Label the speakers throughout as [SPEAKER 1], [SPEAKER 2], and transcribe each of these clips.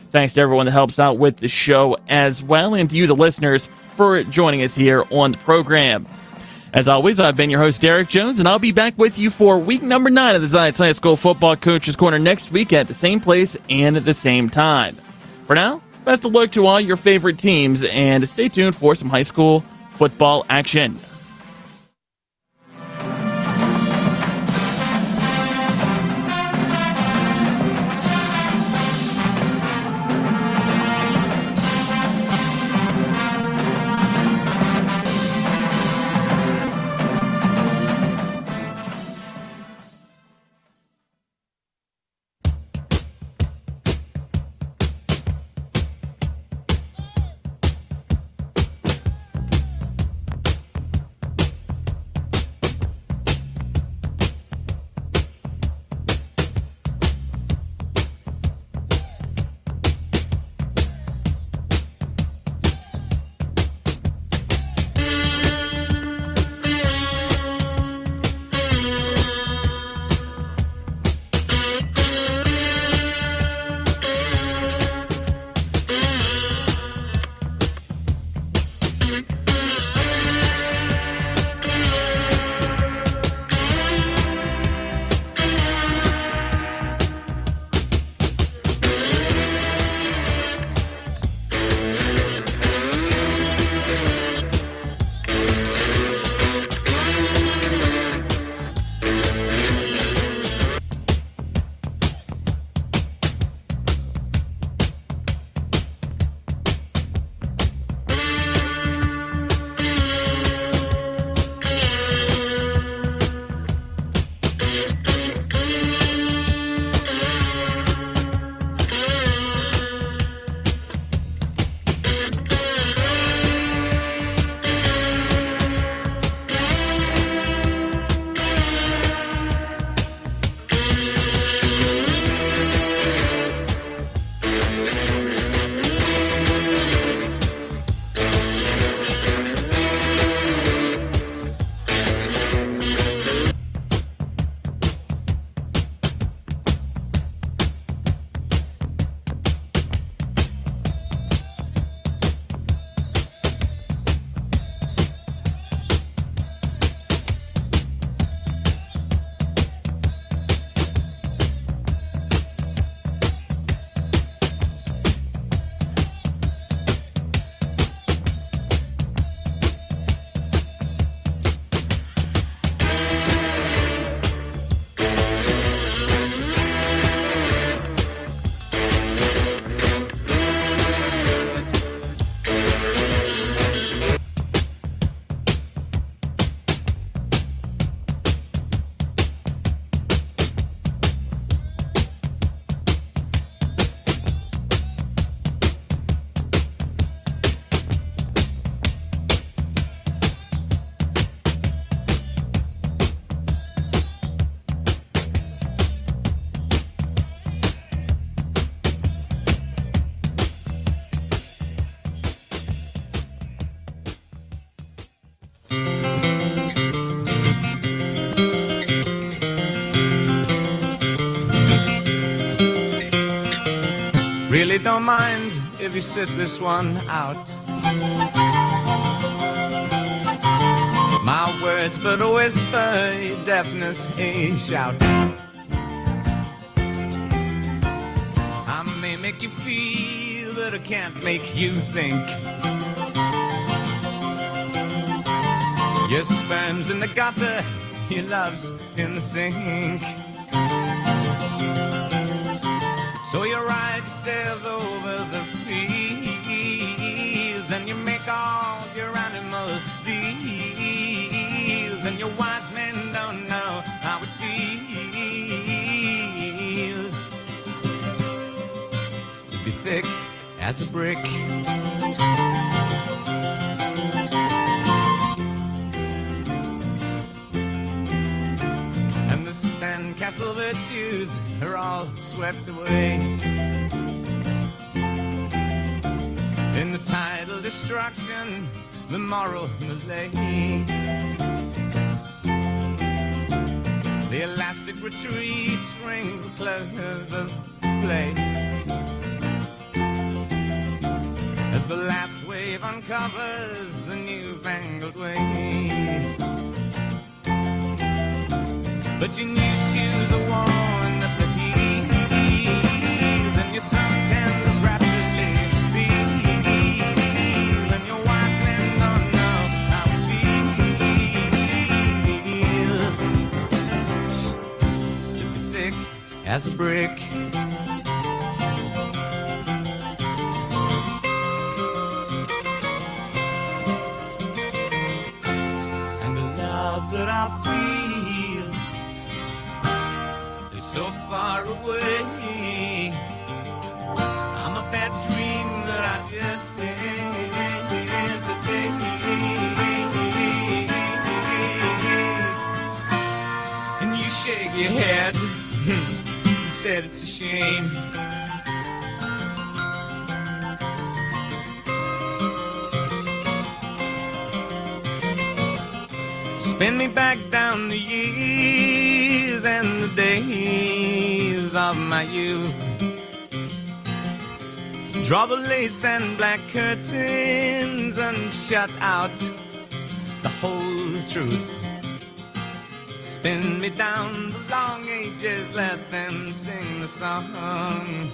[SPEAKER 1] Thanks to everyone that helps out with the show as well, and to you, the listeners, for joining us here on the program. As always, I've been your host, Derek Jones, and I'll be back with you for week number 9 of the Zions High School Football Coaches Corner next week at the same place and at the same time. For now, best of luck to all your favorite teams, and stay tuned for some high school football action.
[SPEAKER 2] Really don't mind if you sit this one out. My words but a whisper, your deafness a shout. I may make you feel, but I can't make you think. Your sperm's in the gutter, your love's in the sink. So you ride yourself over the fields, and you make all your animal deals, and your wise men don't know how it feels to be thick as a brick. And the sandcastle virtues are all swept away in the tidal destruction, the moral malay. The elastic retreat rings the close of play. uncovers the newfangled way. But your new shoes are worn at the heels, and your suntan is rapidly peeled, and your wise men don't know how it feels to be thick as a brick. That I feel is so far away. I'm a bad dream that I just had today. And you shake your head. You said it's a shame. Spin me back down the years and the days of my youth. Draw the lace and black curtains and shut out the whole truth. Spin me down the long ages, let them sing the song.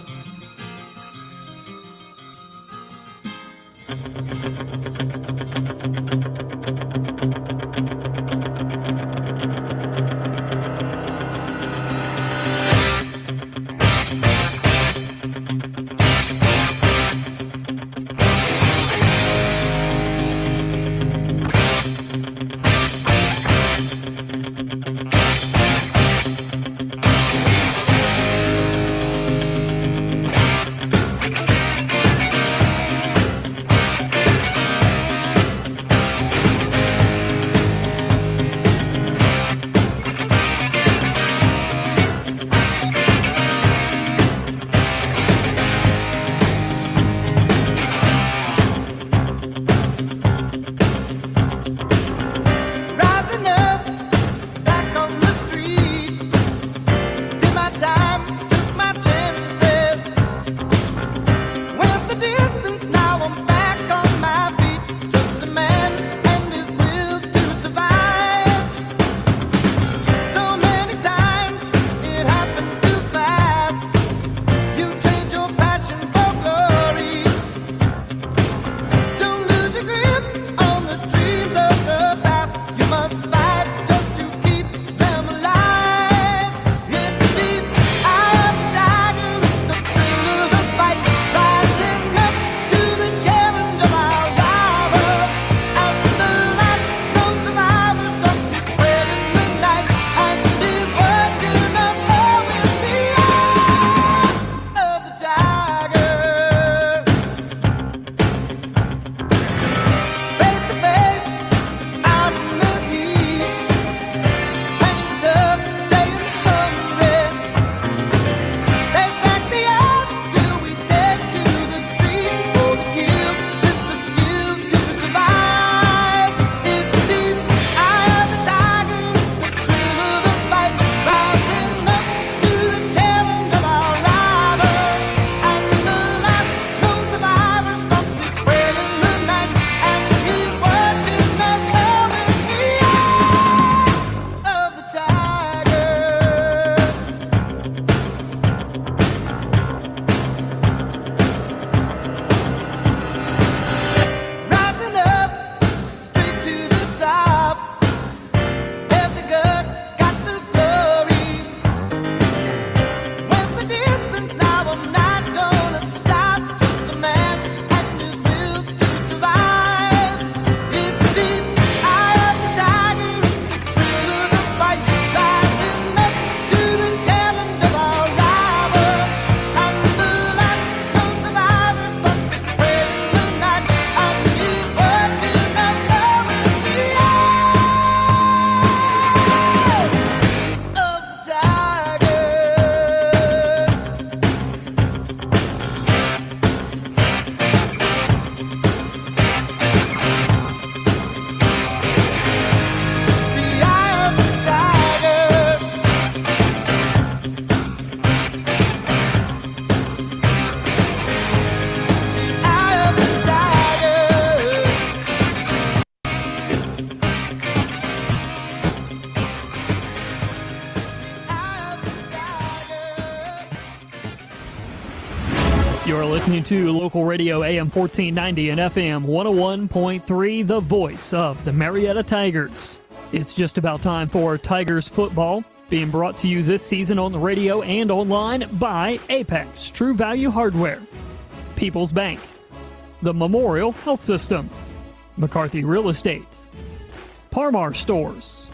[SPEAKER 3] You're listening to local radio AM 1490 and FM 101.3, the voice of the Marietta Tigers. It's just about time for Tigers football, being brought to you this season on the radio and online by Apex True Value Hardware, People's Bank, the Memorial Health System, McCarthy Real Estate, Parmar Stores,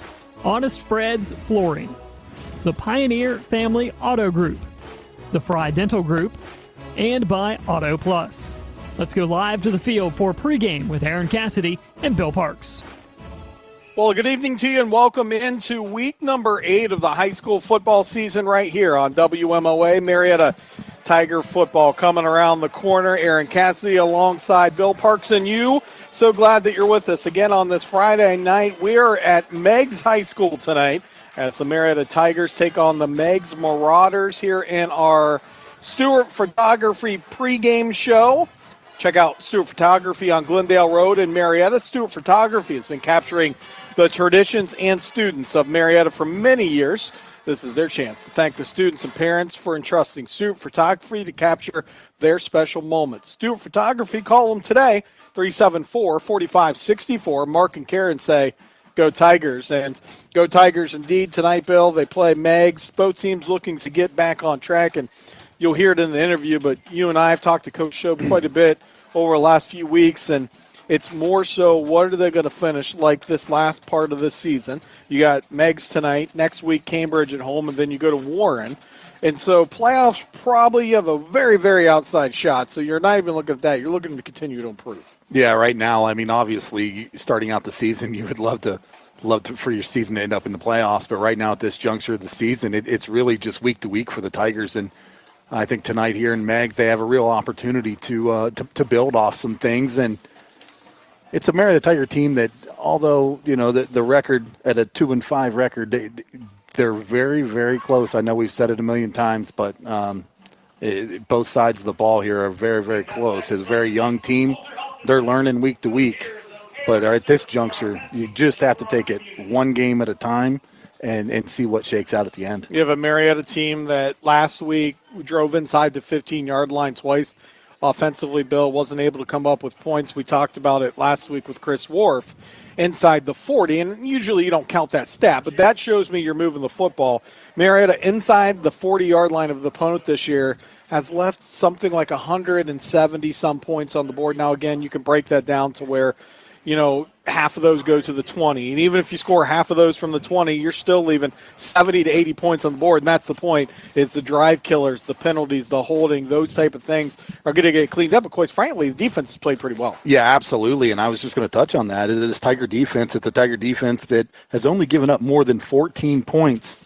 [SPEAKER 3] Honest Fred's Flooring, the Pioneer Family Auto Group, the Fry Dental Group, and by Auto Plus. Let's go live to the field for pregame with Aaron Cassidy and Bill Parks.
[SPEAKER 4] Well, good evening to you and welcome into week number 8 of the high school football season right here on WMOA. Marietta Tiger football coming around the corner. Aaron Cassidy alongside Bill Parks and you. So glad that you're with us again on this Friday night. We are at Meigs High School tonight as the Marietta Tigers take on the Meigs Marauders here in our Stewart Photography pregame show. Check out Stewart Photography on Glendale Road in Marietta. Stewart Photography has been capturing the traditions and students of Marietta for many years. This is their chance to thank the students and parents for entrusting Stewart Photography to capture their special moments. Stewart Photography, call them today, 374-4564. Mark and Karen say, go Tigers. And go Tigers indeed tonight, Bill. They play Meigs. Both teams looking to get back on track, and you'll hear it in the interview, but you and I have talked to Coach Shope quite a bit over the last few weeks, and it's more so what are they going to finish like this last part of this season. You got Meigs tonight, next week Cambridge at home, and then you go to Warren. And so playoffs probably you have a very, very outside shot, so you're not even looking at that. You're looking to continue to improve.
[SPEAKER 5] Yeah, right now, I mean, obviously, starting out the season, you would love to for your season to end up in the playoffs, but right now at this juncture of the season, it's really just week to week for the Tigers, and I think tonight here in Meigs, they have a real opportunity to build off some things. And it's a Marietta Tiger team that, although, you know, the record at a 2-5 record, they're very, very close. I know we've said it a million times, but both sides of the ball here are very, very close. It's a very young team. They're learning week to week. But at this juncture, you just have to take it one game at a time and see what shakes out at the end.
[SPEAKER 4] You have a Marietta team that last week drove inside the 15-yard line twice. Offensively, Bill wasn't able to come up with points. We talked about it last week with Chris Worf inside the 40, and usually you don't count that stat, but that shows me you're moving the football. Marietta inside the 40-yard line of the opponent this year has left something like 170-some points on the board. Now, again, you can break that down to where, you know, half of those go to the 20. And even if you score half of those from the 20, you're still leaving 70 to 80 points on the board. And that's the point, is the drive killers, the penalties, the holding, those type of things are going to get cleaned up. But quite frankly, the defense has played pretty well.
[SPEAKER 5] Yeah, absolutely. And I was just going to touch on that. This Tiger defense, it's a Tiger defense that has only given up more than 14 points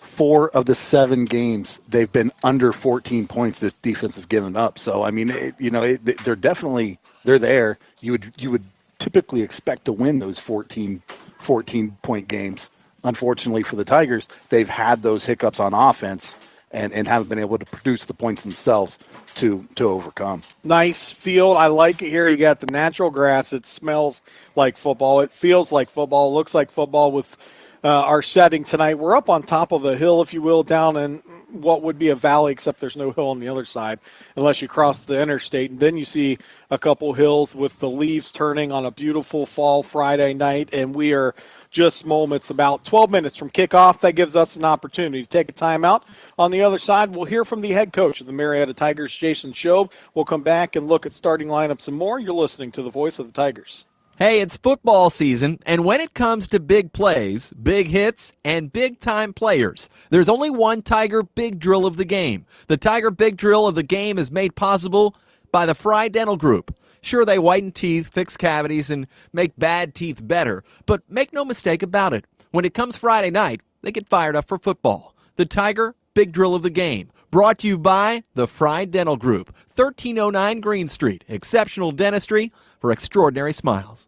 [SPEAKER 5] 4 of the 7 games. They've been under 14 points this defense has given up. So, I mean, they're definitely – they're there. You would typically expect to win those 14-point games. Unfortunately for the Tigers, they've had those hiccups on offense and haven't been able to produce the points themselves to overcome.
[SPEAKER 4] Nice field. I like it here. You got the natural grass. It smells like football. It feels like football. It looks like football with our setting tonight. We're up on top of a hill, if you will, down in what would be a valley, except there's no hill on the other side unless you cross the interstate. And then you see a couple hills with the leaves turning on a beautiful fall Friday night, and we are just moments, about 12 minutes from kickoff. That gives us an opportunity to take a timeout. On the other side, we'll hear from the head coach of the Marietta Tigers, Jason Shobe. We'll come back and look at starting lineups and more. You're listening to the voice of the Tigers.
[SPEAKER 6] Hey, it's football season, and when it comes to big plays, big hits, and big-time players, there's only one Tiger Big Drill of the game. The Tiger Big Drill of the game is made possible by the Fry Dental Group. Sure, they whiten teeth, fix cavities, and make bad teeth better, but make no mistake about it. When it comes Friday night, they get fired up for football. The Tiger Big Drill of the game, brought to you by the Fry Dental Group, 1309 Green Street. Exceptional dentistry for extraordinary smiles.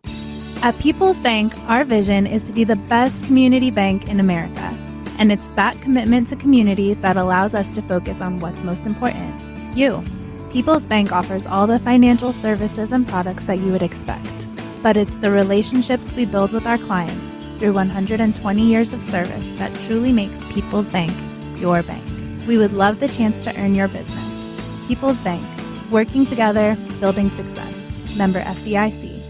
[SPEAKER 7] At People's Bank, our vision is to be the best community bank in America. And it's that commitment to community that allows us to focus on what's most important, you. People's Bank offers all the financial services and products that you would expect. But it's the relationships we build with our clients through 120 years of service that truly makes People's Bank your bank. We would love the chance to earn your business. People's Bank. Working together, building success. Member FDIC.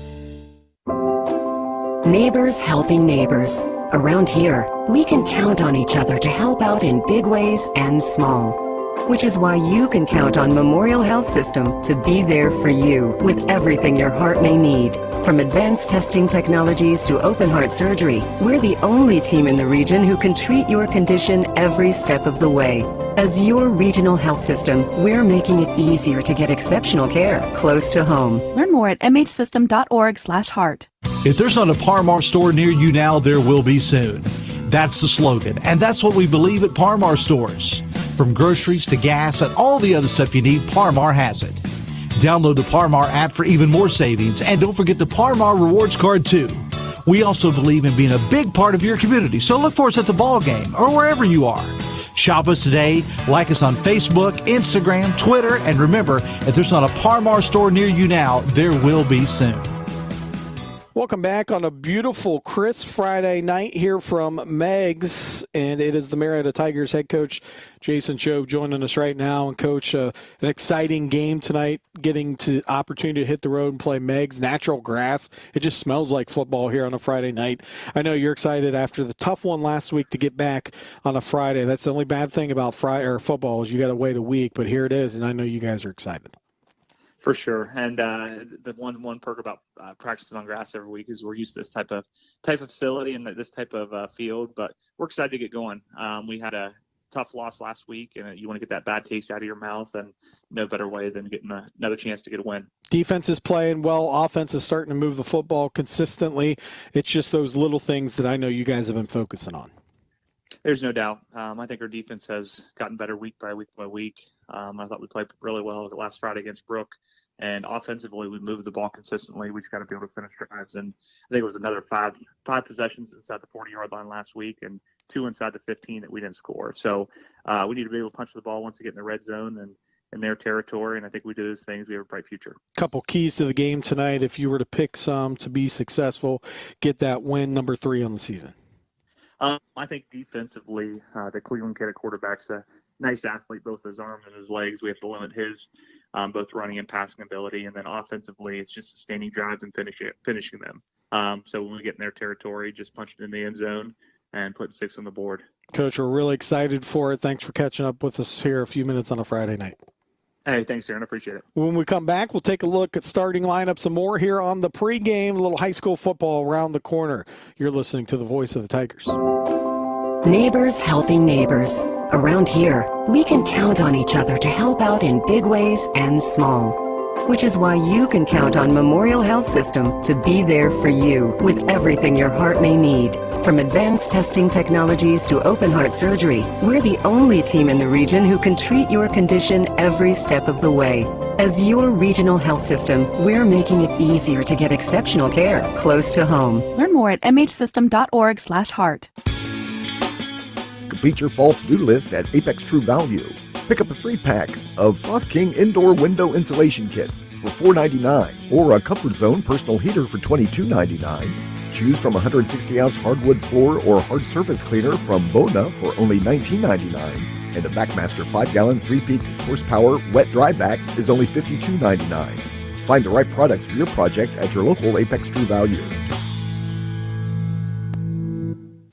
[SPEAKER 8] Neighbors helping neighbors. Around here, we can count on each other to help out in big ways and small. Which is why you can count on Memorial Health System to be there for you with everything your heart may need. From advanced testing technologies to open heart surgery, we're the only team in the region who can treat your condition every step of the way. As your regional health system, we're making it easier to get exceptional care close to home.
[SPEAKER 9] Learn more at mhsystem.org/heart.
[SPEAKER 10] If there's not a Paramar store near you now, there will be soon. That's the slogan, and that's what we believe at Paramar stores. From groceries to gas and all the other stuff you need, Paramar has it. Download the Paramar app for even more savings, and don't forget the Paramar Rewards Card too. We also believe in being a big part of your community, so look for us at the ball game or wherever you are. Shop us today, like us on Facebook, Instagram, Twitter, and remember, if there's not a Paramar store near you now, there will be soon.
[SPEAKER 4] Welcome back on a beautiful, crisp Friday night here from Meigs, and it is the Marietta Tigers head coach Jason Chobe joining us right now. And Coach, an exciting game tonight, getting to opportunity to hit the road and play Meigs, natural grass. It just smells like football here on a Friday night. I know you're excited after the tough one last week to get back on a Friday. That's the only bad thing about football is you got to wait a week, but here it is, and I know you guys are excited.
[SPEAKER 11] For sure, and the one perk about practicing on grass every week is we're used to this type of facility and this type of field. But we're excited to get going. We had a tough loss last week, and you want to get that bad taste out of your mouth, and no better way than getting another chance to get a win. Defense is playing well. Offense is starting to move the football consistently. It's just those little things that I know you guys have been focusing on. There's no doubt. I think our defense has gotten better week by week. I thought we played really well last Friday against Brook. And offensively, we moved the ball consistently. We just got to be able to finish drives. And I think it was another five possessions inside the 40-yard line last week and 2 inside the 15 that we didn't score. So we need to be able to punch the ball once we get in the red zone and in their territory. And I think we do those things, we have a bright future. Couple keys to the game tonight. If you were to pick some to be successful, get that win, number 3 on the season. I think defensively, the Cleveland kid at quarterback's a nice athlete, both his arms and his legs. We have to limit his both running and passing ability. And then offensively, it's just sustaining drives and finishing them. So when we get in their territory, just punching in the end zone and putting 6 on the board. Coach, we're really excited for it. Thanks for catching up with us here a few minutes on a Friday night. Hey, thanks, Aaron. I appreciate it. When we come back, we'll take a look at starting lineups some more here on the pregame. A little high school football around the corner. You're listening to the voice of the Tigers.
[SPEAKER 8] Neighbors helping neighbors. Around here, we can count on each other to help out in big ways and small. Which is why you can count on Memorial Health System to be there for you with everything your heart may need. From advanced testing technologies to open heart surgery, we're the only team in the region who can treat your condition every step of the way. As your regional health system, we're making it easier to get exceptional care close to home.
[SPEAKER 9] Learn more at mhsystem.org/heart.
[SPEAKER 12] Complete your fall to-do list at Apex True Value. Pick up a 3-pack of Frost King indoor window insulation kits for $4.99 or a Comfort Zone personal heater for $22.99. Choose from a 160-ounce hardwood floor or hard surface cleaner from Bona for only $19.99. And a Backmaster 5-gallon 3-peak horsepower wet-dry vac is only $52.99. Find the right products for your project at your local Apex True Value.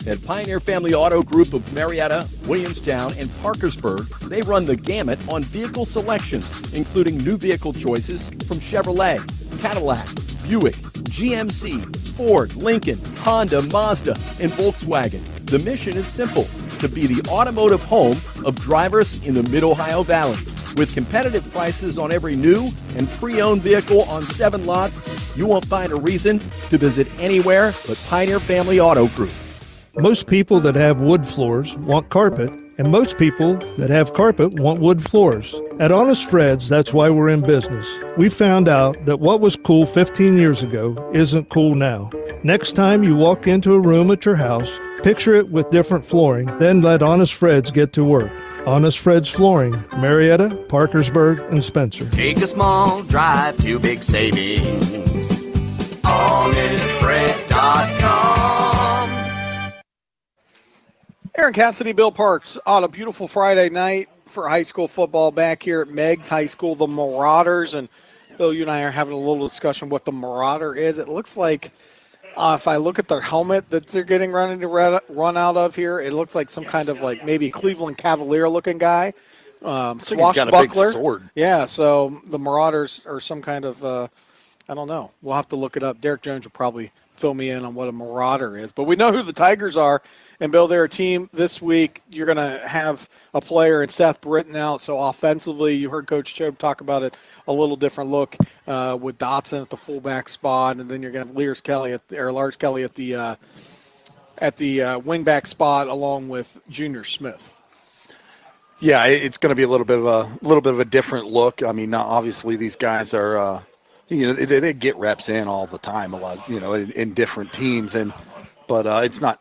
[SPEAKER 6] At Pioneer Family Auto Group of Marietta, Williamstown, and Parkersburg, they run the gamut on vehicle selections, including new vehicle choices from Chevrolet, Cadillac, Buick, GMC, Ford, Lincoln, Honda, Mazda, and Volkswagen. The mission is simple: to be the automotive home of drivers in the Mid-Ohio Valley. With competitive prices on every new and pre-owned vehicle on 7 lots, you won't find a reason to visit anywhere but Pioneer Family Auto Group.
[SPEAKER 13] Most people that have wood floors want carpet, and most people that have carpet want wood floors. At Honest Fred's, that's why we're in business. We found out that what was cool 15 years ago isn't cool now. Next time you walk into a room at your house, picture it with different flooring, then let Honest Fred's get to work. Honest Fred's Flooring, Marietta, Parkersburg, and Spencer.
[SPEAKER 14] Take a small drive to big savings. HonestFreds.com.
[SPEAKER 4] Aaron Cassidy, Bill Parks on a beautiful Friday night for high school football back here at Meigs High School, the Marauders. And Bill, you and I are having a little discussion what the Marauder is. It looks like, if I look at their helmet that they're getting run out of here, it looks like some kind of like maybe Cleveland Cavalier looking guy. Swashbuckler.
[SPEAKER 5] Sword.
[SPEAKER 4] Yeah, so the Marauders are some kind of, I don't know. We'll have to look it up. Derek Jones will probably fill me in on what a Marauder is. But we know who the Tigers are. And, Bill, they're a team this week. You're going to have a player in Seth Britton out. So, offensively, you heard Coach Chobe talk about it, a little different look with Dotson at the fullback spot. And then you're going to have Lars Kelly at the wingback spot along with Junior Smith.
[SPEAKER 5] Yeah, it's going to be a little bit of a different look. I mean, obviously these guys are, they get reps in all the time, a lot, in different teams, but it's not.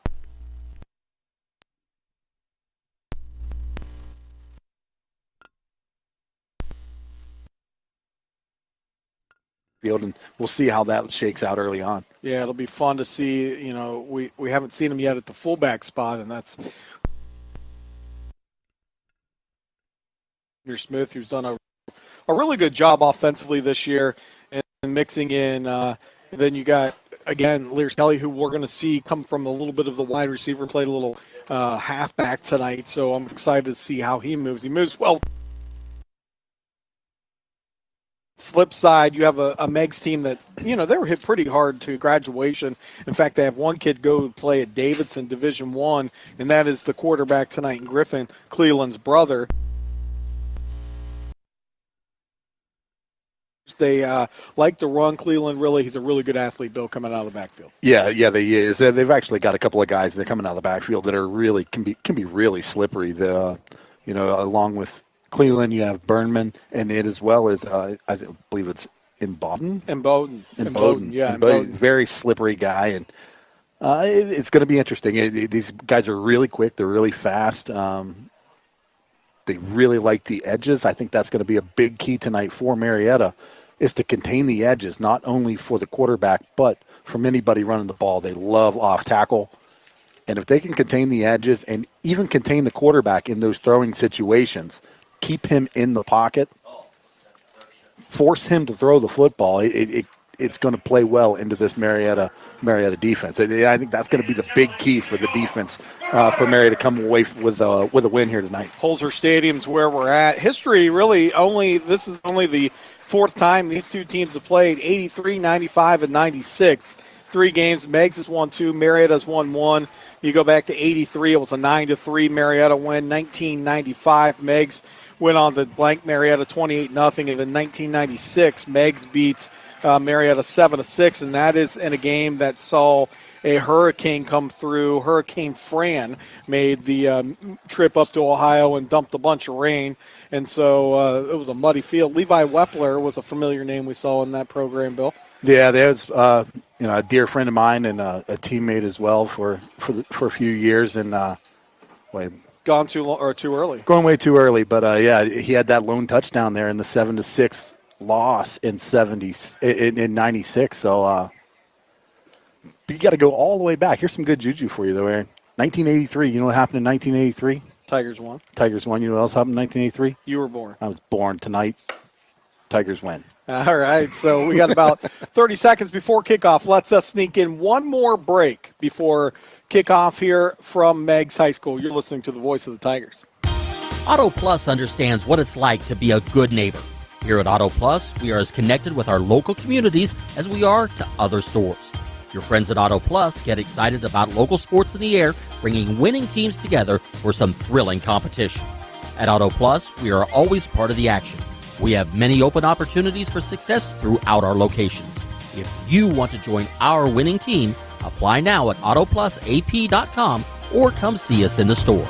[SPEAKER 5] Field, and we'll see how that shakes out early on.
[SPEAKER 4] Yeah, it'll be fun to see. We haven't seen him yet at the fullback spot, and that's Smith, who's done a really good job offensively this year and mixing in. Then you got, again, Lars Kelly, who we're going to see come from a little bit of the wide receiver, played a little halfback tonight. So I'm excited to see how he moves. He moves well. Flip side, you have a Meigs team that, they were hit pretty hard to graduation. In fact, they have one kid go play at Davidson Division I, and that is the quarterback tonight in Griffin, Cleland's brother. They like to run. Cleland, he's a really good athlete, Bill, coming out of the backfield.
[SPEAKER 5] Yeah, they is. They've actually got a couple of guys that are coming out of the backfield that are really can be really slippery. Along with Cleveland, you have Burnman, and it as well as I believe it's in Bowden.
[SPEAKER 4] Bowden,
[SPEAKER 5] very slippery guy, and it's going to be interesting. These guys are really quick. They're really fast. They really like the edges. I think that's going to be a big key tonight for Marietta, is to contain the edges, not only for the quarterback, but from anybody running the ball. They love off tackle. And if they can contain the edges and even contain the quarterback in those throwing situations, keep him in the pocket, force him to throw the football, it's going to play well into this Marietta defense. I think that's going to be the big key for the defense for Marietta to come away with a win here tonight.
[SPEAKER 4] Holzer Stadium's where we're at. History this is only the fourth time these two teams have played, 83, 95, and 96. 3 games. Meigs has won 2. Marietta's won 1. You go back to 83, it was a 9-3 Marietta win. 1995, Meigs went on to blank Marietta 28-0. And then 1996, Meigs beats Marietta 7-6, and that is in a game that saw a hurricane come through. Hurricane Fran made the trip up to Ohio and dumped a bunch of rain, and so it was a muddy field. Levi Wepler was a familiar name we saw in that program, Bill.
[SPEAKER 5] Yeah, there's a dear friend of mine and a teammate as well for a few years, and
[SPEAKER 4] gone too long or too early.
[SPEAKER 5] Going way too early, but he had that lone touchdown there in the 7-6 loss in 96. So you got to go all the way back. Here's some good juju for you, though, Aaron. 1983. You know what happened in 1983?
[SPEAKER 4] Tigers won.
[SPEAKER 5] You know what else happened in 1983?
[SPEAKER 4] You were born.
[SPEAKER 5] I was born tonight. Tigers win.
[SPEAKER 4] All right, so we got about 30 seconds before kickoff. Let's sneak in one more break before kickoff here from Meigs High School. You're listening to the voice of the Tigers.
[SPEAKER 15] Auto Plus understands what it's like to be a good neighbor. Here at Auto Plus, we are as connected with our local communities as we are to other stores. Your friends at Auto Plus get excited about local sports in the air, bringing winning teams together for some thrilling competition. At Auto Plus, we are always part of the action. We have many open opportunities for success throughout our locations. If you want to join our winning team, apply now at autoplusap.com or come see us in the store.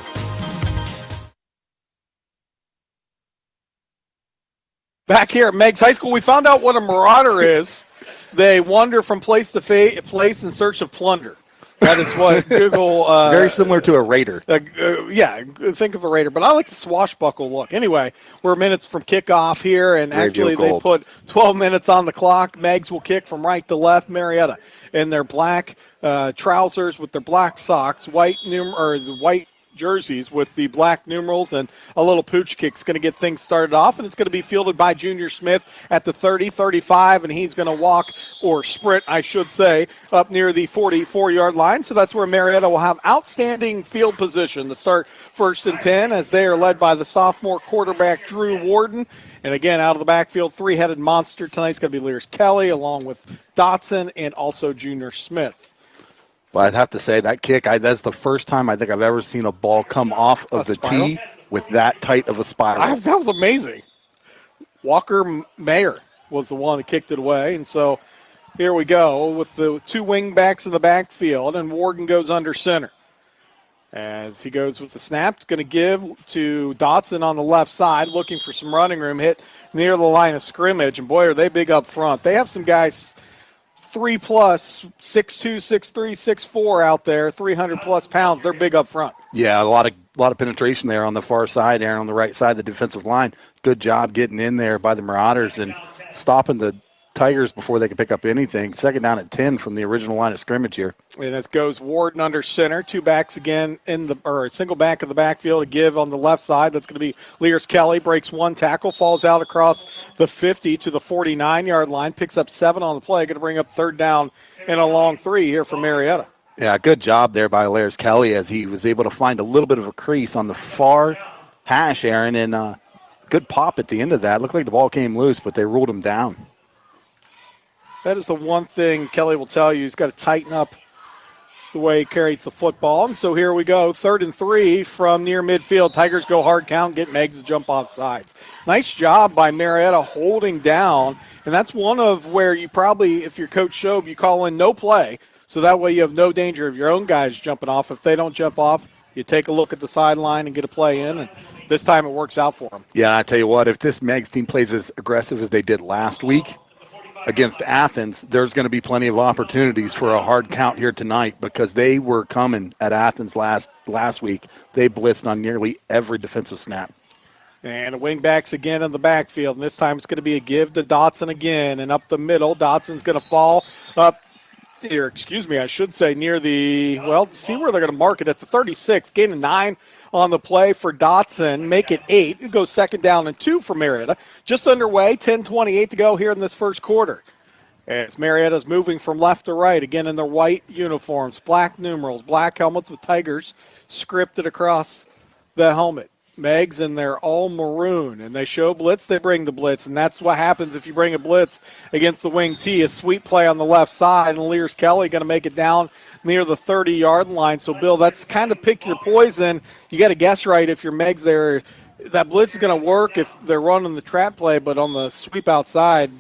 [SPEAKER 4] Back here at Meigs High School, we found out what a marauder is. They wander from place to place in search of plunder. That is what Google...
[SPEAKER 5] very similar to a raider.
[SPEAKER 4] Yeah, think of a raider, but I like the swashbuckle look. Anyway, we're minutes from kickoff here, and actually they put 12 minutes on the clock. Meigs will kick from right to left. Marietta in their black trousers with their black socks, white jerseys with the black numerals and a little pooch kick is going to get things started off, and it's going to be fielded by Junior Smith at the 30, 35, and he's going to walk or sprint, I should say, up near the 44-yard line. So that's where Marietta will have outstanding field position to start 1st and 10 as they are led by the sophomore quarterback Drew Warden. And again, out of the backfield, three-headed monster tonight's going to be Lears Kelly along with Dotson and also Junior Smith.
[SPEAKER 5] Well, I'd have to say that kick, that's the first time I think I've ever seen a ball come off of the tee with that tight of a spiral.
[SPEAKER 4] That was amazing. Walker Mayer was the one who kicked it away. And so here we go with the two wing backs in the backfield, and Warden goes under center. As he goes with the snap, it's going to give to Dotson on the left side, looking for some running room, hit near the line of scrimmage. And boy, are they big up front. They have some guys 3+, 6'2", 6'3", 6'4" out there, 300+ pounds. They're big up front.
[SPEAKER 5] Yeah, a lot of penetration there on the far side, Aaron, on the right side of the defensive line. Good job getting in there by the Marauders and stopping the Tigers before they could pick up anything. 2nd down at 10 from the original line of scrimmage here.
[SPEAKER 4] And it goes Warden under center. Two backs again a single back in the backfield to give on the left side. That's going to be Lears Kelly. Breaks one tackle, falls out across the 50 to the 49-yard line. Picks up 7 on the play. Going to bring up 3rd down and a long 3 here for Marietta.
[SPEAKER 5] Yeah, good job there by Lears Kelly as he was able to find a little bit of a crease on the far hash, Aaron, and good pop at the end of that. Looked like the ball came loose, but they ruled him down.
[SPEAKER 4] That is the one thing Kelly will tell you. He's got to tighten up the way he carries the football. And so here we go, 3rd and 3 from near midfield. Tigers go hard count, get Meigs to jump off sides. Nice job by Marietta holding down. And that's one of where you probably, if you're Coach Shobe, you call in no play. So that way you have no danger of your own guys jumping off. If they don't jump off, you take a look at the sideline and get a play in. And this time it works out for them.
[SPEAKER 5] Yeah, I tell you what, if this Meigs team plays as aggressive as they did last week against Athens, there's going to be plenty of opportunities for a hard count here tonight because they were coming at Athens last week. They blitzed on nearly every defensive snap.
[SPEAKER 4] And the wingbacks again in the backfield. And this time it's going to be a give to Dotson again. And up the middle, Dotson's going to fall up here, I should say, near the, see where they're going to mark it at the 36. Gain of 9 on the play for Dotson. Make it 8. It goes 2nd down and 2 for Marietta. Just underway, 10:28 to go here in this first quarter. As Marietta's moving from left to right, again in their white uniforms, black numerals, black helmets with Tigers scripted across the helmet. Meigs, and they're all maroon, and they show blitz, they bring the blitz, and that's what happens if you bring a blitz against the wing T. A sweep play on the left side, and Lears Kelly going to make it down near the 30-yard line. So, Bill, that's kind of pick your poison. You got to guess right if you're Meigs there. That blitz is going to work if they're running the trap play, but on the sweep outside,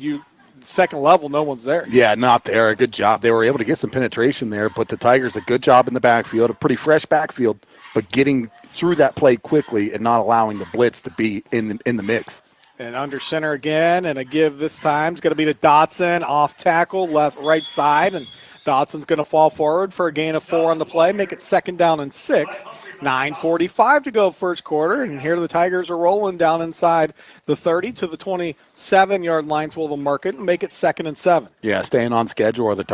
[SPEAKER 4] second level, no one's there.
[SPEAKER 5] Yeah, not there. A good job. They were able to get some penetration there, but the Tigers a good job in the backfield, a pretty fresh backfield, but getting through that play quickly and not allowing the blitz to be in the mix.
[SPEAKER 4] And under center again, and a give this time is going to be to Dotson, off tackle, right side, and Dotson's going to fall forward for a gain of 4 on the play, make it 2nd down and 6. 9:45 to go first quarter, and here the Tigers are rolling down inside the 30 to the 27-yard lines. Will they'll mark it and make it 2nd and 7.
[SPEAKER 5] Yeah, staying on schedule are the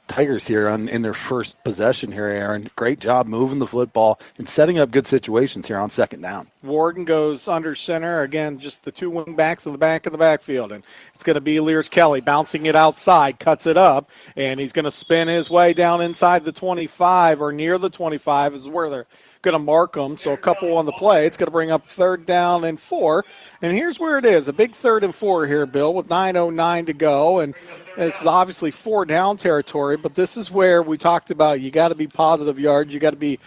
[SPEAKER 5] Tigers here in their first possession here, Aaron. Great job moving the football and setting up good situations here on 2nd down.
[SPEAKER 4] Warden goes under center. Again, just the two wing backs in the back of the backfield. And it's going to be Lears Kelly bouncing it outside, cuts it up, and he's going to spin his way down inside the 25 or near the 25 is where they're going to mark them. So a couple on the play. It's going to bring up 3rd down and 4. And here's where it is, a big 3rd and 4 here, Bill, with 9:09 to go. And this is obviously 4 down territory, but this is where we talked about you got to be positive yards. You got to be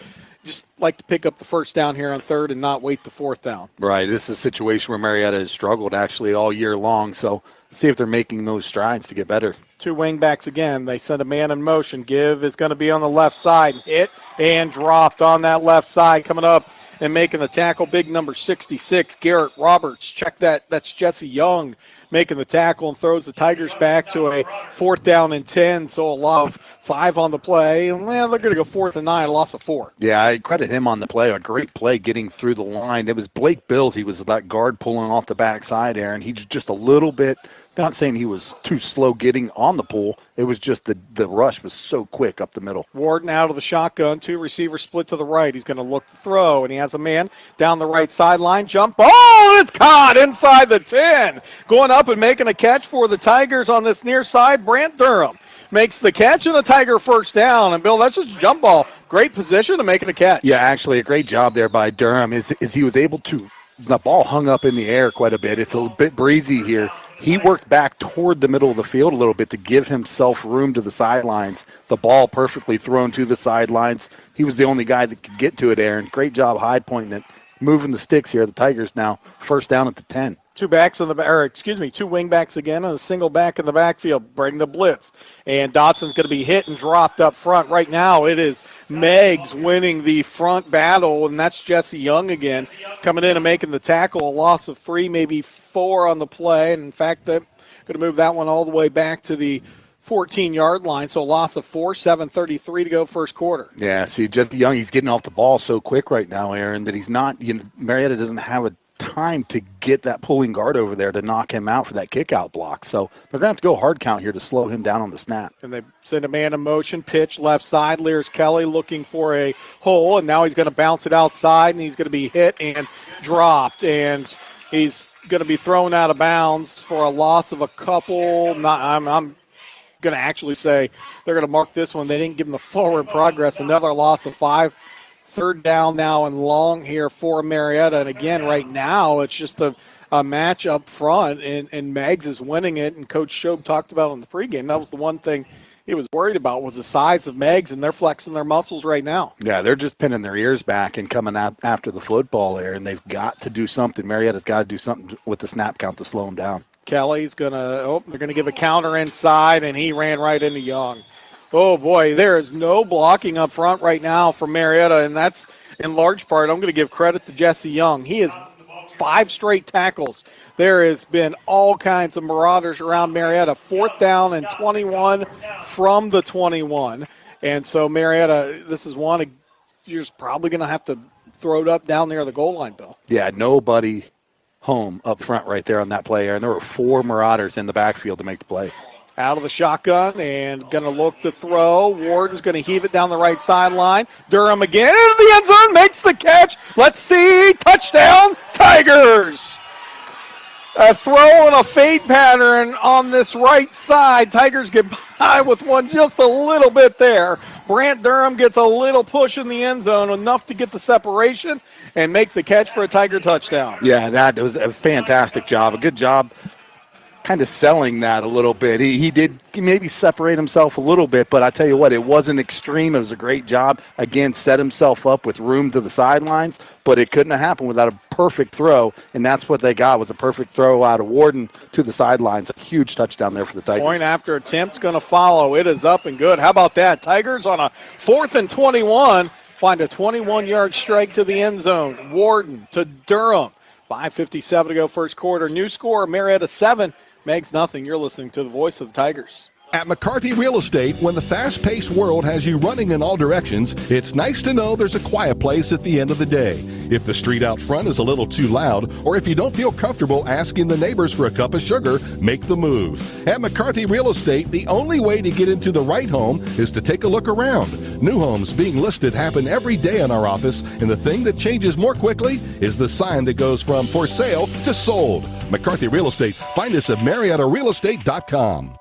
[SPEAKER 4] just like to pick up the 1st down here on 3rd and not wait the 4th down.
[SPEAKER 5] Right. This is a situation where Marietta has struggled actually all year long. So see if they're making those strides to get better.
[SPEAKER 4] Two wing backs again. They send a man in motion. Give is going to be on the left side. Hit and dropped on that left side. Coming up and making the tackle, big number 66, Garrett Roberts. Check that. That's Jesse Young making the tackle and throws the Tigers back to a 4th down and 10. So a lot of 5 on the play. And they're going to go 4th and 9, loss of 4.
[SPEAKER 5] Yeah, I credit him on the play. A great play getting through the line. It was Blake Bills. He was that guard pulling off the backside, Aaron. He's just a little bit Not saying he was too slow getting on the pool. It was just the rush was so quick up the middle.
[SPEAKER 4] Warden out of the shotgun, 2 receivers split to the right. He's going to look to throw, and he has a man down the right sideline. Jump ball, it's caught inside the 10. Going up and making a catch for the Tigers on this near side, Brant Durham makes the catch and a Tiger first down. And, Bill, that's just a jump ball. Great position to make it a catch.
[SPEAKER 5] Yeah, actually a great job there by Durham is he was able to – the ball hung up in the air quite a bit. It's a bit breezy here. He worked back toward the middle of the field a little bit to give himself room to the sidelines. The ball perfectly thrown to the sidelines. He was the only guy that could get to it, Aaron. Great job high pointing it. Moving the sticks here. The Tigers now first down at the 10.
[SPEAKER 4] 2 backs in the two wing backs again and a single back in the backfield. Bring the blitz. And Dotson's going to be hit and dropped up front. Right now it is Meigs winning the front battle, and that's Jesse Young again coming in and making the tackle. A loss of 3, maybe 4 on the play. And in fact, they're going to move that one all the way back to the 14-yard line, so a loss of 4, 7:33 to go first quarter.
[SPEAKER 5] Yeah, see, Jesse Young, he's getting off the ball so quick right now, Aaron, that he's not, Marietta doesn't have a time to get that pulling guard over there to knock him out for that kick-out block. So they're going to have to go hard count here to slow him down on the snap.
[SPEAKER 4] And they send a man in motion, pitch left side. Lears Kelly looking for a hole, and now he's going to bounce it outside, and he's going to be hit and dropped. And he's going to be thrown out of bounds for a loss of a couple. I'm going to actually say they're going to mark this one. They didn't give him the forward progress. Another loss of 5. Third down now and long here for Marietta. And again, right now, it's just a match up front, and Meigs is winning it. And Coach Shobe talked about in the pregame, that was the one thing he was worried about was the size of Meigs, and they're flexing their muscles right now.
[SPEAKER 5] Yeah, they're just pinning their ears back and coming out after the football there, and they've got to do something. Marietta's got to do something with the snap count to slow them down.
[SPEAKER 4] Kelly's going to, they're going to give a counter inside, and he ran right into Young. Oh, boy, there is no blocking up front right now for Marietta, and that's in large part, I'm going to give credit to Jesse Young. He has 5 straight tackles. There has been all kinds of Marauders around Marietta. 4th down and 21 from the 21. And so Marietta, this is one you're probably going to have to throw it up down near the goal line, Bill.
[SPEAKER 5] Yeah, nobody home up front right there on that play, and there were 4 Marauders in the backfield to make the play.
[SPEAKER 4] Out of the shotgun and going to look to throw. Warden's going to heave it down the right sideline. Durham again into the end zone, makes the catch. Let's see, touchdown, Tigers. A throw and a fade pattern on this right side. Tigers get by with one just a little bit there. Brant Durham gets a little push in the end zone, enough to get the separation and make the catch for a Tiger touchdown.
[SPEAKER 5] Yeah, that was a fantastic job. A good job kind of selling that a little bit. He did maybe separate himself a little bit, but I tell you what, it wasn't extreme. It was a great job. Again, set himself up with room to the sidelines, but it couldn't have happened without a perfect throw, and that's what they got, was a perfect throw out of Warden to the sidelines. A huge touchdown there for the Tigers.
[SPEAKER 4] Point after attempt's going to follow. It is up and good. How about that? Tigers on a 4th and 21 find a 21-yard strike to the end zone. Warden to Durham. 5:57 to go first quarter. New score, Marietta 7. Meigs nothing. You're listening to the voice of the Tigers.
[SPEAKER 16] At McCarthy Real Estate, when the fast-paced world has you running in all directions, it's nice to know there's a quiet place at the end of the day. If the street out front is a little too loud, or if you don't feel comfortable asking the neighbors for a cup of sugar, make the move. At McCarthy Real Estate, the only way to get into the right home is to take a look around. New homes being listed happen every day in our office, and the thing that changes more quickly is the sign that goes from for sale to sold. McCarthy Real Estate. Find us at MariettaRealEstate.com.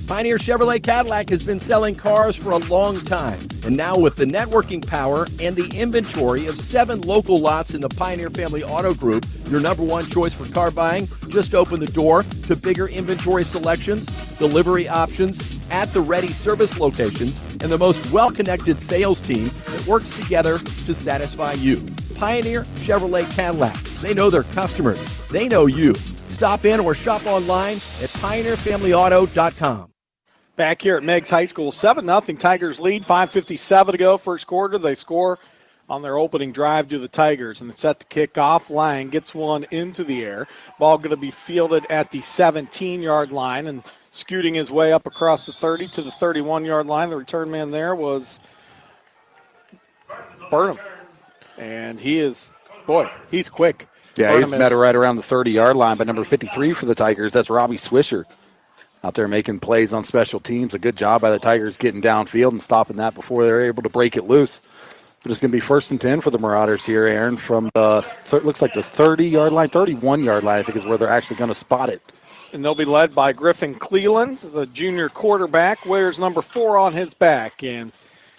[SPEAKER 6] Pioneer Chevrolet Cadillac has been selling cars for a long time. And now with the networking power and the inventory of 7 local lots in the Pioneer Family Auto Group, your number one choice for car buying, just open the door to bigger inventory selections, delivery options, at the ready service locations, and the most well-connected sales team that works together to satisfy you. Pioneer Chevrolet Cadillac. They know their customers. They know you. Stop in or shop online at PioneerFamilyAuto.com.
[SPEAKER 4] Back here at Meigs High School, 7-0 Tigers lead, 5:57 to go first quarter. They score on their opening drive to the Tigers, and set the kickoff. Lang gets one into the air. Ball going to be fielded at the 17-yard line, and scooting his way up across the 30 to the 31-yard line. The return man there was Burnham, and he is, boy, he's quick.
[SPEAKER 5] Yeah,
[SPEAKER 4] Burnham
[SPEAKER 5] he's met her
[SPEAKER 4] is-
[SPEAKER 5] right around the 30-yard line, but number 53 for the Tigers, that's Robbie Swisher out there making plays on special teams. A good job by the Tigers getting downfield and stopping that before they're able to break it loose. But it's going to be 1st and 10 for the Marauders here, Aaron, from the looks like the 30-yard line, 31-yard line, I think is where they're actually going to spot it.
[SPEAKER 4] And they'll be led by Griffin Cleland, the junior quarterback, wears number 4 on his back. And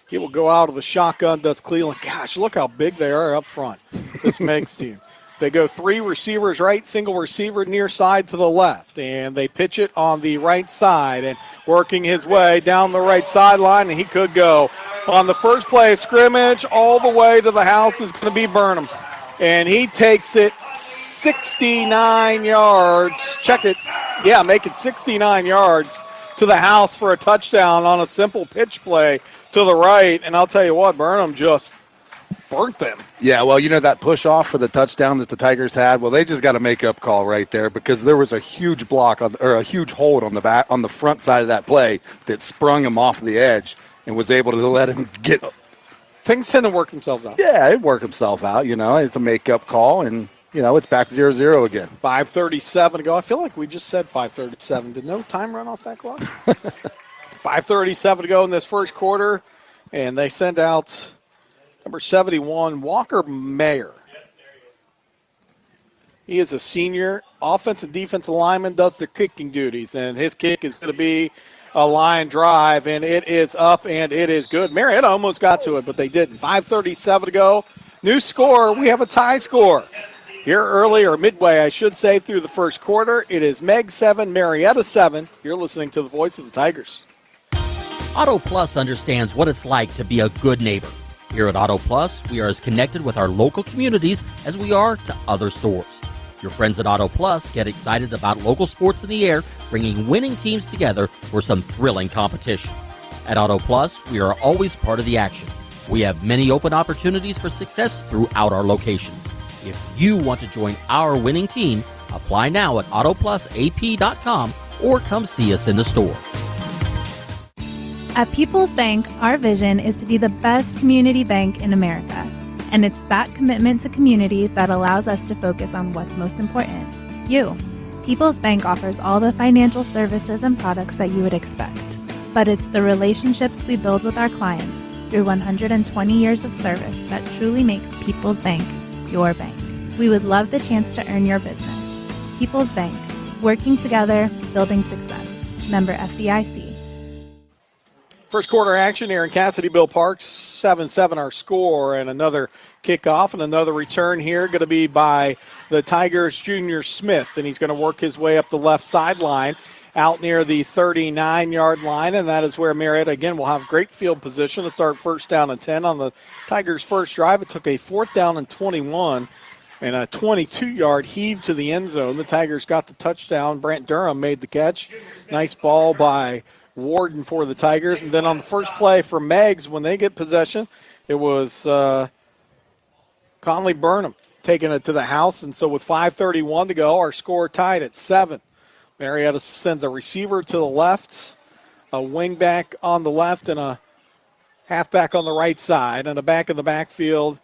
[SPEAKER 4] he will go out of the shotgun, does Cleveland. Gosh, look how big they are up front, this Meigs team. They go 3 receivers right, single receiver near side to the left. And they pitch it on the right side and working his way down the right sideline. And he could go on the first play of scrimmage all the way to the house is going to be Burnham. And he takes it 69 yards. Check it. Yeah, make it 69 yards to the house for a touchdown on a simple pitch play to the right. And I'll tell you what, Burnham just burnt them.
[SPEAKER 5] Yeah, well, you know that push off for the touchdown that the Tigers had. Well, they just got a make-up call right there because there was a huge block or a huge hold on the front side of that play that sprung him off the edge and was able to let him get.
[SPEAKER 4] Things tend to work themselves out.
[SPEAKER 5] Yeah, it worked himself out. You know, it's a make-up call, and it's back 0-0 again.
[SPEAKER 4] 5:37 to go. I feel like we just said 5:37. Did no time run off that clock? 5:37 to go in this first quarter, and they send out number 71, Walker Mayer. He is a senior offensive and defensive lineman, does the kicking duties, and his kick is going to be a line drive, and it is up, and it is good. Marietta almost got to it, but they didn't. 5:37 to go. New score. We have a tie score. Here early, or midway, I should say, through the first quarter, it is Meigs 7, Marietta 7. You're listening to the voice of the Tigers.
[SPEAKER 15] Auto Plus understands what it's like to be a good neighbor. Here at Auto Plus, we are as connected with our local communities as we are to other stores. Your friends at Auto Plus get excited about local sports in the air, bringing winning teams together for some thrilling competition. At Auto Plus, we are always part of the action. We have many open opportunities for success throughout our locations. If you want to join our winning team, apply now at autoplusap.com or come see us in the store.
[SPEAKER 7] At People's Bank, our vision is to be the best community bank in America. And it's that commitment to community that allows us to focus on what's most important, you. People's Bank offers all the financial services and products that you would expect. But it's the relationships we build with our clients through 120 years of service that truly makes People's Bank your bank. We would love the chance to earn your business. People's Bank, working together, building success. Member FDIC.
[SPEAKER 4] First quarter action here in Cassidy Bill Parks, 7-7 our score, and another kickoff and another return here going to be by the Tigers' Junior Smith, and he's going to work his way up the left sideline out near the 39-yard line, and that is where Marietta, again, will have great field position to start 1st down and 10 on the Tigers' first drive. It took a 4th down and 21 and a 22-yard heave to the end zone. The Tigers got the touchdown. Brant Durham made the catch. Nice ball by Warden for the Tigers. And then on the first play for Meigs, when they get possession, it was Conley Burnham taking it to the house. And so with 5:31 to go, our score tied at 7. Marietta sends a receiver to the left, a wing back on the left, and a halfback on the right side, and a back in the backfield.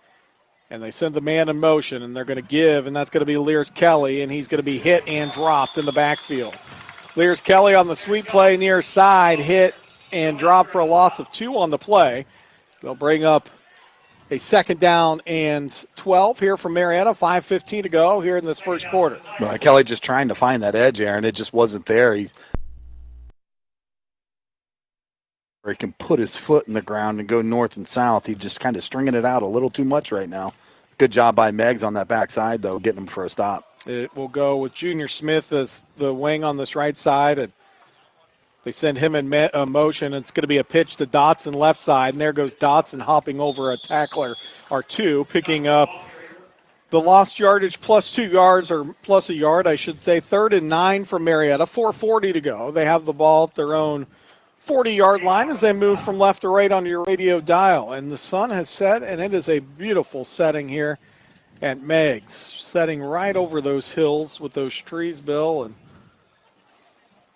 [SPEAKER 4] And they send the man in motion, and they're going to give, and that's going to be Lears Kelly, and he's going to be hit and dropped in the backfield. Lears Kelly on the sweep play near side, hit and dropped for a loss of 2 on the play. They'll bring up a 2nd down and 12 here from Marietta. 5:15 to go here in this first quarter.
[SPEAKER 5] Well, Kelly just trying to find that edge, Aaron. It just wasn't there. He can put his foot in the ground and go north and south. He's just kind of stringing it out a little too much right now. Good job by Meigs on that backside, though, getting him for a stop.
[SPEAKER 4] It will go with Junior Smith as the wing on this right side, and they send him in motion. It's going to be a pitch to Dotson left side, and there goes Dotson hopping over a tackler or 2, picking up the lost yardage plus 2 yards, or plus a yard, I should say. 3rd and 9 for Marietta, 4:40 to go. They have the ball at their own 40-yard line as they move from left to right on your radio dial. And the sun has set, and it is a beautiful setting here at Meigs, setting right over those hills with those trees, Bill. And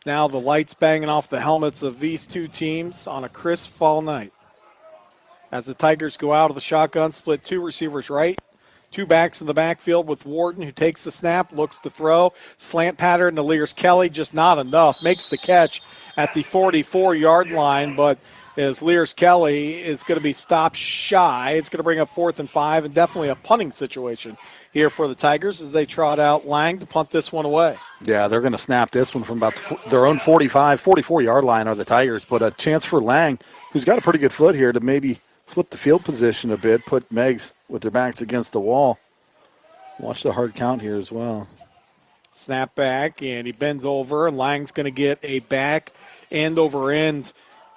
[SPEAKER 4] now the lights banging off the helmets of these two teams on a crisp fall night. As the Tigers go out of the shotgun, split 2 receivers right, Two backs in the backfield with Warden, who takes the snap, looks to throw. Slant pattern to Lears Kelly, just not enough. Makes the catch at the 44-yard line, but as Lears Kelly is going to be stopped shy, it's going to bring up 4th and 5, and definitely a punting situation here for the Tigers as they trot out Lang to punt this one away.
[SPEAKER 5] Yeah, they're going to snap this one from about their own 44-yard line are the Tigers, but a chance for Lang, who's got a pretty good foot here, to maybe flip the field position a bit, put Meigs with their backs against the wall. Watch the hard count here as well.
[SPEAKER 4] Snap back, and he bends over, and Lang's going to get a back end-over-end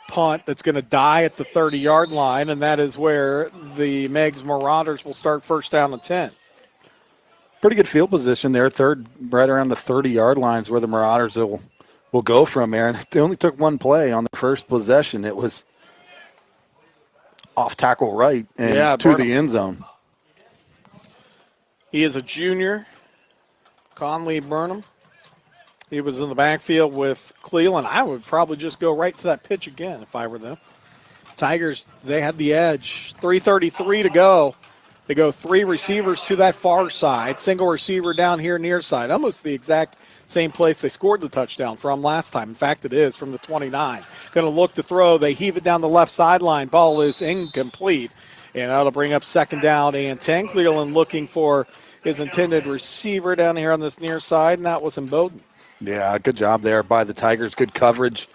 [SPEAKER 4] punt that's going to die at the 30-yard line, and that is where the Meigs Marauders will start first down and 10.
[SPEAKER 5] Pretty good field position there, third right around the 30-yard lines where the Marauders will go from there. And they only took one play on the first possession. It was off tackle right and to the end zone.
[SPEAKER 4] He is a junior, Conley Burnham. He was in the backfield with Cleveland. I would probably just go right to that pitch again if I were them. Tigers, they had the edge. 3:33 to go. They go 3 receivers to that far side. Single receiver down here near side. Almost the exact same place they scored the touchdown from last time. In fact, it is from the 29. Going to look to throw. They heave it down the left sideline. Ball loose, incomplete. And that'll bring up second down and 10. Cleveland looking for his intended receiver down here on this near side, and that was Bowden.
[SPEAKER 5] Yeah, good job there by the Tigers. Good coverage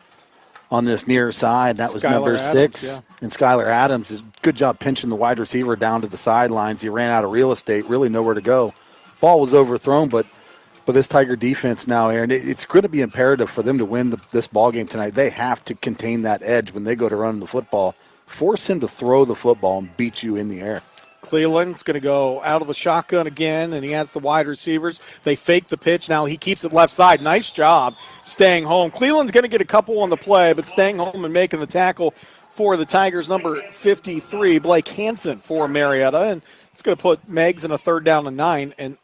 [SPEAKER 5] on this near side. That was number 6.
[SPEAKER 4] Yeah.
[SPEAKER 5] And Skylar Adams is good job pinching the wide receiver down to the sidelines. He ran out of real estate, really nowhere to go. Ball was overthrown, but this Tiger defense now, Aaron, it's going to be imperative for them to win this ball game tonight. They have to contain that edge when they go to run the football. Force him to throw the football and beat you in the air.
[SPEAKER 4] Cleveland's going to go out of the shotgun again, and he has the wide receivers. They fake the pitch. Now he keeps it left side. Nice job staying home. Cleveland's going to get a couple on the play, but staying home and making the tackle for the Tigers, number 53, Blake Hansen for Marietta. And it's going to put Meigs in a 3rd down and 9. And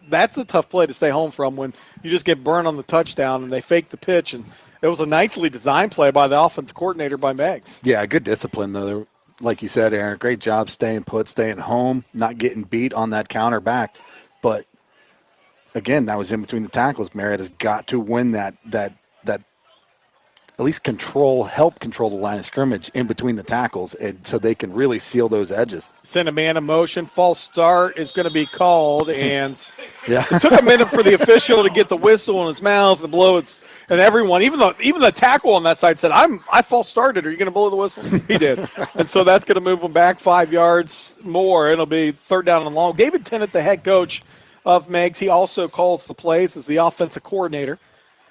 [SPEAKER 4] that's a tough play to stay home from when you just get burned on the touchdown and they fake the pitch. And it was a nicely designed play by the offense coordinator by Meigs.
[SPEAKER 5] Yeah, good discipline, though. Like you said, Aaron, great job staying put, staying home, not getting beat on that counter back. But, again, that was in between the tackles. Marietta's got to win that at least help control the line of scrimmage in between the tackles, and so they can really seal those edges.
[SPEAKER 4] Send a man in motion. False start is going to be called, and
[SPEAKER 5] yeah.
[SPEAKER 4] It took a minute for the official to get the whistle in his mouth and blow it. And everyone, even the tackle on that side said, I false started. Are you going to blow the whistle? He did. And so that's going to move them back 5 yards more. It'll be 3rd down and long. David Tennant, the head coach of Meigs, he also calls the plays as the offensive coordinator.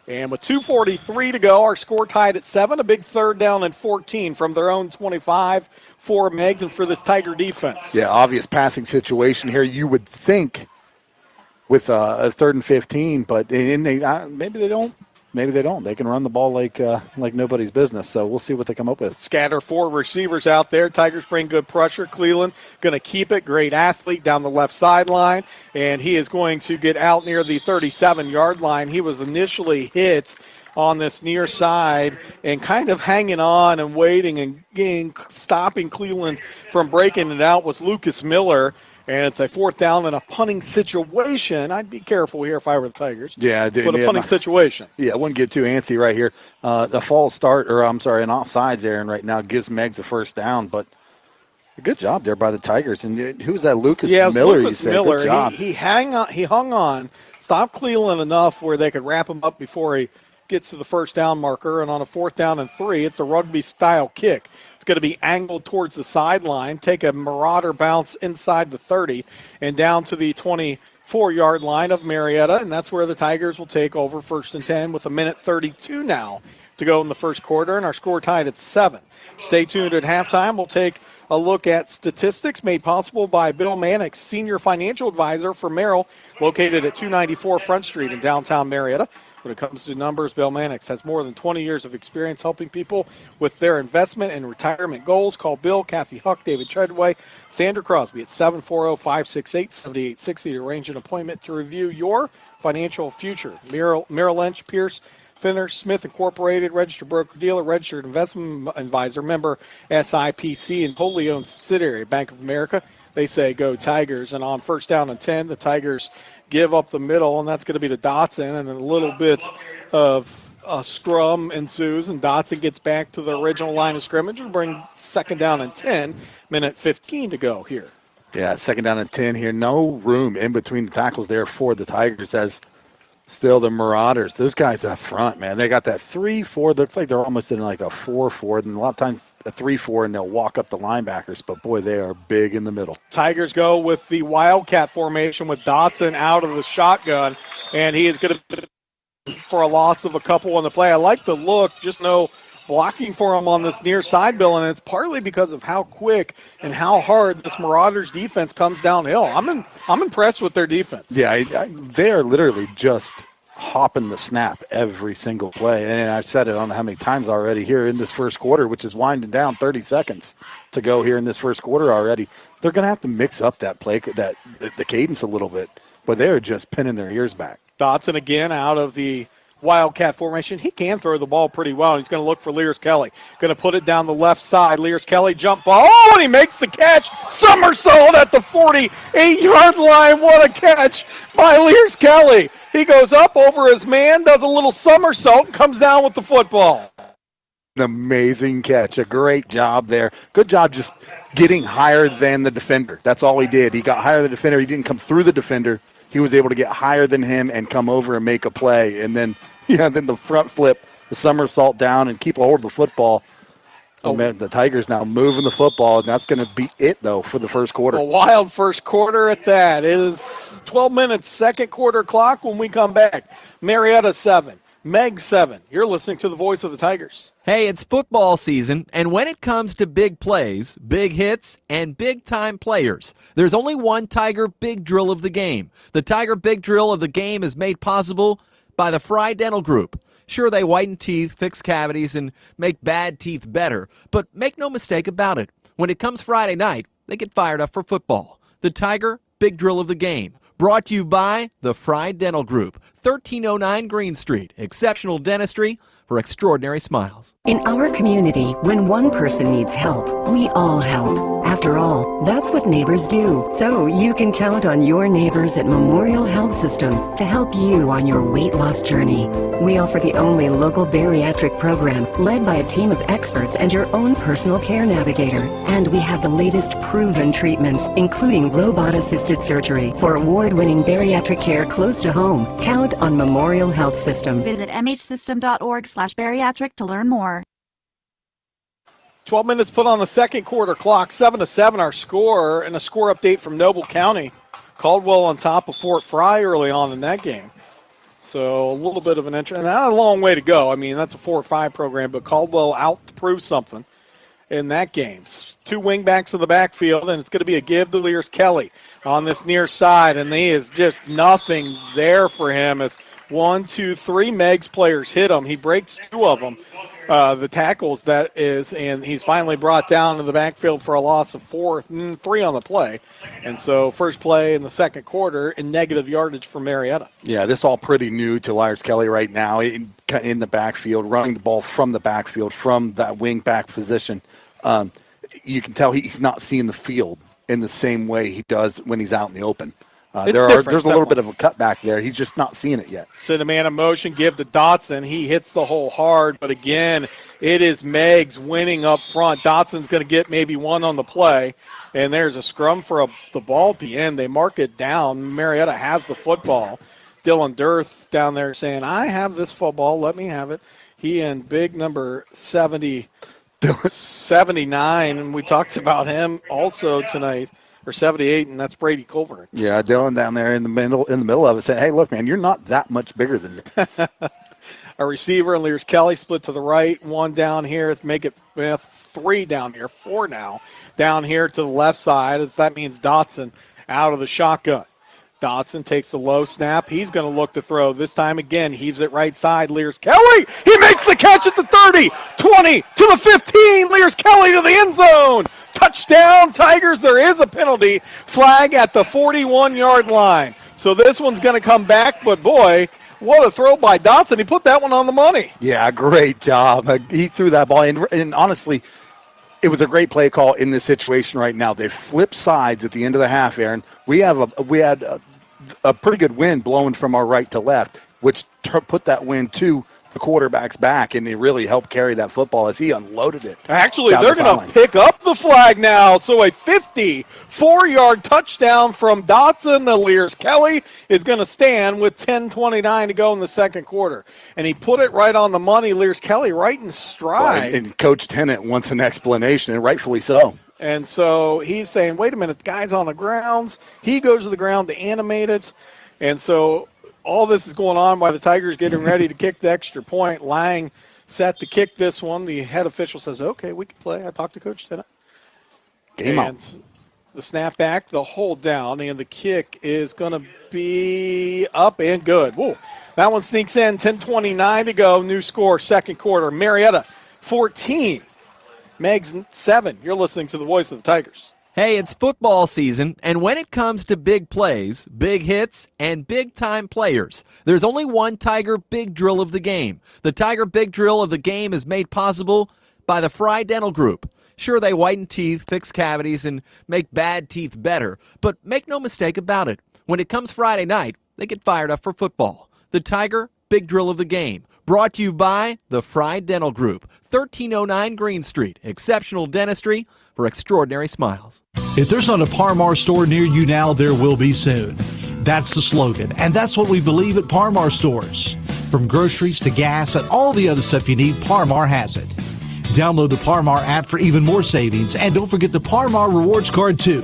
[SPEAKER 4] And with 2:43 to go, our score tied at 7. A big 3rd down and 14 from their own 25 for Meigs and for this Tiger defense.
[SPEAKER 5] Yeah, obvious passing situation here. You would think with a 3rd and 15, but maybe they don't. Maybe they don't. They can run the ball like nobody's business. So we'll see what they come up with.
[SPEAKER 4] Scatter 4 receivers out there. Tigers bring good pressure. Cleveland going to keep it. Great athlete down the left sideline. And he is going to get out near the 37-yard line. He was initially hit on this near side and kind of hanging on and waiting and stopping Cleveland from breaking it out was Lucas Miller. And it's a 4th down and a punting situation. I'd be careful here if I were the Tigers.
[SPEAKER 5] Yeah,
[SPEAKER 4] but a punting situation.
[SPEAKER 5] Yeah, I wouldn't get too antsy right here. The false start, an offsides, Aaron, right now gives Meigs a 1st down. But a good job there by the Tigers. And who's that, Lucas Miller?
[SPEAKER 4] Lucas Miller. Good job. He hung on, stopped Cleveland enough where they could wrap him up before he gets to the 1st down marker. And on a 4th down and 3, it's a rugby-style kick. Going to be angled towards the sideline, take a Marauder bounce inside the 30 and down to the 24-yard line of Marietta, and that's where the Tigers will take over 1st and 10 with 1:32 now to go in the 1st quarter, and our score tied at 7. Stay tuned at halftime. We'll take a look at statistics made possible by Bill Mannix, Senior Financial Advisor for Merrill, located at 294 Front Street in downtown Marietta. When it comes to numbers, Bill Mannix has more than 20 years of experience helping people with their investment and retirement goals. Call Bill, Kathy Huck, David Treadway, Sandra Crosby at 740-568-7860 to arrange an appointment to review your financial future. Merrill Lynch, Pierce, Finner Smith Incorporated, registered broker-dealer, registered investment advisor, member SIPC, and wholly owned subsidiary, Bank of America. They say go Tigers. And on first down and 10, the Tigers give up the middle, and that's going to be to Dotson, and then a little bit of a scrum ensues, and Dotson gets back to the original line of scrimmage and bring second down and 10, minute 15 to go here.
[SPEAKER 5] Yeah, second down and 10 here. No room in between the tackles there for the Tigers as still the Marauders. Those guys up front, man, they got that 3-4. Looks like they're almost in like a 4-4, and a lot of times a 3-4, and they'll walk up the linebackers. But, boy, they are big in the middle.
[SPEAKER 4] Tigers go with the Wildcat formation with Dotson out of the shotgun, and he is going to for a loss of a couple on the play. I like the look, just no blocking for him on this near side, Bill, and it's partly because of how quick and how hard this Marauders defense comes downhill. I'm impressed with their defense.
[SPEAKER 5] Yeah, they are literally just hopping the snap every single play. And I've said it, I don't know how many times already here in this first quarter, which is winding down, 30 seconds to go here in this first quarter already. They're going to have to mix up that play, the cadence a little bit, but they're just pinning their ears back.
[SPEAKER 4] Dotson again out of the Wildcat formation. He can throw the ball pretty well. He's going to look for Lears Kelly. Going to put it down the left side. Lears Kelly jump ball. Oh, and he makes the catch. Somersault at the 48-yard line. What a catch by Lears Kelly. He goes up over his man, does a little somersault, and comes down with the football.
[SPEAKER 5] An amazing catch. A great job there. Good job just getting higher than the defender. That's all he did. He got higher than the defender. He didn't come through the defender. He was able to get higher than him and come over and make a play. And then, then the front flip, the somersault down and keep a hold of the football. Oh, man, the Tigers now moving the football, and that's going to be it, though, for the first quarter.
[SPEAKER 4] A wild first quarter at that. It is 12 minutes, second quarter clock when we come back. Marietta 7, Meigs 7. You're listening to the voice of the Tigers.
[SPEAKER 6] Hey, it's football season, and when it comes to big plays, big hits, and big-time players, there's only one Tiger Big Drill of the game. The Tiger Big Drill of the game is made possible by the Fry Dental Group. Sure, they whiten teeth, fix cavities, and make bad teeth better, but make no mistake about it. When it comes Friday night, they get fired up for football. The Tiger Big Drill of the game, brought to you by the Fry Dental Group, 1309 Green Street. Exceptional dentistry for extraordinary smiles.
[SPEAKER 8] In our community, when one person needs help, we all help. After all, that's what neighbors do. So you can count on your neighbors at Memorial Health System to help you on your weight loss journey. We offer the only local bariatric program led by a team of experts and your own personal care navigator. And we have the latest proven treatments, including robot-assisted surgery for award-winning bariatric care close to home. Count on Memorial Health System.
[SPEAKER 9] Visit mhsystem.org/bariatric to learn more.
[SPEAKER 4] 12 minutes put on the second quarter clock, 7-7 our score, and a score update from Noble County. Caldwell on top of Fort Fry early on in that game. So a little bit of an entry, and that's a long way to go. I mean, that's a 4-5 program, but Caldwell out to prove something in that game. Two wingbacks in the backfield, and it's going to be a give to Lears Kelly on this near side, and he is just nothing there for him as 1, 2, 3 Meigs players hit him. He breaks 2 of them. The tackles, that is, and he's finally brought down to the backfield for a loss of 4, 3 on the play. And so first play in the second quarter in negative yardage for Marietta.
[SPEAKER 5] Yeah, this all pretty new to Lears Kelly right now in the backfield, running the ball from the backfield, from that wing back position. You can tell he's not seeing the field in the same way he does when he's out in the open. There's a little bit of a cutback there. He's just not seeing it yet.
[SPEAKER 4] Send a man in motion, give to Dotson. He hits the hole hard, but again, it is Meigs winning up front. Dotson's going to get maybe 1 on the play, and there's a scrum for the ball at the end. They mark it down. Marietta has the football. Dylan Dirth down there saying, I have this football. Let me have it. He and big number 79, and we talked about him also tonight. Or 78, and that's Brady Colburn.
[SPEAKER 5] Yeah, Dylan down there in the middle of it saying, hey, look, man, you're not that much bigger than me.
[SPEAKER 4] A receiver, and Lears Kelly split to the right. 1 down here, make it 3 down here, 4 now. Down here to the left side, as that means Dotson out of the shotgun. Dotson takes the low snap. He's going to look to throw. This time again, heaves it right side. Lears Kelly, he makes the catch at the 30, 20, to the 15. Lears Kelly to the end zone. Touchdown, Tigers. There is a penalty flag at the 41-yard line. So this one's going to come back, but boy, What a throw by Dotson. He put that one on the money.
[SPEAKER 5] Yeah, great job. He threw that ball in, and honestly, it was a great play call in this situation right now. They flipped sides at the end of the half, Aaron. We had a pretty good wind blowing from our right to left, which put that wind to the quarterback's back, and they really helped carry that football as he unloaded it.
[SPEAKER 4] Actually, they're going to pick up the flag now. So a 54-yard touchdown from Dotson. The Lears Kelly is going to stand with 10:29 to go in the second quarter. And he put it right on the money. Lears Kelly right in stride.
[SPEAKER 5] Well, and Coach Tennant wants an explanation, and rightfully so.
[SPEAKER 4] And so he's saying, wait a minute, the guy's on the grounds. He goes to the ground to animate it. And so all this is going on while the Tigers getting ready to kick the extra point. Lang set to kick this one. The head official says, okay, we can play. I talked to Coach Tennant.
[SPEAKER 5] Game on.
[SPEAKER 4] The snap back, the hold down, and the kick is going to be up and good. Whoa. That one sneaks in, 10:29 to go. New score, second quarter. Marietta, 14. Meigs 7. You're listening to the voice of the Tigers.
[SPEAKER 6] Hey, it's football season, and when it comes to big plays, big hits, and big-time players, there's only one Tiger Big Drill of the game. The Tiger Big Drill of the game is made possible by the Fry Dental Group. Sure, they whiten teeth, fix cavities, and make bad teeth better, but make no mistake about it. When it comes Friday night, they get fired up for football. The Tiger Big Drill of the game, brought to you by the Fry Dental Group, 1309 Green Street. Exceptional dentistry for extraordinary smiles.
[SPEAKER 10] If there's not a Parmar store near you now, there will be soon. That's the slogan, and that's what we believe at Parmar stores. From groceries to gas and all the other stuff you need, Parmar has it. Download the Parmar app for even more savings, and don't forget the Parmar Rewards Card too.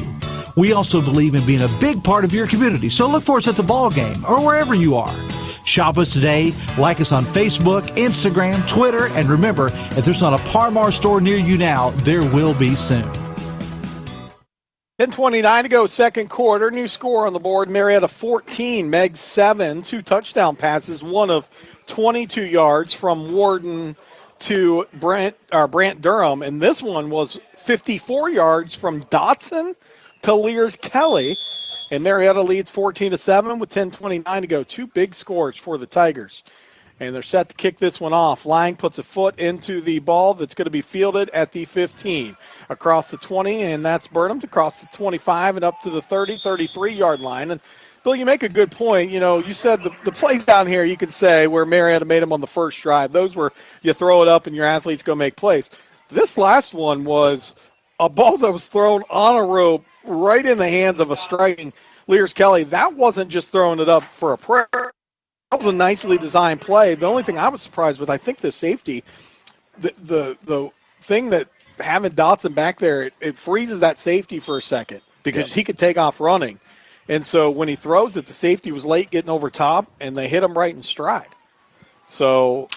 [SPEAKER 10] We also believe in being a big part of your community, so look for us at the ball game or wherever you are. Shop us today, like us on Facebook, Instagram, Twitter, and remember, if there's not a Parmar store near you now, there will be soon.
[SPEAKER 4] 10:29 to go, second quarter. New score on the board. Marietta 14, Meigs 7. 2 touchdown passes, one of 22 yards from Warden to Brant Durham, and this one was 54 yards from Dotson to Lears Kelly. And Marietta leads 14-7 with 10:29 to go. 2 big scores for the Tigers. And they're set to kick this one off. Lang puts a foot into the ball that's going to be fielded at the 15. Across the 20, and that's Burnham, across the 25 and up to the 30, 33-yard line. And, Bill, you make a good point. You know, you said the plays down here, you could say, where Marietta made them on the first drive. Those were you throw it up and your athletes go make plays. This last one was a ball that was thrown on a rope right in the hands of a striking Lears Kelly. That wasn't just throwing it up for a prayer. That was a nicely designed play. The only thing I was surprised with, I think the safety, the thing that having Dotson back there, it freezes that safety for a second because he could take off running. And so when he throws it, the safety was late getting over top, and they hit him right in stride. So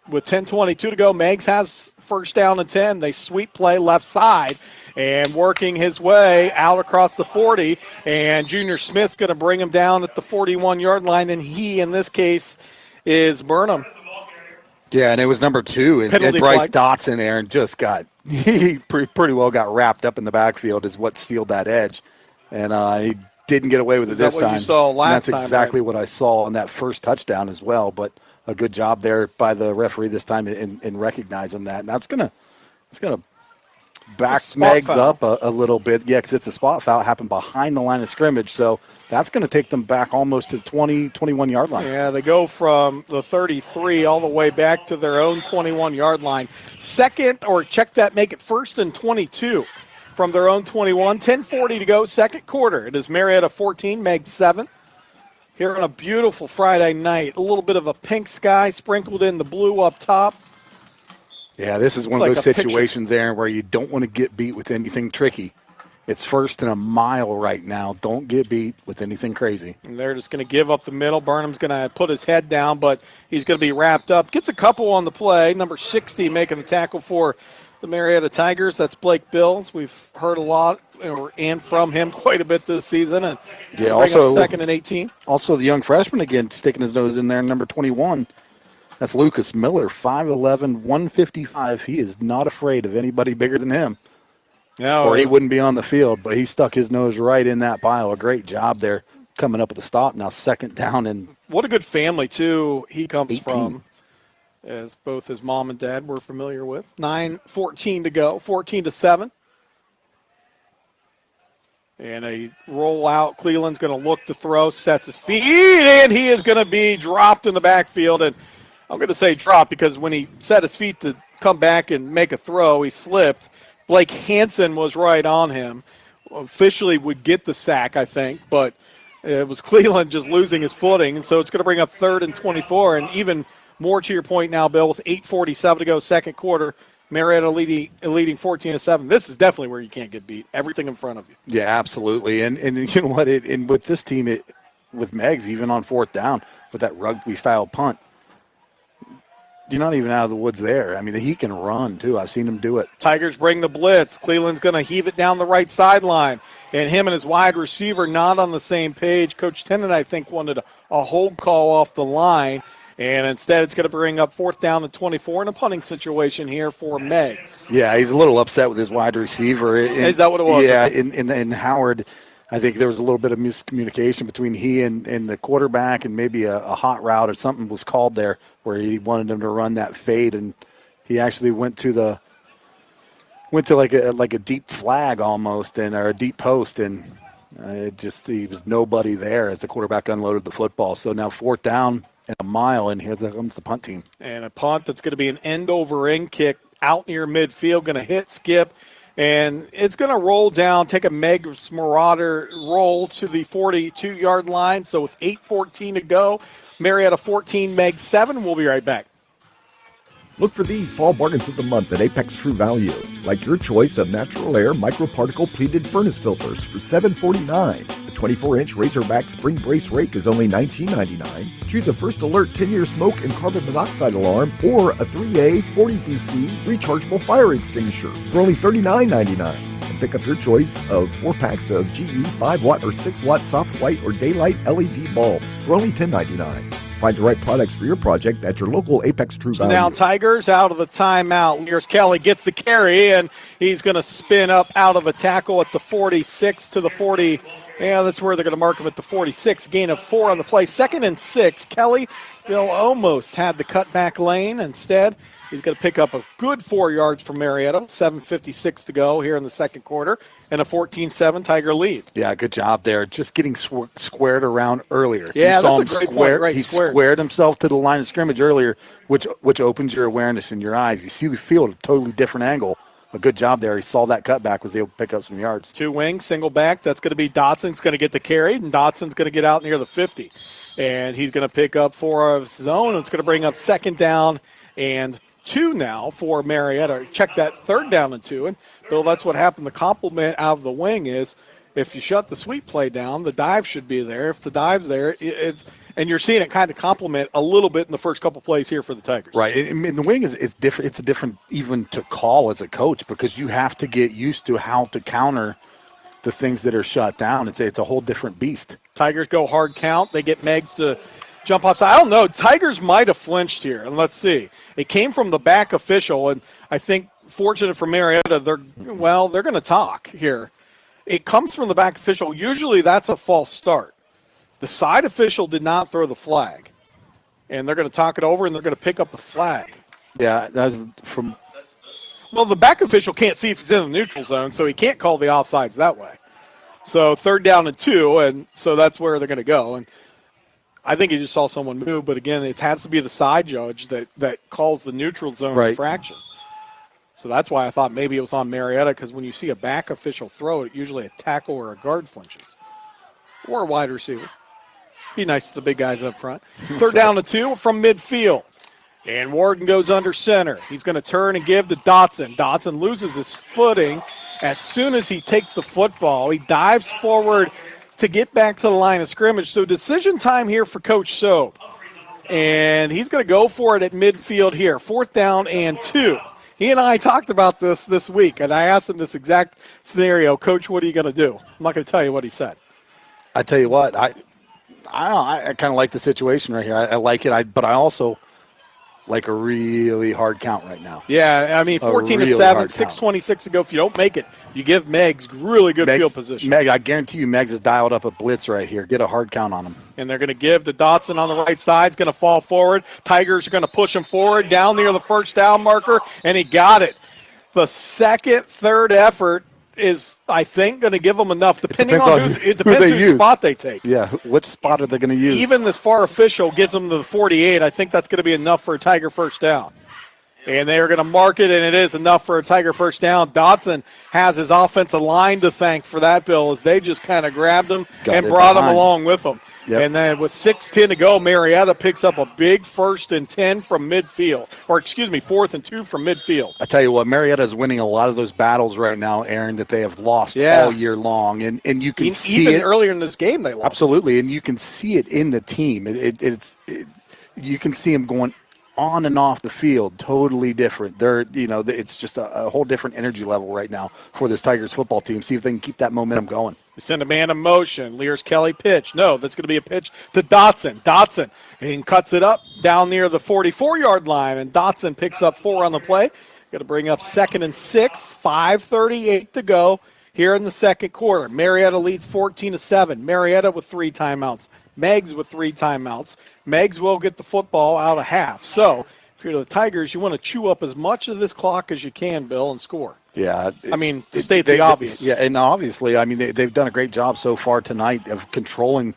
[SPEAKER 4] with 10:22 to go, Meigs has first down and 10. They sweep play left side and working his way out across the 40. And Junior Smith's going to bring him down at the 41-yard line, and he, in this case, is Burnham.
[SPEAKER 5] Yeah, and it was number 2. And Bryce Dotson, Aaron, just he pretty well got wrapped up in the backfield is what sealed that edge. And he didn't get away with it this time.
[SPEAKER 4] You saw last
[SPEAKER 5] time, that's exactly what I saw on that first touchdown as well. But a good job there by the referee this time in recognizing that. Now it's gonna back Meigs up a little bit. Yeah, because it's a spot foul. It happened behind the line of scrimmage. So that's going to take them back almost to the 20, 21-yard line.
[SPEAKER 4] Yeah, they go from the 33 all the way back to their own 21-yard line. Second, or check that, make it first and 22 from their own 21. 10:40 to go, second quarter. It is Marietta 14, Meigs 7. Here on a beautiful Friday night. A little bit of a pink sky sprinkled in the blue up top.
[SPEAKER 5] Yeah, this is one of those situations, Aaron, where you don't want to get beat with anything tricky. It's first and a mile right now. Don't get beat with anything crazy.
[SPEAKER 4] And they're just going to give up the middle. Burnham's going to put his head down, but he's going to be wrapped up. Gets a couple on the play. Number 60 making the tackle for the Marietta Tigers. That's Blake Bills. We've heard a lot and from him quite a bit this season. And
[SPEAKER 5] yeah, also
[SPEAKER 4] second and 18.
[SPEAKER 5] Also the young freshman again sticking his nose in there, number 21. That's Lucas Miller, 5'11", 155. He is not afraid of anybody bigger than him.
[SPEAKER 4] No,
[SPEAKER 5] or he wouldn't be on the field, but he stuck his nose right in that pile. A great job there. coming up with a stop now, second down and
[SPEAKER 4] what a good family, too, he comes
[SPEAKER 5] 18.
[SPEAKER 4] from, as both his mom and dad were familiar with. 9:14 to go, 14-7. And a roll out. Cleveland's going to look to throw, sets his feet, and he is going to be dropped in the backfield. And I'm going to say dropped because when he set his feet to come back and make a throw, he slipped. Blake Hansen was right on him. Officially would get the sack, I think, but it was Cleveland just losing his footing. And so it's going to bring up 3rd and 24. And even more to your point now, Bill, with 8:47 to go, second quarter, Marietta leading 14-7. This is definitely where you can't get beat. Everything in front of you.
[SPEAKER 5] Yeah, absolutely. And you know what? And with this team, with Meigs, even on 4th down, with that rugby-style punt, you're not even out of the woods there. I mean, he can run, too. I've seen him do it.
[SPEAKER 4] Tigers bring the blitz. Cleveland's going to heave it down the right sideline. And him and his wide receiver not on the same page. Coach Tennant, I think, wanted a hold call off the line. And instead, it's going to bring up 4th down and 24 in a punting situation here for Meigs.
[SPEAKER 5] Yeah, he's a little upset with his wide receiver.
[SPEAKER 4] Is that what it was?
[SPEAKER 5] Yeah, in Howard, I think there was a little bit of miscommunication between he and the quarterback, and maybe a hot route or something was called there where he wanted him to run that fade, and he actually went to like a deep flag almost, or a deep post, and he was nobody there as the quarterback unloaded the football. So now 4th down and a mile, and here comes the punt team.
[SPEAKER 4] And a punt that's going to be an end-over-end kick out near midfield, going to hit, skip, and it's going to roll down, take a Meigs Marauder roll to the 42-yard line. So with 8:14 to go, Marietta 14, Meigs 7. We'll be right back.
[SPEAKER 12] Look for these fall bargains of the month at Apex True Value, like your choice of natural air microparticle pleated furnace filters for $7.49. The 24-inch Razorback spring brace rake is only $19.99. Choose a First Alert 10-year smoke and carbon monoxide alarm or a 3A 40BC rechargeable fire extinguisher for only $39.99. And pick up your choice of 4 packs of GE 5-watt or 6-watt soft white or daylight LED bulbs for only $10.99. Find the right products for your project at your local Apex True Value.
[SPEAKER 4] Now Tigers out of the timeout. Here's Kelly, gets the carry, and he's going to spin up out of a tackle at the 46 to the 40. Yeah, that's where they're going to mark him at the 46. Gain of 4 on the play. 2nd and 6. Kelly, Bill almost had the cutback lane. Instead, he's going to pick up a good 4 yards from Marietta. 7:56 to go here in the second quarter. And a 14-7 Tiger lead.
[SPEAKER 5] Yeah, good job there. Just getting squared around earlier.
[SPEAKER 4] Yeah, that's a great point. Right,
[SPEAKER 5] he squared himself to the line of scrimmage earlier, which opens your awareness in your eyes. You see the field at a totally different angle. A good job there. He saw that cutback, was able to pick up some yards.
[SPEAKER 4] 2 wings, single back. That's going to be Dotson's going to get the carry, and Dotson's going to get out near the 50. And he's going to pick up 4 of his own. It's going to bring up 2nd down and 2 now for Marietta. Check that 3rd down and 2. And, Bill, that's what happened. The compliment out of the wing is if you shut the sweep play down, the dive should be there. If the dive's there, and you're seeing it kind of complement a little bit in the first couple plays here for the Tigers.
[SPEAKER 5] Right. And the wing is different. It's a different even to call as a coach because you have to get used to how to counter the things that are shut down. It's a whole different beast.
[SPEAKER 4] Tigers go hard count. They get Meigs to jump offside. I don't know. Tigers might have flinched here. And let's see. It came from the back official, and I think fortunate for Marietta, they're going to talk here. It comes from the back official. Usually that's a false start. The side official did not throw the flag. And they're going to talk it over, and they're going to pick up the flag.
[SPEAKER 5] Yeah, that was from...
[SPEAKER 4] Well, the back official can't see if he's in the neutral zone, so he can't call the offsides that way. So 3rd down and 2, and so that's where they're going to go. And I think he just saw someone move, but again, it has to be the side judge that calls the neutral zone infraction. So that's why I thought maybe it was on Marietta, because when you see a back official throw it, usually a tackle or a guard flinches. Or a wide receiver. Be nice to the big guys up front. 3rd down and 2 from midfield. And Warden goes under center. He's going to turn and give to Dotson. Dotson loses his footing. As soon as he takes the football, he dives forward to get back to the line of scrimmage. So decision time here for Coach Soap. And he's going to go for it at midfield here. 4th down and 2. He and I talked about this week, and I asked him this exact scenario. Coach, what are you going to do? I'm not going to tell you what he said.
[SPEAKER 5] I tell you what, I kind of like the situation right here. I like it, but I also like a really hard count right now.
[SPEAKER 4] Yeah, I mean, 14-7, 6:26 to go. If you don't make it, you give Meigs really good field position.
[SPEAKER 5] I guarantee you Meigs has dialed up a blitz right here. Get a hard count on him.
[SPEAKER 4] And they're going to give to Dotson on the right side. He's going to fall forward. Tigers are going to push him forward down near the first down marker, and he got it. The second, third effort is, I think, going to give them enough, depending on whose spot they take.
[SPEAKER 5] Yeah, which spot are they going to use?
[SPEAKER 4] Even this far official gets them to the 48. I think that's going to be enough for a Tiger first down. And they are going to mark it, and it is enough for a Tiger first down. Dotson has his offensive line to thank for that, Bill, as they just kind of grabbed him and brought him along with them. Yep. And then with 6:10 to go, Marietta picks up a big 1st and 10 from midfield. Or, excuse me, 4th and 2 from midfield.
[SPEAKER 5] I tell you what, Marietta is winning a lot of those battles right now, Aaron, that they have lost all year long. And you can see
[SPEAKER 4] even
[SPEAKER 5] it.
[SPEAKER 4] Earlier in this game they lost.
[SPEAKER 5] Absolutely, and you can see it in the team. You can see them going on and off the field, totally different. It's just a whole different energy level right now for this Tigers football team. See if they can keep that momentum going.
[SPEAKER 4] They send a man in motion. Lears Kelly pitch. No, that's going to be a pitch to Dotson. Dotson, and cuts it up down near the 44-yard line, and Dotson picks up 4 on the play. Got to bring up 2nd and 6, 5:38 to go here in the second quarter. Marietta leads 14-7. Marietta with 3 timeouts. Meigs with 3 timeouts. Meigs will get the football out of half. So if you're the Tigers, you want to chew up as much of this clock as you can, Bill, and score.
[SPEAKER 5] Yeah.
[SPEAKER 4] To state the obvious.
[SPEAKER 5] Yeah, and obviously, they've done a great job so far tonight of controlling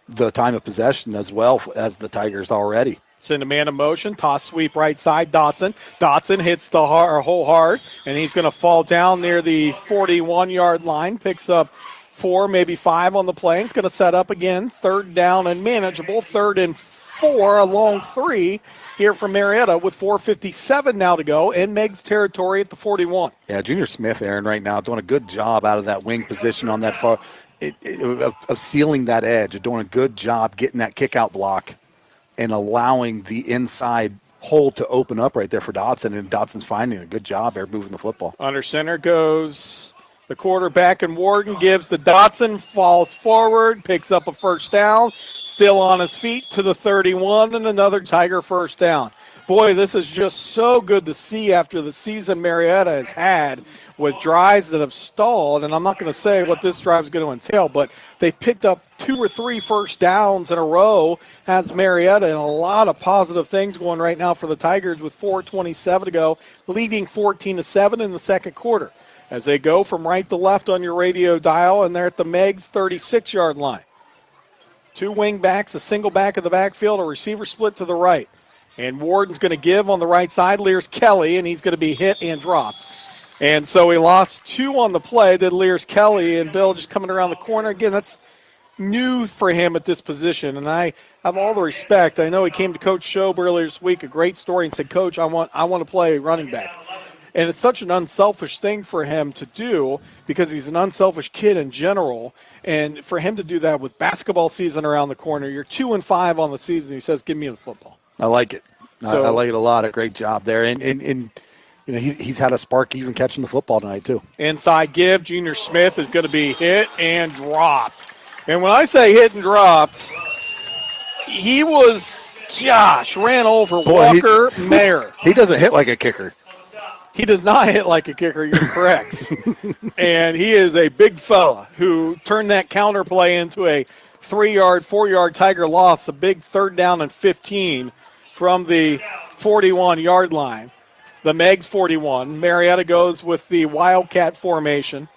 [SPEAKER 5] the time of possession as well as the Tigers already.
[SPEAKER 4] Send a man in motion, toss sweep right side, Dotson. Dotson hits the hole hard, and he's going to fall down near the 41-yard line, picks up 4, maybe 5 on the play. He's going to set up again, 3rd down and manageable, 3rd and 4, a long 3 here from Marietta with 4:57 now to go in Meigs territory at the 41.
[SPEAKER 5] Yeah, Junior Smith, Aaron, right now doing a good job out of that wing position on that far, of sealing that edge, doing a good job getting that kick-out block and allowing the inside hole to open up right there for Dotson, and Dotson's finding a good job there moving the football.
[SPEAKER 4] Under center goes the quarterback, and Warden gives to Dotson, falls forward, picks up a 1st down, still on his feet to the 31, and another Tiger 1st down. Boy, this is just so good to see after the season Marietta has had with drives that have stalled, and I'm not going to say what this drive is going to entail, but they picked up 2 or 3 1st downs in a row, has Marietta, and a lot of positive things going right now for the Tigers with 4:27 to go, leading 14-7 in the second quarter. As they go from right to left on your radio dial, and they're at the Meigs 36-yard line. 2 wing backs, a single back of the backfield, a receiver split to the right. And Warden's going to give on the right side, Lears Kelly, and he's going to be hit and dropped. And so he lost 2 on the play, did Lears Kelly, and Bill just coming around the corner. Again, that's new for him at this position, and I have all the respect. I know he came to Coach Shobe earlier this week, a great story, and said, Coach, I want to play running back. And it's such an unselfish thing for him to do because he's an unselfish kid in general. And for him to do that with basketball season around the corner, you're 2-5 on the season. He says, give me the football.
[SPEAKER 5] I like it. I like it a lot. A great job there. And he's had a spark even catching the football tonight too.
[SPEAKER 4] Inside give, Junior Smith is going to be hit and dropped. And when I say hit and dropped, he was, ran over Walker Mayer.
[SPEAKER 5] He doesn't hit like a kicker.
[SPEAKER 4] He does not hit like a kicker, you're correct. And he is a big fella who turned that counter play into a 3-yard, 4-yard Tiger loss, a big 3rd down and 15 from the 41-yard line. The Meigs 41. Marietta goes with the Wildcat formation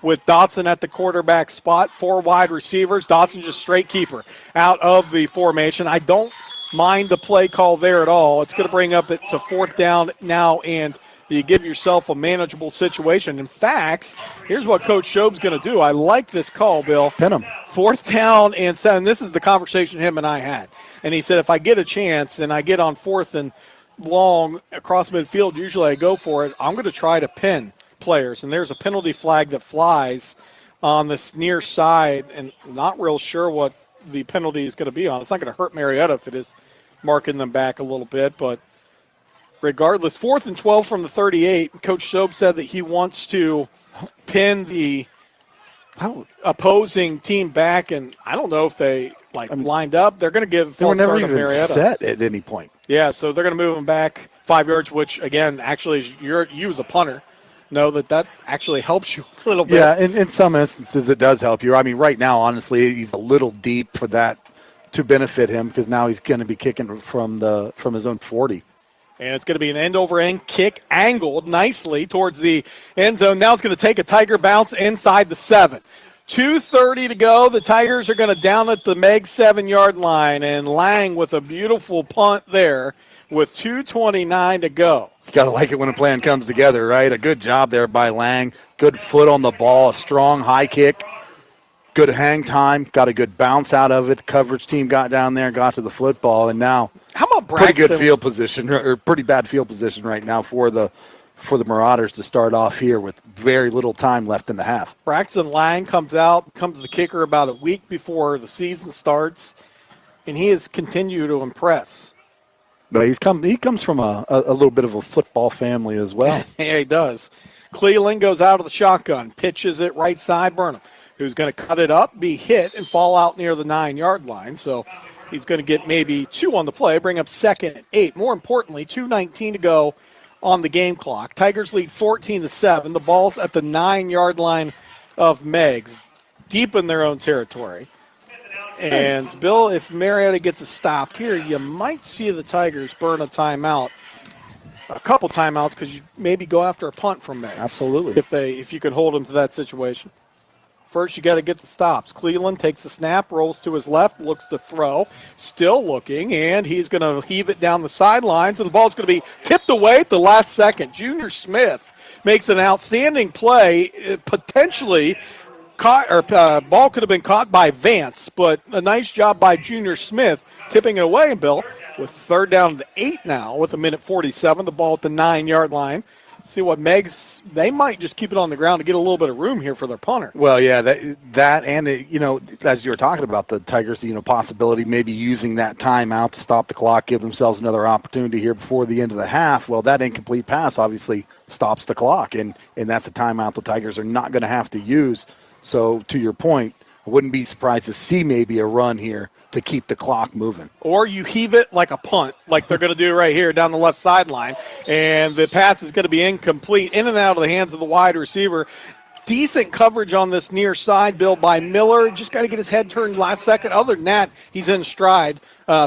[SPEAKER 4] with Dotson at the quarterback spot, 4 wide receivers. Dotson just straight keeper out of the formation. I don't mind the play call there at all. It's going to bring up it to 4th down now, and you give yourself a manageable situation. In fact, here's what Coach Shobe's going to do. I like this call, Bill.
[SPEAKER 5] Pin him. 4th
[SPEAKER 4] down and 7. This is the conversation him and I had. And he said, if I get a chance and I get on 4th and long across midfield, usually I go for it. I'm going to try to pin players. And there's a penalty flag that flies on this near side, and not real sure what the penalty is going to be on. It's not going to hurt Marietta if it is marking them back a little bit, but regardless, 4th and 12 from the 38. Coach Shobe said that he wants to pin the opposing team back, and I don't know if they lined up. They're going to give
[SPEAKER 5] they were never even
[SPEAKER 4] Marietta.
[SPEAKER 5] Set at any point.
[SPEAKER 4] Yeah, so they're going to move him back 5 yards, which, again, actually, you as a punter know that actually helps you a little bit.
[SPEAKER 5] Yeah, in some instances it does help you. I mean, right now, honestly, he's a little deep for that to benefit him because now he's going to be kicking from his own 40.
[SPEAKER 4] And it's going to be an end-over-end kick angled nicely towards the end zone. Now it's going to take a Tiger bounce inside the 7. 2:30 to go. The Tigers are going to down at the Meigs 7-yard line, and Lang with a beautiful punt there with 2:29 to go.
[SPEAKER 5] You got to like it when a plan comes together, right? A good job there by Lang. Good foot on the ball, a strong high kick. Good hang time, got a good bounce out of it. The coverage team got down there, got to the football, and now
[SPEAKER 4] how about Braxton?
[SPEAKER 5] Pretty good field position, or pretty bad field position right now for the Marauders to start off here with very little time left in the half.
[SPEAKER 4] Braxton Lang comes the kicker about a week before the season starts, and he has continued to impress.
[SPEAKER 5] But he comes from a little bit of a football family as well.
[SPEAKER 4] Yeah, he does. Cleveland goes out of the shotgun, pitches it right side, Burnham, who's going to cut it up, be hit, and fall out near the 9-yard line. So he's going to get maybe 2 on the play, bring up 2nd and 8. More importantly, 2:19 to go on the game clock. Tigers lead 14-7. The ball's at the 9-yard line of Meigs, deep in their own territory. And, Bill, if Marietta gets a stop here, you might see the Tigers burn a timeout, a couple timeouts, because you maybe go after a punt from Meigs.
[SPEAKER 5] Absolutely.
[SPEAKER 4] If you can hold them to that situation. First, you got to get the stops. Cleveland takes the snap, rolls to his left, looks to throw, still looking, and he's going to heave it down the sidelines, and the ball's going to be tipped away at the last second. Junior Smith makes an outstanding play, potentially ball could have been caught by Vance, but a nice job by Junior Smith tipping it away. And Bill, with 3rd down and 8 now, with 1:47, the ball at the 9-yard line. See what Meigs, they might just keep it on the ground to get a little bit of room here for their punter.
[SPEAKER 5] Well, yeah, that and, as you were talking about, the Tigers, possibility maybe using that timeout to stop the clock, give themselves another opportunity here before the end of the half. Well, that incomplete pass obviously stops the clock, and that's a timeout the Tigers are not going to have to use. So, to your point, I wouldn't be surprised to see maybe a run here to keep the clock moving.
[SPEAKER 4] Or you heave it like a punt, like they're going to do right here down the left sideline, and the pass is going to be incomplete, in and out of the hands of the wide receiver. Decent coverage on this near side, Bill, by Miller. Just got to get his head turned last second. Other than that, he's in stride,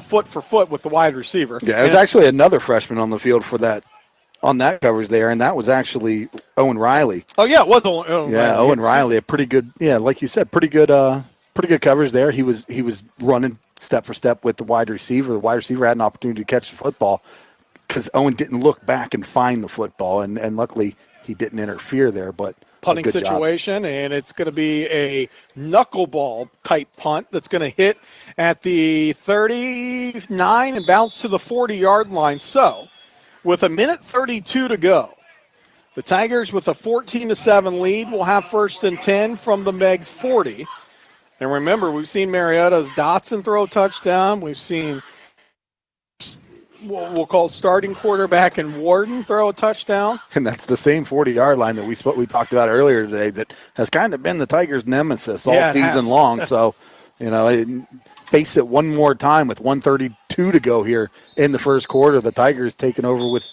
[SPEAKER 4] foot for foot with the wide receiver.
[SPEAKER 5] Yeah, there's actually another freshman on the field for that. On that coverage there, and that was actually Owen Riley.
[SPEAKER 4] Oh yeah, it was Owen Riley.
[SPEAKER 5] Yeah, Owen Riley, a pretty good, like you said, pretty good coverage there. He was running step for step with the wide receiver. The wide receiver had an opportunity to catch the football because Owen didn't look back and find the football, and luckily he didn't interfere there. But
[SPEAKER 4] punting situation, and it's going to be a knuckleball type punt that's going to hit at the 39 and bounce to the 40-yard line. So, with 1:32 to go, the Tigers with a 14-7 lead will have 1st and 10 from the Meigs 40. And remember, we've seen Marietta's Dotson throw a touchdown. We've seen what we'll call starting quarterback and Warden throw a touchdown.
[SPEAKER 5] And that's the same 40-yard line that we talked about earlier today that has kind of been the Tigers' nemesis all season long. So, face it one more time with 1:32 to go here in the first quarter. The Tigers taking over with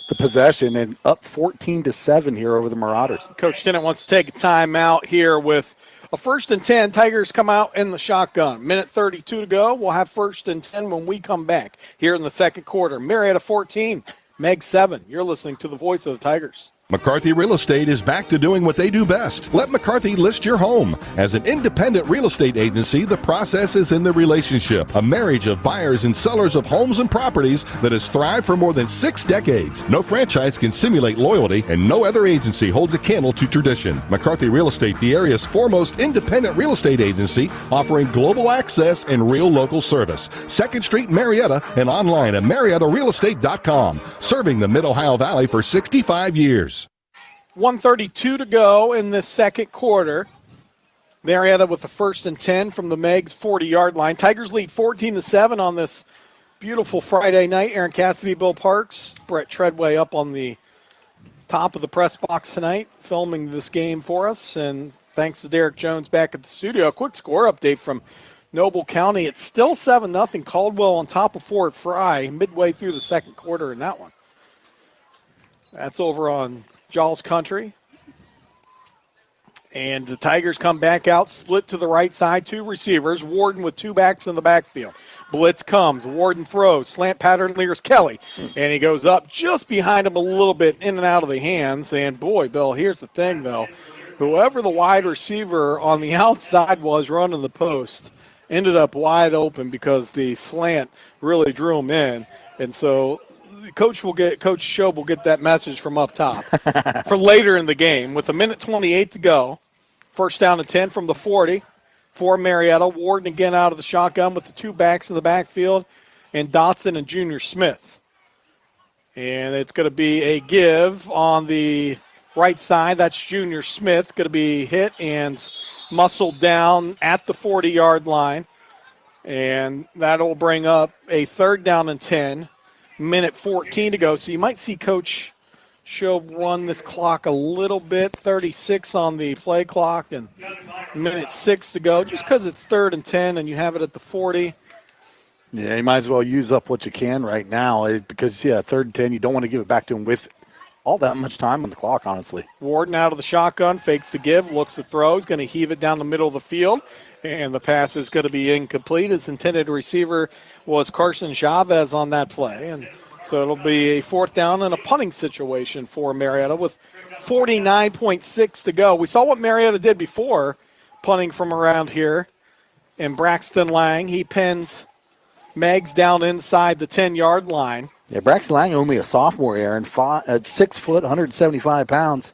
[SPEAKER 5] the possession and up 14-7 here over the Marauders.
[SPEAKER 4] Coach Tennant wants to take a timeout here with a 1st and 10. Tigers come out in the shotgun. 1:32 to go. We'll have 1st and 10 when we come back here in the second quarter. Marietta 14, Meigs 7. You're listening to the voice of the Tigers.
[SPEAKER 16] McCarthy Real Estate is back to doing what they do best. Let McCarthy list your home. As an independent real estate agency, the process is in the relationship, a marriage of buyers and sellers of homes and properties that has thrived for more than 6 decades. No franchise can simulate loyalty, and no other agency holds a candle to tradition. McCarthy Real Estate, the area's foremost independent real estate agency, offering global access and real local service. 2nd Street, Marietta, and online at MariettaRealEstate.com. Serving the Mid-Ohio Valley for 65 years.
[SPEAKER 4] 1:32 to go in the second quarter. Marietta with the 1st and 10 from the Meigs 40-yard line. Tigers lead 14-7 on this beautiful Friday night. Aaron Cassidy, Bill Parks, Brett Treadway up on the top of the press box tonight, filming this game for us. And thanks to Derek Jones back at the studio. A quick score update from Noble County. It's still 7-0. Caldwell on top of Fort Fry midway through the second quarter in that one. That's over on Jaws Country. And the Tigers come back out, split to the right side, 2 receivers. Warden with 2 backs in the backfield. Blitz comes. Warden throws. Slant pattern leaders Kelly. And he goes up just behind him a little bit, in and out of the hands. And, boy, Bill, here's the thing, though. Whoever the wide receiver on the outside was running the post ended up wide open because the slant really drew him in. And so Coach Shob will get that message from up top for later in the game. With 1:28 to go, first down and 10 from the 40 for Marietta. Warden again out of the shotgun with the 2 backs in the backfield, and Dotson and Junior Smith. And it's going to be a give on the right side. That's Junior Smith going to be hit and muscled down at the 40-yard line. And that'll bring up a third down and 10. 1:14 to go. So you might see Coach Shob run this clock a little bit. 36 on the play clock and 1:06 to go, just because it's 3rd and 10 and you have it at the 40.
[SPEAKER 5] Yeah, you might as well use up what you can right now because, 3rd and 10, you don't want to give it back to him with all that much time on the clock, honestly.
[SPEAKER 4] Warden out of the shotgun, fakes the give, looks to throw. He's going to heave it down the middle of the field, and the pass is going to be incomplete. His intended receiver was Carson Chavez on that play, and so it'll be a 4th down and a punting situation for Marietta with 49.6 to go. We saw what Marietta did before, punting from around here, and Braxton Lang, he pins Meigs down inside the 10-yard line.
[SPEAKER 5] Yeah, Braxton Lang, only a sophomore, Aaron, at 6 foot, 175 pounds.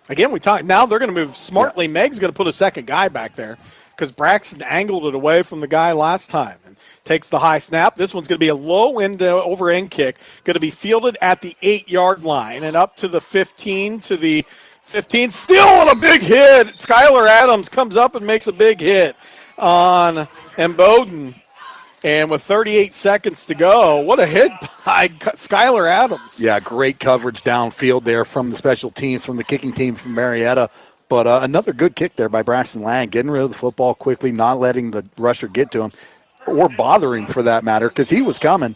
[SPEAKER 4] Again, we talked. Now they're going to move smartly. Yeah. Meigs going to put a second guy back there because Braxton angled it away from the guy last time and takes the high snap. This one's going to be a low end over end kick, going to be fielded at the 8-yard line and up to the 15 to the 15. Still on a big hit. Skylar Adams comes up and makes a big hit on Emboden. And with 38 seconds to go, what a hit by Skylar Adams.
[SPEAKER 5] Yeah, great coverage downfield there from the special teams, from the kicking team from Marietta. But another good kick there by Braxton Lang, getting rid of the football quickly, not letting the rusher get to him, or bother him for that matter, because he was coming.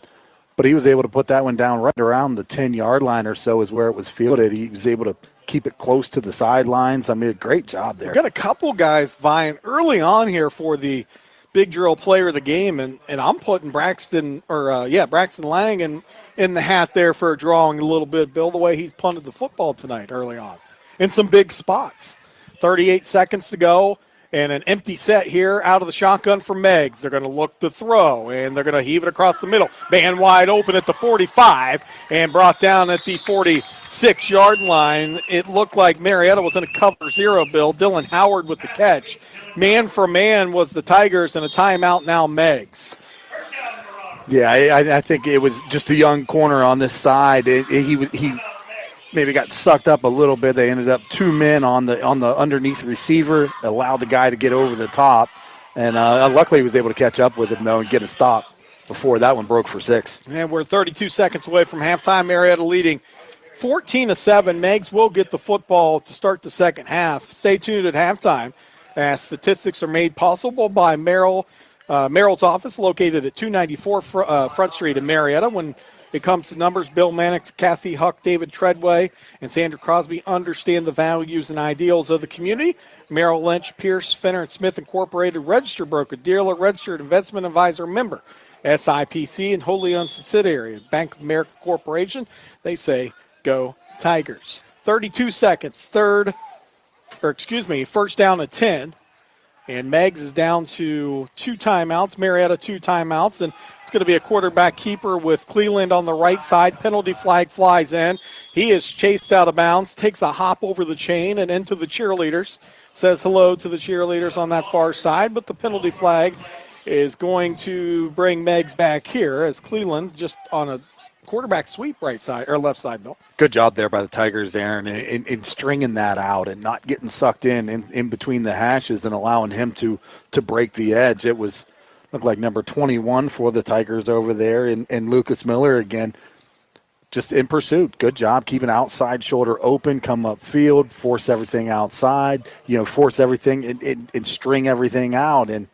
[SPEAKER 5] But he was able to put that one down right around the 10-yard line or so is where it was fielded. He was able to keep it close to the sidelines. I mean, a great job there.
[SPEAKER 4] We've got a couple guys vying early on here for the Big Drill Player of the Game, and I'm putting Braxton Lang in the hat there for drawing a little bit, Bill, the way he's punted the football tonight early on in some big spots. 38 seconds to go, and an empty set here out of the shotgun for Meigs. They're going to look to throw, and they're going to heave it across the middle. Man wide open at the 45 and brought down at the 46-yard line. It looked like Marietta was in a cover 0, Bill. Dylan Howard with the catch. Man for man was the Tigers, and a timeout now Meigs.
[SPEAKER 5] Yeah, I think it was just a young corner on this side. He maybe got sucked up a little bit. They ended up 2 men on the underneath receiver, allowed the guy to get over the top, and luckily he was able to catch up with him though and get a stop before that one broke for 6.
[SPEAKER 4] And we're 32 seconds away from halftime. Marietta leading 14-7. Meigs will get the football to start the second half. Stay tuned at halftime, as statistics are made possible by Merrill's office, located at 294 Front Street in Marietta. When it comes to numbers, Bill Mannix, Kathy Huck, David Treadway, and Sandra Crosby understand the values and ideals of the community. Merrill Lynch, Pierce, Fenner, and Smith Incorporated, registered broker-dealer, registered investment advisor member, SIPC, and wholly owned subsidiary of Bank of America Corporation. They say, go Tigers. 32 seconds, first down at 10. And Meigs is down to 2 timeouts. Marietta 2 timeouts. And it's going to be a quarterback keeper with Cleveland on the right side. Penalty flag flies in. He is chased out of bounds, takes a hop over the chain and into the cheerleaders. Says hello to the cheerleaders on that far side. But the penalty flag is going to bring Meigs back here as Cleveland just on a quarterback sweep right side or left side, Bill.
[SPEAKER 5] Good job there by the Tigers, Aaron, in stringing that out and not getting sucked in between the hashes and allowing him to break the edge. It looked like number 21 for the Tigers over there, and Lucas Miller again just in pursuit. Good job keeping outside shoulder open, come up field, force everything outside, force everything and string everything out. And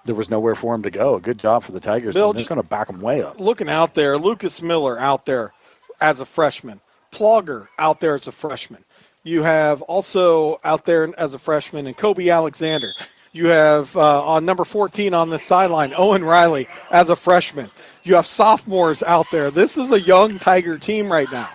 [SPEAKER 5] there was nowhere for him to go. Good job for the Tigers.
[SPEAKER 4] Bill,
[SPEAKER 5] They're going to back them way up.
[SPEAKER 4] Looking out there, Lucas Miller out there as a freshman. Plogger out there as a freshman. You have also out there as a freshman and Kobe Alexander. You have on number 14 on the sideline, Owen Riley as a freshman. You have sophomores out there. This is a young Tiger team right now.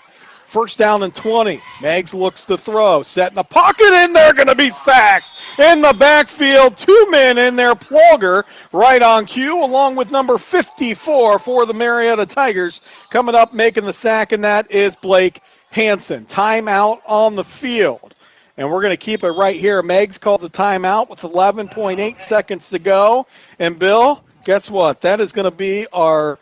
[SPEAKER 4] First down and 20. Meigs looks to throw. Set in the pocket, and they're going to be sacked. In the backfield, 2 men in there. Plogger right on cue, along with number 54 for the Marietta Tigers. Coming up, making the sack, and that is Blake Hansen. Timeout on the field. And we're going to keep it right here. Meigs calls a timeout with 11.8 seconds to go. And, Bill, guess what? That is going to be our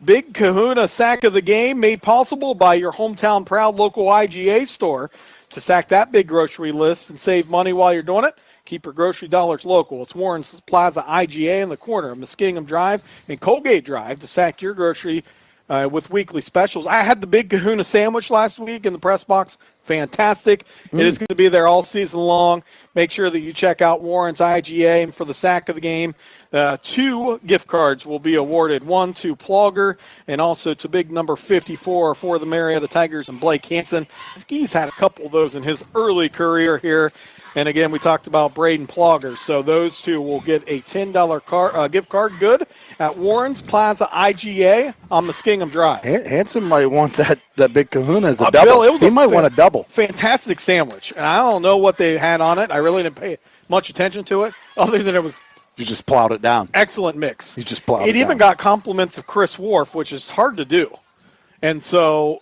[SPEAKER 4] Big Kahuna sack of the game, made possible by your hometown proud local IGA store. To sack that big grocery list and save money while you're doing it, keep your grocery dollars local. It's Warren's Plaza IGA in the corner of Muskingum Drive and Colgate Drive to sack your grocery with weekly specials. I had the Big Kahuna sandwich last week in the press box. Fantastic. It is going to be there all season long. Make sure that you check out Warren's IGA. And for the sack of the game, 2 gift cards will be awarded. 1 to Plogger and also to big number 54 for the Marietta Tigers and Blake Hansen. I think he's had a couple of those in his early career here. And again, we talked about Braden Plogger. So those 2 will get a $10 gift card good at Warren's Plaza IGA on Muskingum Drive.
[SPEAKER 5] Hansen might want that Big Kahuna as a
[SPEAKER 4] Bill,
[SPEAKER 5] double. He might want a double.
[SPEAKER 4] Fantastic sandwich. And I don't know what they had on it. I really didn't pay much attention to it, other than it was
[SPEAKER 5] You just plowed it down.
[SPEAKER 4] excellent mix.
[SPEAKER 5] You just plowed it
[SPEAKER 4] It even
[SPEAKER 5] down.
[SPEAKER 4] got compliments of Chris Wharf, which is hard to do. And so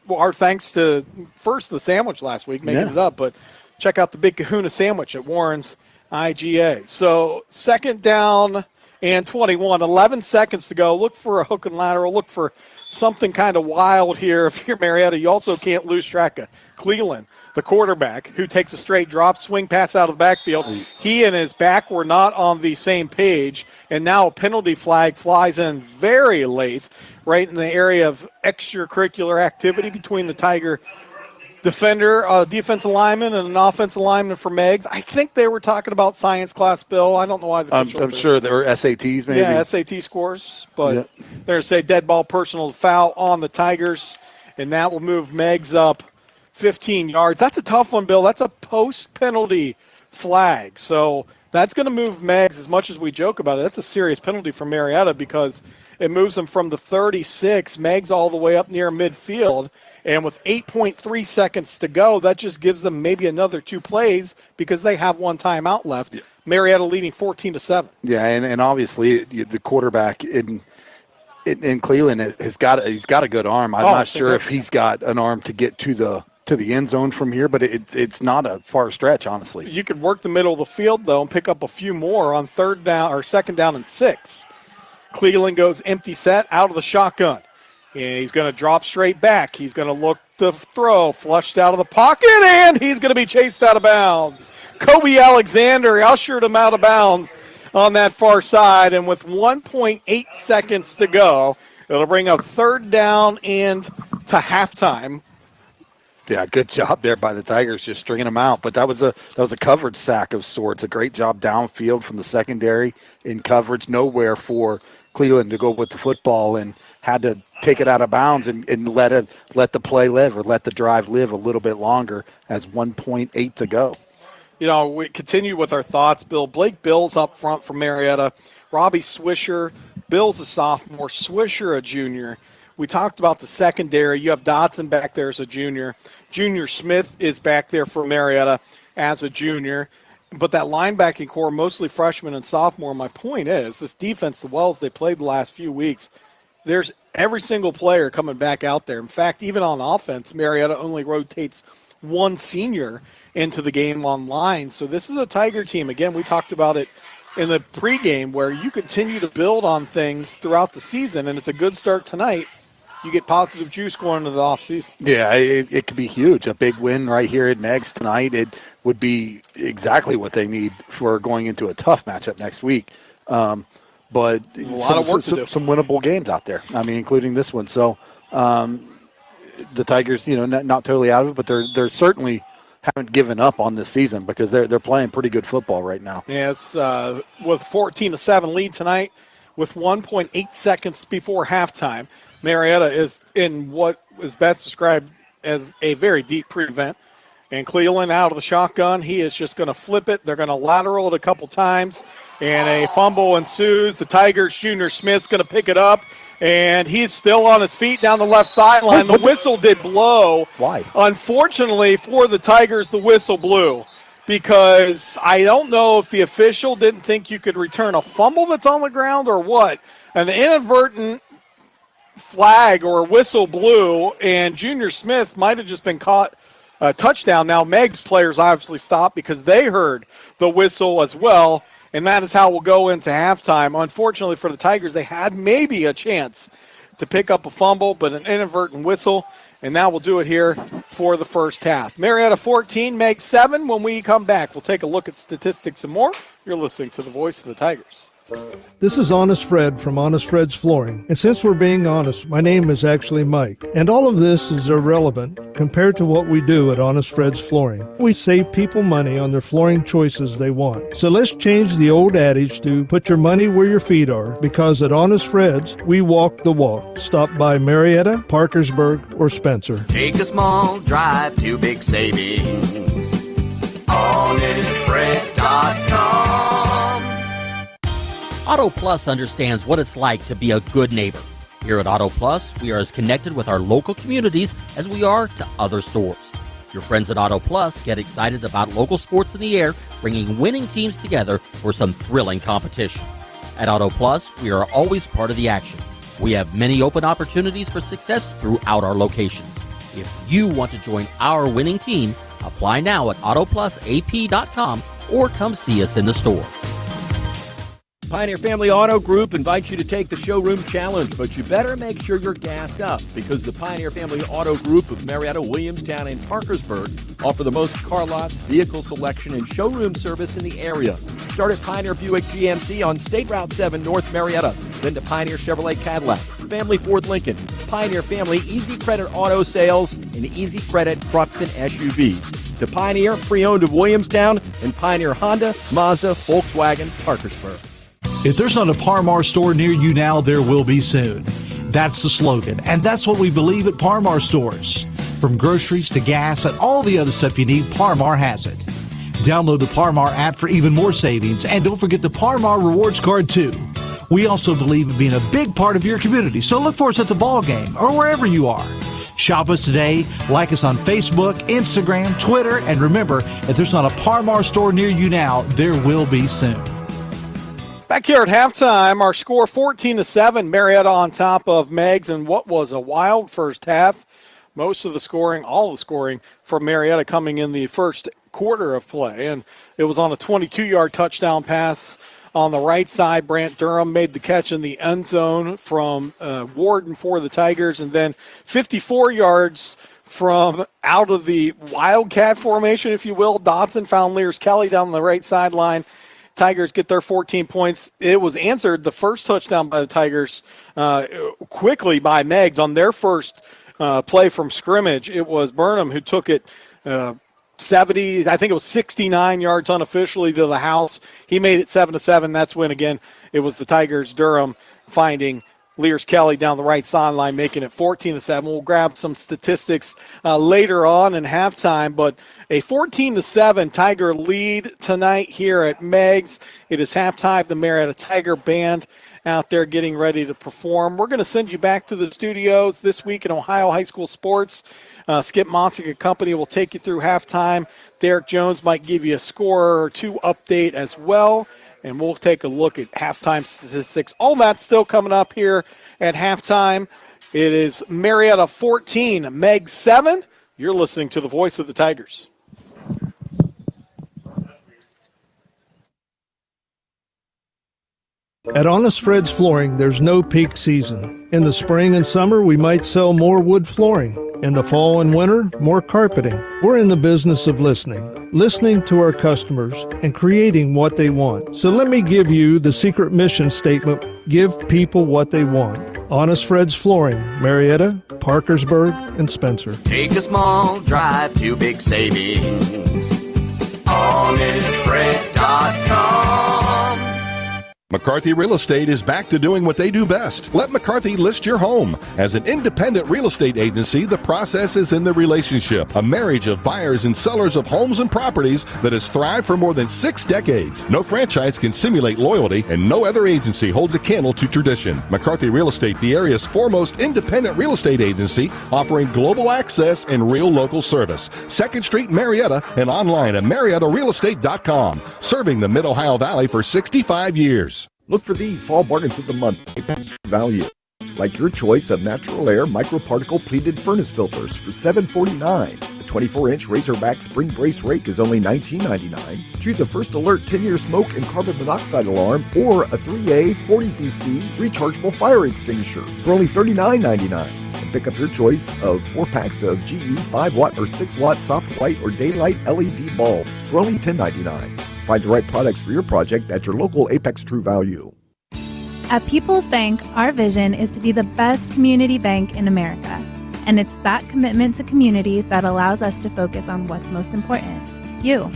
[SPEAKER 4] our thanks to first the sandwich last week, making it up, but check out the Big Kahuna sandwich at Warren's IGA. So 2nd down and 21, 11 seconds to go. Look for a hook and lateral. Look for something kind of wild here. If you're Marietta, you also can't lose track of Cleveland, the quarterback, who takes a straight drop, swing pass out of the backfield. He and his back were not on the same page, and now a penalty flag flies in very late, right in the area of extracurricular activity between the Tiger defender, defensive lineman, and an offensive lineman for Meigs. I think they were talking about science class, Bill. I don't know why.
[SPEAKER 5] I'm sure there were SATs maybe.
[SPEAKER 4] Yeah, SAT scores. But they're going to say dead ball personal foul on the Tigers, and that will move Meigs up 15 yards. That's a tough one, Bill. That's a post-penalty flag. So that's going to move Meigs, as much as we joke about it. That's a serious penalty for Marietta because it moves them from the 36, Meigs all the way up near midfield. And with 8.3 seconds to go, that just gives them maybe another 2 plays because they have 1 timeout left. Marietta leading 14-7.
[SPEAKER 5] Yeah, and obviously the quarterback in Cleveland he's got a good arm. I'm not sure if he's got an arm to get to the end zone from here, but it's not a far stretch, honestly.
[SPEAKER 4] You could work the middle of the field though and pick up a few more on 3rd down or 2nd down and 6. Cleveland goes empty set out of the shotgun. And he's going to drop straight back. He's going to look to throw, flushed out of the pocket, and he's going to be chased out of bounds. Kobe Alexander ushered him out of bounds on that far side, and with 1.8 seconds to go, it'll bring up 3rd down and to halftime.
[SPEAKER 5] Yeah, good job there by the Tigers, just stringing them out. But that was a coverage sack of sorts. A great job downfield from the secondary in coverage. Nowhere for Cleveland to go with the football, and had to take it out of bounds and let the play live, or let the drive live a little bit longer as 1.8 to go.
[SPEAKER 4] You know, we continue with our thoughts, Bill. Blake Bill's up front for Marietta. Robbie Swisher, Bill's a sophomore, Swisher a junior. We talked about the secondary. You have Dotson back there as a junior. Junior Smith is back there for Marietta as a junior. But that linebacking core, mostly freshmen and sophomore, my point is, this defense, the Wells they played the last few weeks, there's every single player coming back out there. In fact, even on offense, Marietta only rotates 1 senior into the game on line. So this is a Tiger team. Again, we talked about it in the pregame where you continue to build on things throughout the season, and it's a good start tonight. You get positive juice going into the offseason.
[SPEAKER 5] Yeah, it could be huge. A big win right here at Meigs tonight. It would be exactly what they need for going into a tough matchup next week. But
[SPEAKER 4] a lot of work to do.
[SPEAKER 5] Some winnable games out there. I mean, including this one. So the Tigers, not totally out of it, but they're certainly haven't given up on this season because they're playing pretty good football right now.
[SPEAKER 4] Yeah, it's with 14-7 lead tonight with 1.8 seconds before halftime. Marietta is in what is best described as a very deep prevent. And Cleveland out of the shotgun. He is just going to flip it. They're going to lateral it a couple times. And a fumble ensues. The Tigers' Junior Smith's going to pick it up. And he's still on his feet down the left sideline. The whistle did blow.
[SPEAKER 5] Why?
[SPEAKER 4] Unfortunately for the Tigers, the whistle blew. Because I don't know if the official didn't think you could return a fumble that's on the ground or what. An inadvertent flag or whistle blew, and Junior Smith might have just been caught a touchdown. Now, Meigs players obviously stopped because they heard the whistle as well, and that is how we'll go into halftime. Unfortunately for the Tigers, they had maybe a chance to pick up a fumble, but an inadvertent whistle, and now we'll do it here for the first half. Marietta 14, Meigs 7. When we come back, we'll take a look at statistics and more. You're listening to the voice of the Tigers.
[SPEAKER 13] This is Honest Fred from Honest Fred's Flooring. And since we're being honest, my name is actually Mike. And all of this is irrelevant compared to what we do at Honest Fred's Flooring. We save people money on their flooring choices they want. So let's change the old adage to put your money where your feet are, because at Honest Fred's, we walk the walk. Stop by Marietta, Parkersburg, or Spencer.
[SPEAKER 14] Take a small drive to big savings. HonestFreds.com.
[SPEAKER 15] Auto Plus understands what it's like to be a good neighbor. Here at Auto Plus, we are as connected with our local communities as we are to other stores. Your friends at Auto Plus get excited about local sports in the air, bringing winning teams together for some thrilling competition. At Auto Plus, we are always part of the action. We have many open opportunities for success throughout our locations. If you want to join our winning team, apply now at AutoPlusAP.com or come see us in the store.
[SPEAKER 6] Pioneer Family Auto Group invites you to take the Showroom Challenge, but you better make sure you're gassed up because the Pioneer Family Auto Group of Marietta, Williamstown, and Parkersburg offer the most car lots, vehicle selection, and showroom service in the area. Start at Pioneer Buick GMC on State Route 7 North Marietta, then to Pioneer Chevrolet Cadillac, Family Ford Lincoln, Pioneer Family Easy Credit Auto Sales, and Easy Credit Trucks and SUVs. To Pioneer Pre-Owned of Williamstown, and Pioneer Honda, Mazda, Volkswagen, Parkersburg.
[SPEAKER 10] If there's not a Parmar store near you now, there will be soon. That's the slogan, and that's what we believe at Parmar stores. From groceries to gas and all the other stuff you need, Parmar has it. Download the Parmar app for even more savings, and don't forget the Parmar Rewards Card too. We also believe in being a big part of your community, so look for us at the ball game or wherever you are. Shop us today, like us on Facebook, Instagram, Twitter, and remember, if there's not a Parmar store near you now, there will be soon.
[SPEAKER 4] Back here at halftime, our score 14-7, Marietta on top of Meigs in what was a wild first half. Most of the scoring, all the scoring for Marietta coming in the first quarter of play. And it was on a 22-yard touchdown pass on the right side. Brant Durham made the catch in the end zone from Warden for the Tigers. And then 54 yards from out of the Wildcat formation, if you will. Dodson found Lears Kelly down the right sideline. Tigers get their 14 points. It was answered, the first touchdown by the Tigers, quickly by Meigs on their first play from scrimmage. It was Burnham who took it 70, I think it was 69 yards unofficially to the house. He made it 7-7. That's when, again, it was the Tigers, Durham, finding Lears Kelly down the right sideline, making it 14-7. We'll grab some statistics later on in halftime, but a 14-7 Tiger lead tonight here at Meigs. It is halftime. The Marietta Tiger Band out there getting ready to perform. We're going to send you back to the studios this week in Ohio High School Sports. Skip Mossick and company will take you through halftime. Derek Jones might give you a score or two update as well. And we'll take a look at halftime statistics. All that's still coming up here at halftime. It is Marietta 14, Meigs 7. You're listening to the voice of the Tigers.
[SPEAKER 13] At Honest Fred's Flooring, there's no peak season. In the spring and summer, we might sell more wood flooring. In the fall and winter, more carpeting. We're in the business of listening to our customers and creating what they want. So let me give you the secret mission statement: give people what they want. Honest Fred's Flooring, Marietta, Parkersburg, and Spencer.
[SPEAKER 14] Take a small drive to big savings. HonestFreds.com.
[SPEAKER 16] McCarthy Real Estate is back to doing what they do best. Let McCarthy list your home. As an independent real estate agency, the process is in the relationship, a marriage of buyers and sellers of homes and properties that has thrived for more than 6 decades. No franchise can simulate loyalty, and no other agency holds a candle to tradition. McCarthy Real Estate, the area's foremost independent real estate agency, offering global access and real local service. 2nd Street, Marietta, and online at MariettaRealEstate.com. Serving the Mid-Ohio Valley for 65 years.
[SPEAKER 12] Look for these fall bargains of the month. Apex True Value. Like your choice of natural air microparticle pleated furnace filters for $7.49. The 24-inch Razorback spring brace rake is only $19.99. Choose a First Alert 10-year smoke and carbon monoxide alarm or a 3A 40BC rechargeable fire extinguisher for only $39.99. And pick up your choice of 4 packs of GE 5-watt or 6-watt soft white or daylight LED bulbs for only $10.99. Find the right products for your project at your local Apex True Value.
[SPEAKER 7] At People's Bank, our vision is to be the best community bank in America. And it's that commitment to community that allows us to focus on what's most important: you.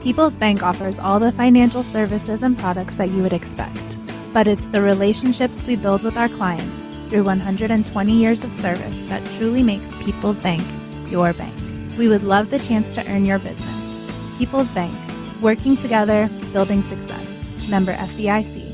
[SPEAKER 7] People's Bank offers all the financial services and products that you would expect. But it's the relationships we build with our clients through 120 years of service that truly makes People's Bank your bank. We would love the chance to earn your business. People's Bank. Working together, building success. Member FDIC.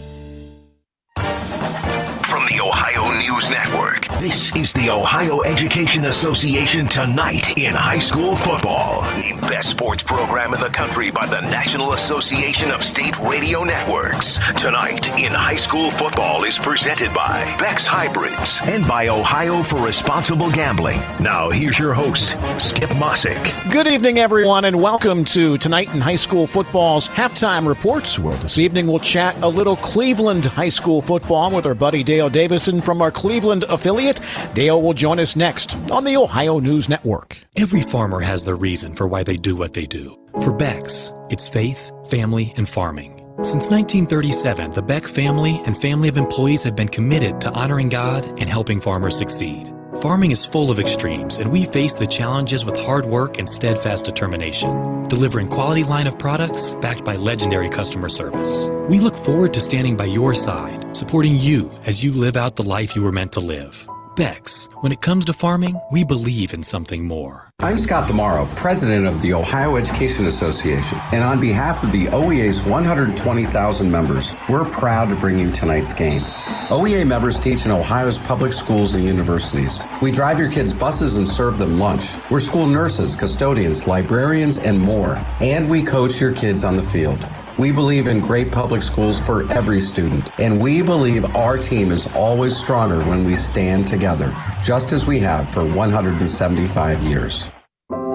[SPEAKER 17] From the Ohio News Network, this is the Ohio Education Association Tonight in High School Football. Named Best Sports Program in the country by the National Association of State Radio Networks. Tonight in High School Football is presented by Beck's Hybrids and by Ohio for Responsible Gambling. Now here's your host, Skip Mossick.
[SPEAKER 18] Good evening, everyone, and welcome to Tonight in High School Football's halftime reports. Well, this evening we'll chat a little Cleveland high school football with our buddy Dale Davison from our Cleveland affiliate. Dale will join us next on the Ohio News Network.
[SPEAKER 19] Every farmer has their reason for why they do what they do. For Becks, it's faith, family, and farming. Since 1937, the Beck family and family of employees have been committed to honoring God and helping farmers succeed. Farming is full of extremes, and we face the challenges with hard work and steadfast determination, delivering quality line of products backed by legendary customer service. We look forward to standing by your side, supporting you as you live out the life you were meant to live. Beck's, when it comes to farming, we believe in something more.
[SPEAKER 20] I'm Scott Demaro, president of the Ohio Education Association, and on behalf of the OEA's 120,000 members, we're proud to bring you tonight's game. OEA members teach in Ohio's public schools and universities. We drive your kids' buses and serve them lunch. We're school nurses, custodians, librarians, and more. And we coach your kids on the field. We believe in great public schools for every student, and we believe our team is always stronger when we stand together, just as we have for 175 years.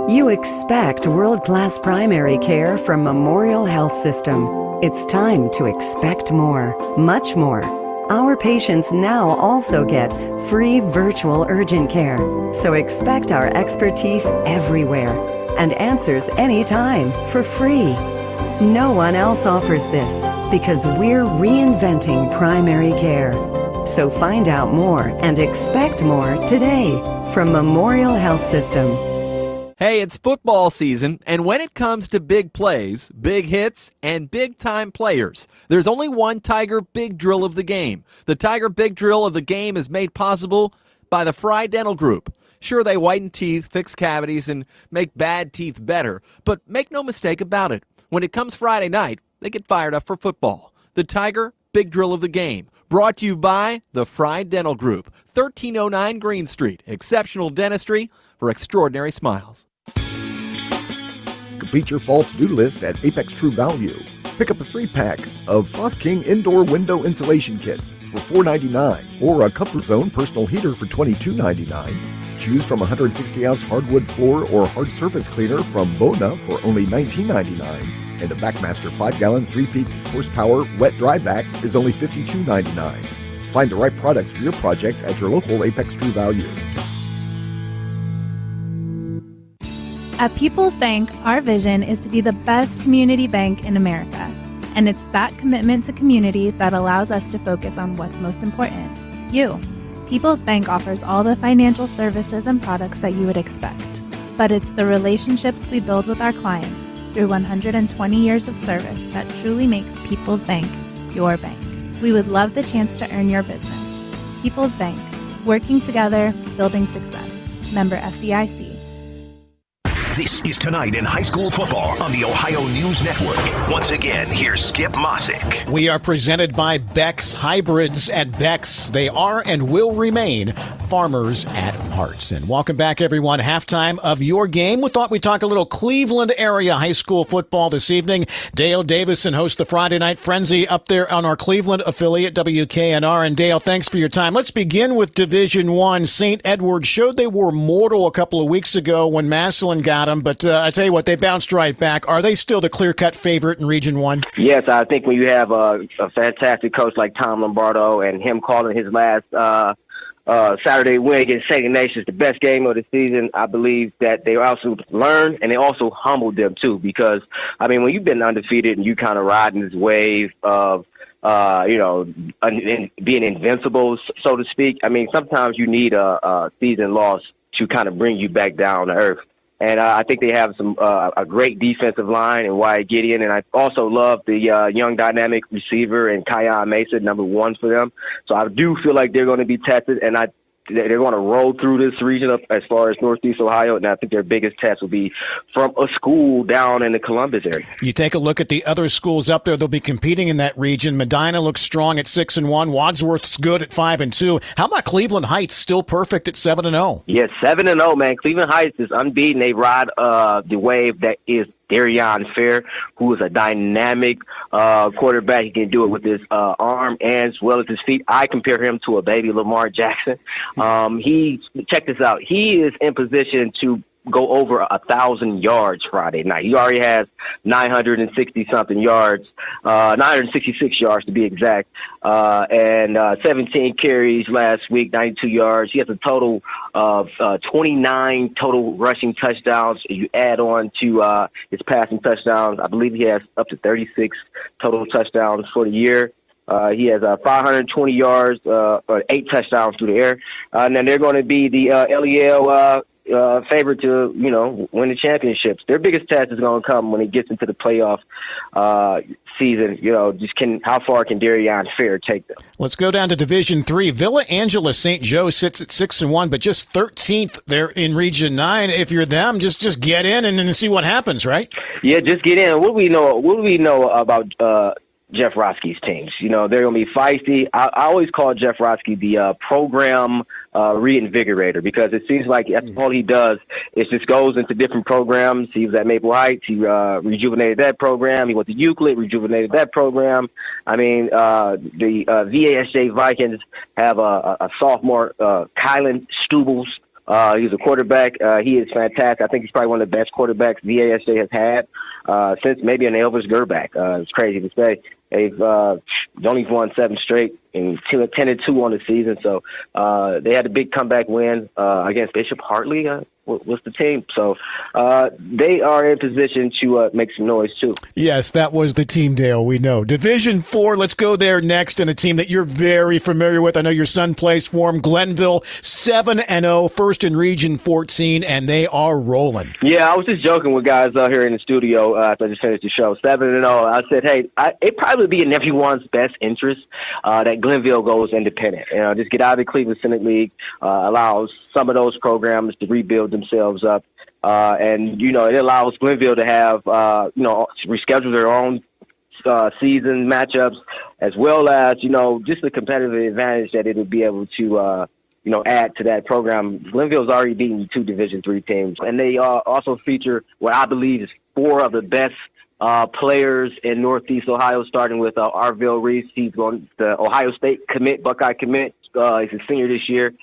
[SPEAKER 8] You expect world-class primary care from Memorial Health System. It's time to expect more, much more. Our patients now also get free virtual urgent care, so expect our expertise everywhere and answers anytime for free. No one else offers this because we're reinventing primary care. So find out more and expect more today from Memorial Health System.
[SPEAKER 6] Hey, it's football season, and when it comes to big plays, big hits, and big-time players, there's only one Tiger Big Drill of the game. The Tiger Big Drill of the game is made possible by the Fry Dental Group. Sure, they whiten teeth, fix cavities, and make bad teeth better, but make no mistake about it. When it comes Friday night, they get fired up for football. The Tiger Big Drill of the game, brought to you by the Fry Dental Group, 1309 Green Street. Exceptional dentistry for extraordinary smiles.
[SPEAKER 12] Complete your fall to-do list at Apex True Value. Pick up a 3-pack of Frost King indoor window insulation kits for $4.99 or a Comfort Zone personal heater for $22.99. Choose from 160-ounce hardwood floor or hard surface cleaner from Bona for only $19.99. And a Backmaster 5-gallon 3-peak horsepower wet-dry vac is only $52.99. Find the right products for your project at your local Apex True Value.
[SPEAKER 7] At People's Bank, our vision is to be the best community bank in America. And it's that commitment to community that allows us to focus on what's most important, you. People's Bank offers all the financial services and products that you would expect. But it's the relationships we build with our clients through 120 years of service that truly makes People's Bank your bank. We would love the chance to earn your business. People's Bank, working together, building success. Member FDIC.
[SPEAKER 17] This is Tonight in High School Football on the Ohio News Network. Once again, here's Skip Mossick.
[SPEAKER 18] We are presented by Beck's Hybrids. At Beck's, they are and will remain farmers at heart. And welcome back, everyone. Halftime of your game. We thought we'd talk a little Cleveland area high school football this evening. Dale Davison hosts the Friday Night Frenzy up there on our Cleveland affiliate, WKNR. And Dale, thanks for your time. Let's begin with Division I. St. Edward showed they were mortal a couple of weeks ago when Massillon got them, but I tell you what, they bounced right back. Are they still the clear-cut favorite in Region 1?
[SPEAKER 21] Yes, I think when you have a fantastic coach like Tom Lombardo and him calling his last Saturday win against St. Ignatius the best game of the season, I believe that they also learned and they also humbled them too, because, I mean, when you've been undefeated and you kind of riding this wave of being invincible, so to speak, I mean, sometimes you need a season loss to kind of bring you back down to earth. And I think they have a great defensive line and Wyatt Gideon. And I also love the young dynamic receiver and Kyon Mason, number 1 for them. So I do feel like they're going to be tested, and they're going to roll through this region up as far as Northeast Ohio. And I think their biggest test will be from a school down in the Columbus area.
[SPEAKER 18] You take a look at the other schools up there. They'll be competing in that region. Medina looks strong at 6-1. Wadsworth's good at 5-2. How about Cleveland Heights, still perfect at 7-0?
[SPEAKER 21] Yes, 7-0, man. Cleveland Heights is unbeaten. They ride the wave that is Darion Fair, who is a dynamic quarterback. He can do it with his arm and as well as his feet. I compare him to a baby Lamar Jackson. Check this out. He is in position to go over 1,000 yards Friday night. He already has 960-something yards, 966 yards to be exact, and 17 carries last week, 92 yards. He has a total of 29 total rushing touchdowns. You add on to his passing touchdowns, I believe he has up to 36 total touchdowns for the year. He has 520 yards, or 8 touchdowns through the air. And then they're going to be the LEL favorite to, win the championships. Their biggest test is going to come when he gets into the playoff season. How far can Darion Fair take them?
[SPEAKER 18] Let's go down to Division 3. Villa Angela St. Joe sits at 6-1, but just 13th there in Region 9. If you're them, just get in and then see what happens, right?
[SPEAKER 21] Yeah, just get in. What do we know about Jeff Roski's teams? They're going to be feisty. I always call Jeff Roski the program reinvigorator, because it seems like that's all he does is just goes into different programs. He was at Maple Heights. He rejuvenated that program. He went to Euclid, rejuvenated that program. I mean, the VASJ Vikings have a sophomore, Kylan Stubbles. He's a quarterback. He is fantastic. I think he's probably one of the best quarterbacks VASJ has had since maybe an Elvis Gerback. It's crazy to say. They've only won 7 straight and 10-2 on the season. So they had a big comeback win against Bishop Hartley. Was the team. So they are in position to make some noise, too.
[SPEAKER 18] Yes, that was the team, Dale. We know. Division 4, let's go there next, and a team that you're very familiar with. I know your son plays for them. Glenville, 7-0, first in Region 14, and they are rolling.
[SPEAKER 21] Yeah, I was just joking with guys out here in the studio after I just finished the show. 7-0. I said, hey, it probably be in everyone's best interest that Glenville goes independent. Just get out of the Cleveland Senate League, allows some of those programs to rebuild themselves up. And it allows Glenville to have, reschedule their own season matchups, as well as, just the competitive advantage that it would be able to, add to that program. Glenville's already beaten 2 Division III teams. And they also feature what I believe is 4 of the best players in Northeast Ohio, starting with Arville Reese. He's going to Ohio State commit, Buckeye commit. He's a senior this year.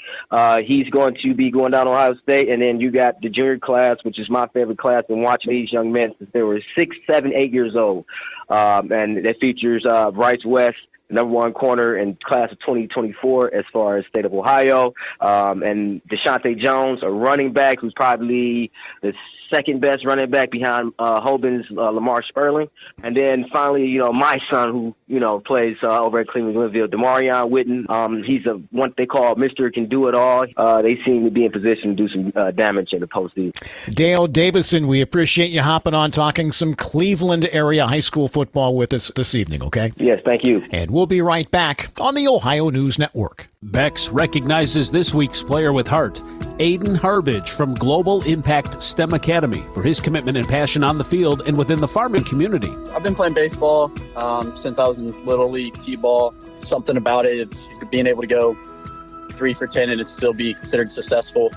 [SPEAKER 21] He's going to be going down to Ohio State. And then you got the junior class, which is my favorite class, and watching these young men since they were 6, 7, 8 years old. And that features Bryce West, number one corner in class of 2024 as far as state of Ohio. And Deshaunte Jones, a running back who's probably the second best running back behind Hoban's Lamar Sperling. And then finally, my son who, plays over at Cleveland-Glenville, Demarion Witten. He's what they call Mr. Can Do It All. They seem to be in position to do some damage in the postseason.
[SPEAKER 18] Dale Davison, we appreciate you hopping on talking some Cleveland area high school football with us this evening, okay?
[SPEAKER 21] Yes, thank you.
[SPEAKER 18] And we'll be right back on the Ohio News Network.
[SPEAKER 1] Bex recognizes this week's player with heart, Aiden Harbage from Global Impact STEM Academy, for his commitment and passion on the field and within the farming community.
[SPEAKER 22] I've been playing baseball since I was in Little League T-ball. Something about it, being able to go 3 for 10 and it still be considered successful,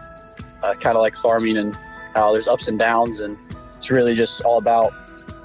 [SPEAKER 22] kind of like farming and how there's ups and downs, and it's really just all about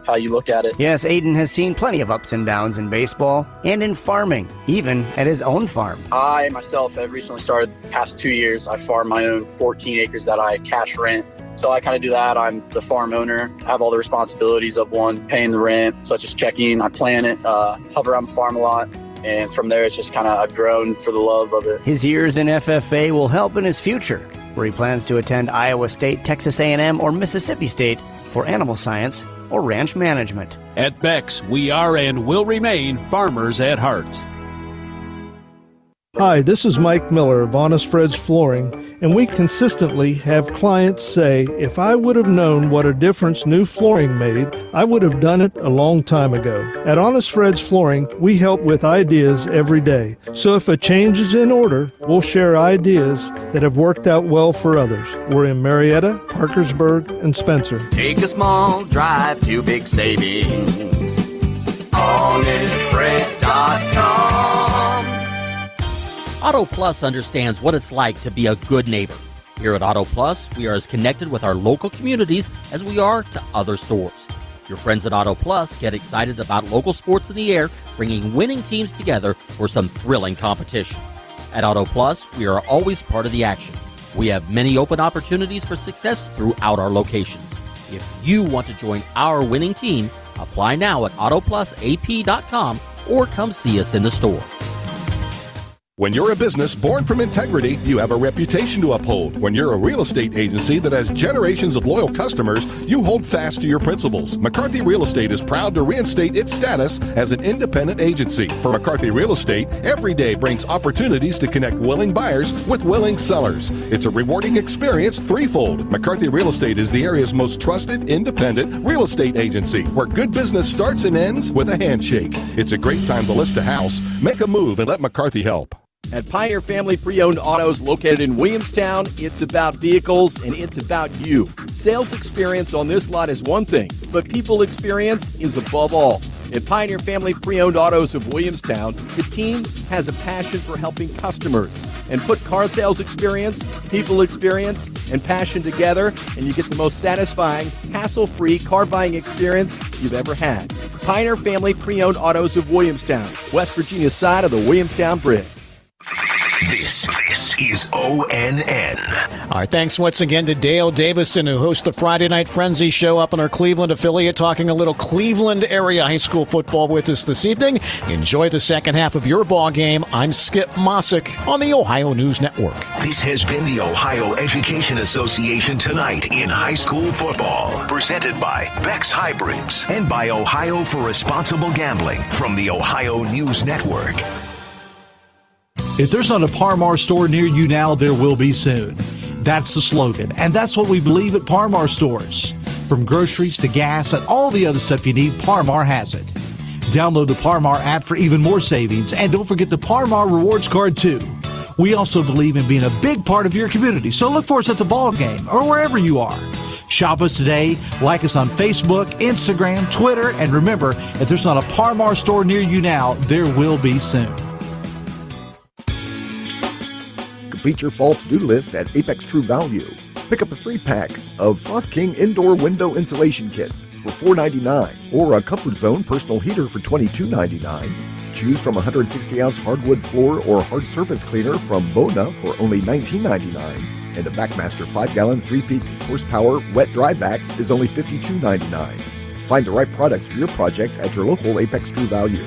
[SPEAKER 22] how you look at it.
[SPEAKER 23] Yes, Aiden has seen plenty of ups and downs in baseball and in farming, even at his own farm.
[SPEAKER 22] I myself have recently started the past 2 years. I farm my own 14 acres that I cash rent. So I kind of do that. I'm the farm owner. I have all the responsibilities of one, paying the rent, such as checking. I plan it, help around the farm a lot. And from there, it's just kind of, I've grown for the love of it.
[SPEAKER 23] His years in FFA will help in his future, where he plans to attend Iowa State, Texas A&M, or Mississippi State for animal science or ranch management.
[SPEAKER 1] At Bex, we are and will remain farmers at heart.
[SPEAKER 13] Hi, this is Mike Miller of Honest Fred's Flooring, and we consistently have clients say, if I would have known what a difference new flooring made, I would have done it a long time ago. At Honest Fred's Flooring, we help with ideas every day. So if a change is in order, we'll share ideas that have worked out well for others. We're in Marietta, Parkersburg, and Spencer.
[SPEAKER 14] Take a small drive to big savings. HonestFreds.com.
[SPEAKER 15] Auto Plus understands what it's like to be a good neighbor. Here at Auto Plus, we are as connected with our local communities as we are to other stores. Your friends at Auto Plus get excited about local sports in the air, bringing winning teams together for some thrilling competition. At Auto Plus, we are always part of the action. We have many open opportunities for success throughout our locations. If you want to join our winning team, apply now at autoplusap.com or come see us in the store.
[SPEAKER 16] When you're a business born from integrity, you have a reputation to uphold. When you're a real estate agency that has generations of loyal customers, you hold fast to your principles. McCarthy Real Estate is proud to reinstate its status as an independent agency. For McCarthy Real Estate, every day brings opportunities to connect willing buyers with willing sellers. It's a rewarding experience threefold. McCarthy Real Estate is the area's most trusted independent real estate agency, where good business starts and ends with a handshake. It's a great time to list a house, make a move, and let McCarthy help.
[SPEAKER 6] At Pioneer Family Pre-Owned Autos located in Williamstown, it's about vehicles and it's about you. Sales experience on this lot is one thing, but people experience is above all. At Pioneer Family Pre-Owned Autos of Williamstown, the team has a passion for helping customers. And put car sales experience, people experience, and passion together, and you get the most satisfying, hassle-free car buying experience you've ever had. Pioneer Family Pre-Owned Autos of Williamstown, West Virginia's side of the Williamstown Bridge.
[SPEAKER 17] This is ONN.
[SPEAKER 18] Our thanks once again to Dale Davison, who hosts the Friday Night Frenzy show up on our Cleveland affiliate, talking a little Cleveland area high school football with us this evening. Enjoy the second half of your ball game. I'm Skip Mossick on the Ohio News Network.
[SPEAKER 17] This has been the Ohio Education Association Tonight in High School Football, presented by Beck's Hybrids and by Ohio for Responsible Gambling from the Ohio News Network.
[SPEAKER 10] If there's not a Par-Mar store near you now, there will be soon. That's the slogan, and that's what we believe at Par-Mar stores. From groceries to gas and all the other stuff you need, Par-Mar has it. Download the Par-Mar app for even more savings, and don't forget the Par-Mar rewards card too. We also believe in being a big part of your community, so look for us at the ball game or wherever you are. Shop us today, like us on Facebook, Instagram, Twitter, and remember, if there's not a Par-Mar store near you now, there will be soon.
[SPEAKER 12] Complete your fall to-do list at Apex True Value. Pick up a 3-pack of Frost King indoor window insulation kits for $4.99 or a Comfort Zone personal heater for $22.99. Choose from a 160-ounce hardwood floor or hard surface cleaner from Bona for only $19.99. And a Backmaster 5-gallon 3-peak horsepower wet-dry vac is only $52.99. Find the right products for your project at your local Apex True Value.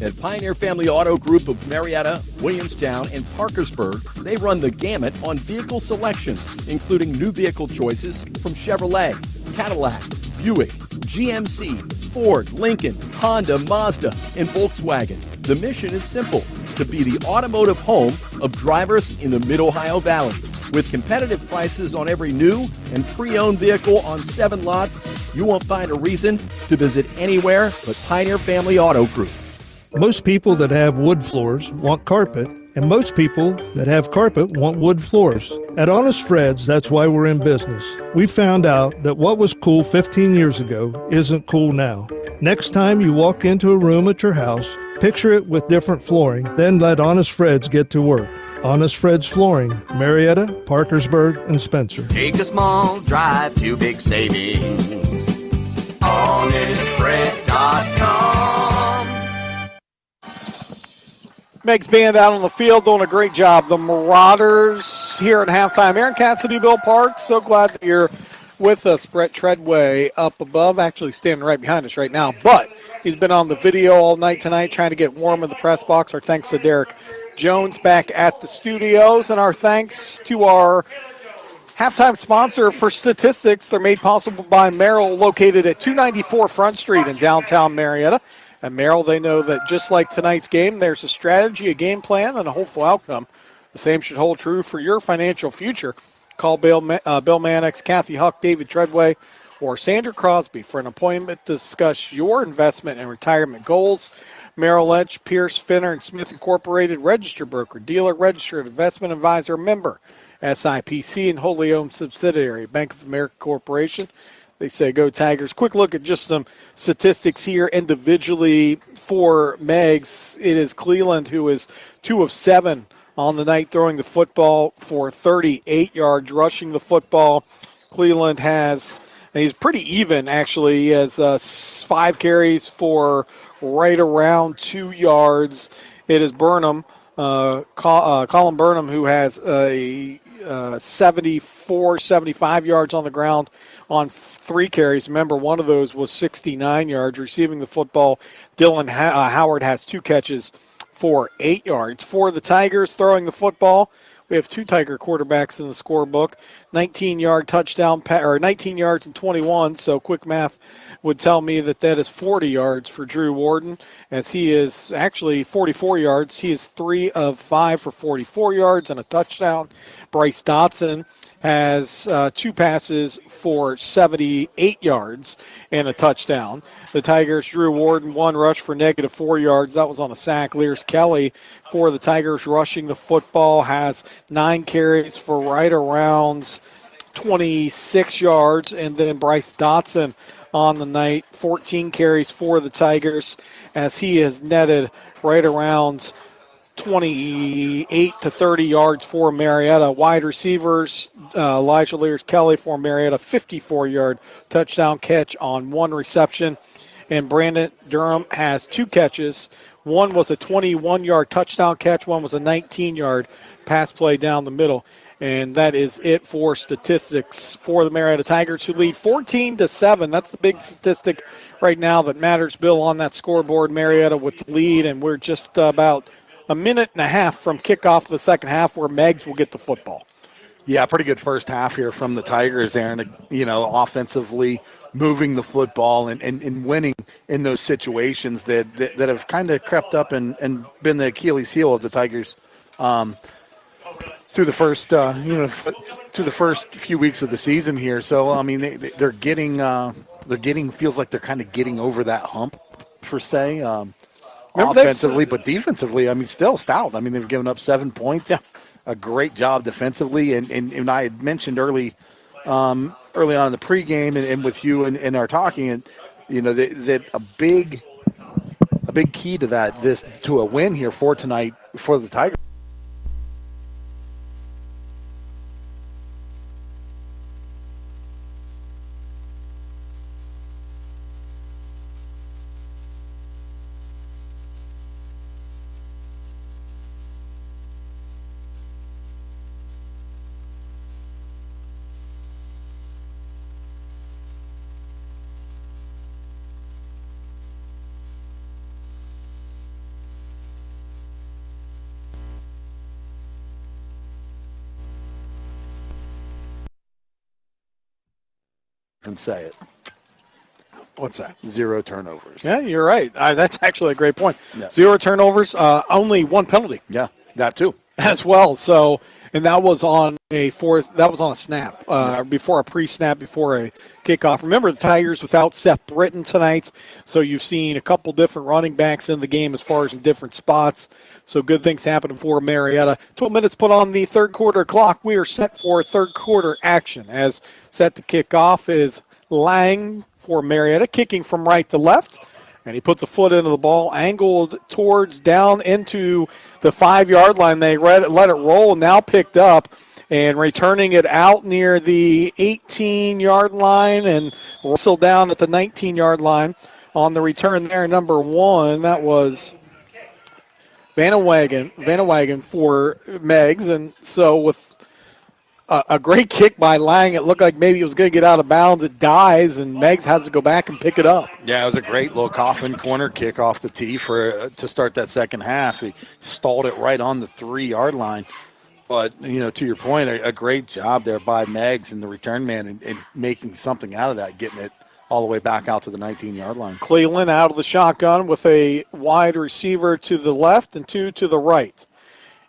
[SPEAKER 2] At Pioneer Family Auto Group of Marietta, Williamstown, and Parkersburg, they run the gamut on vehicle selections, including new vehicle choices from Chevrolet, Cadillac, Buick, GMC, Ford, Lincoln, Honda, Mazda, and Volkswagen. The mission is simple: to be the automotive home of drivers in the Mid-Ohio Valley. With competitive prices on every new and pre-owned vehicle on 7 lots, you won't find a reason to visit anywhere but Pioneer Family Auto Group.
[SPEAKER 13] Most people that have wood floors want carpet, and most people that have carpet want wood floors. At Honest Fred's, that's why we're in business. We found out that what was cool 15 years ago isn't cool now. Next time you walk into a room at your house, picture it with different flooring, then let Honest Fred's get to work. Honest Fred's Flooring, Marietta, Parkersburg, and Spencer.
[SPEAKER 14] Take a small drive to big savings. HonestFreds.com.
[SPEAKER 4] Meigs Band out on the field doing a great job. The Marauders here at halftime. Aaron Cassidy, Bill Parks, so glad that you're with us. Brett Treadway up above, actually standing right behind us right now, but he's been on the video all night tonight trying to get warm in the press box. Our thanks to Derek Jones back at the studios, and our thanks to our halftime sponsor for statistics. They're made possible by Merrill, located at 294 Front Street in downtown Marietta. At Merrill, they know that just like tonight's game, there's a strategy, a game plan, and a hopeful outcome. The same should hold true for your financial future. Call Bill Mannix, Kathy Huck, David Treadway, or Sandra Crosby for an appointment to discuss your investment and retirement goals. Merrill Lynch, Pierce, Finner, and Smith Incorporated, registered broker, dealer, registered investment advisor, member, SIPC, and wholly owned subsidiary, Bank of America Corporation. They say go Tigers. Quick look at just some statistics here individually for Meigs. It is Cleveland who is 2 of 7 on the night, throwing the football for 38 yards, rushing the football. Cleveland has, and he's pretty even actually. He has 5 carries for right around 2 yards. It is Burnham, Colin Burnham, who has a 75 yards on the ground on 3 carries. Remember, one of those was 69 yards. Receiving the football, Dylan Howard has 2 catches for 8 yards. For the Tigers, throwing the football, we have 2 Tiger quarterbacks in the scorebook. 19-yard touchdown, or 19 yards and 21. So quick math would tell me that that is 40 yards for Drew Warden, as he is actually 44 yards. He is 3 of 5 for 44 yards and a touchdown. Bryce Dotson has 2 passes for 78 yards and a touchdown. The Tigers, Drew Warden, 1 rush for -4 yards. That was on a sack. Lears Kelly for the Tigers rushing the football has 9 carries for right around 26 yards. And then Bryce Dotson on the night, 14 carries for the Tigers, as he has netted right around 28 to 30 yards for Marietta. Wide receivers, Elijah Lears Kelly for Marietta, 54-yard touchdown catch on 1 reception. And Brandon Durham has 2 catches. One was a 21-yard touchdown catch. One was a 19-yard pass play down the middle. And that is it for statistics for the Marietta Tigers, who lead 14-7. That's the big statistic right now that matters, Bill, on that scoreboard. Marietta with the lead, and we're just about a minute and a half from kickoff of the second half where Meigs will get the football.
[SPEAKER 5] Yeah, pretty good first half here from the Tigers, Aaron. You know, offensively moving the football and winning in those situations that have kind of crept up and been the Achilles heel of the Tigers through the first through the first few weeks of the season here. So I mean, they're getting feels like they're kind of getting over that hump per se. Offensively, but defensively, I mean, still stout. I mean, they've given up 7 points. Yeah. A great job defensively, and I had mentioned early on in the pregame and with you and our talking, and you know that a big key to that to a win here for tonight for the Tigers. even say it.
[SPEAKER 4] What's that?
[SPEAKER 5] 0 turnovers.
[SPEAKER 4] Yeah, you're right. That's actually a great point.
[SPEAKER 5] Yeah.
[SPEAKER 4] 0 turnovers, only 1 penalty.
[SPEAKER 5] Yeah, that too.
[SPEAKER 4] As well. So, and that was on a snap, before a pre-snap, before a kickoff. Remember, the Tigers without Seth Britton tonight, so you've seen a couple different running backs in the game as far as in different spots. So good things happening for Marietta. 12 minutes put on the third quarter clock. We are set for third quarter action. As set to kick off is Lang for Marietta, kicking from right to left. And he puts a foot into the ball, angled towards down into the 5-yard line. They let it roll, now picked up, and returning it out near the 18-yard line and whistled down at the 19-yard line on the return there. Number 1, that was Vanderwagen for Meigs. And so with a great kick by Lang. It looked like maybe it was going to get out of bounds. It dies, and Meigs has to go back and pick it up.
[SPEAKER 5] Yeah, it was a great little coffin corner kick off the tee to start that second half. He stalled it right on the 3-yard line. But, to your point, a great job there by Meigs and the return man and making something out of that, getting it all the way back out to the 19-yard line.
[SPEAKER 4] Cleveland out of the shotgun with a wide receiver to the left and 2 to the right.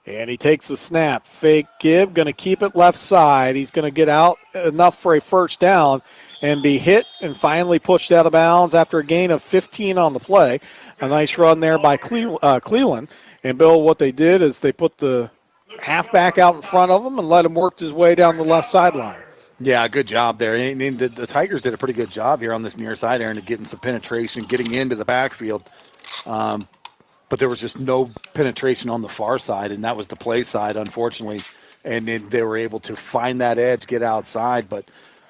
[SPEAKER 4] And he takes the snap. Fake give, going to keep it left side. He's going to get out enough for a first down and be hit and finally pushed out of bounds after a gain of 15 on the play. A nice run there by Cleveland. And, Bill, what they did is they put the halfback out in front of him and let him work his way down the left sideline.
[SPEAKER 5] Yeah, good job there. I mean, the Tigers did a pretty good job here on this near side, Aaron, of getting some penetration, getting into the backfield. But there was just no penetration on the far side, and that was the play side, unfortunately. And then they were able to find that edge, get outside. But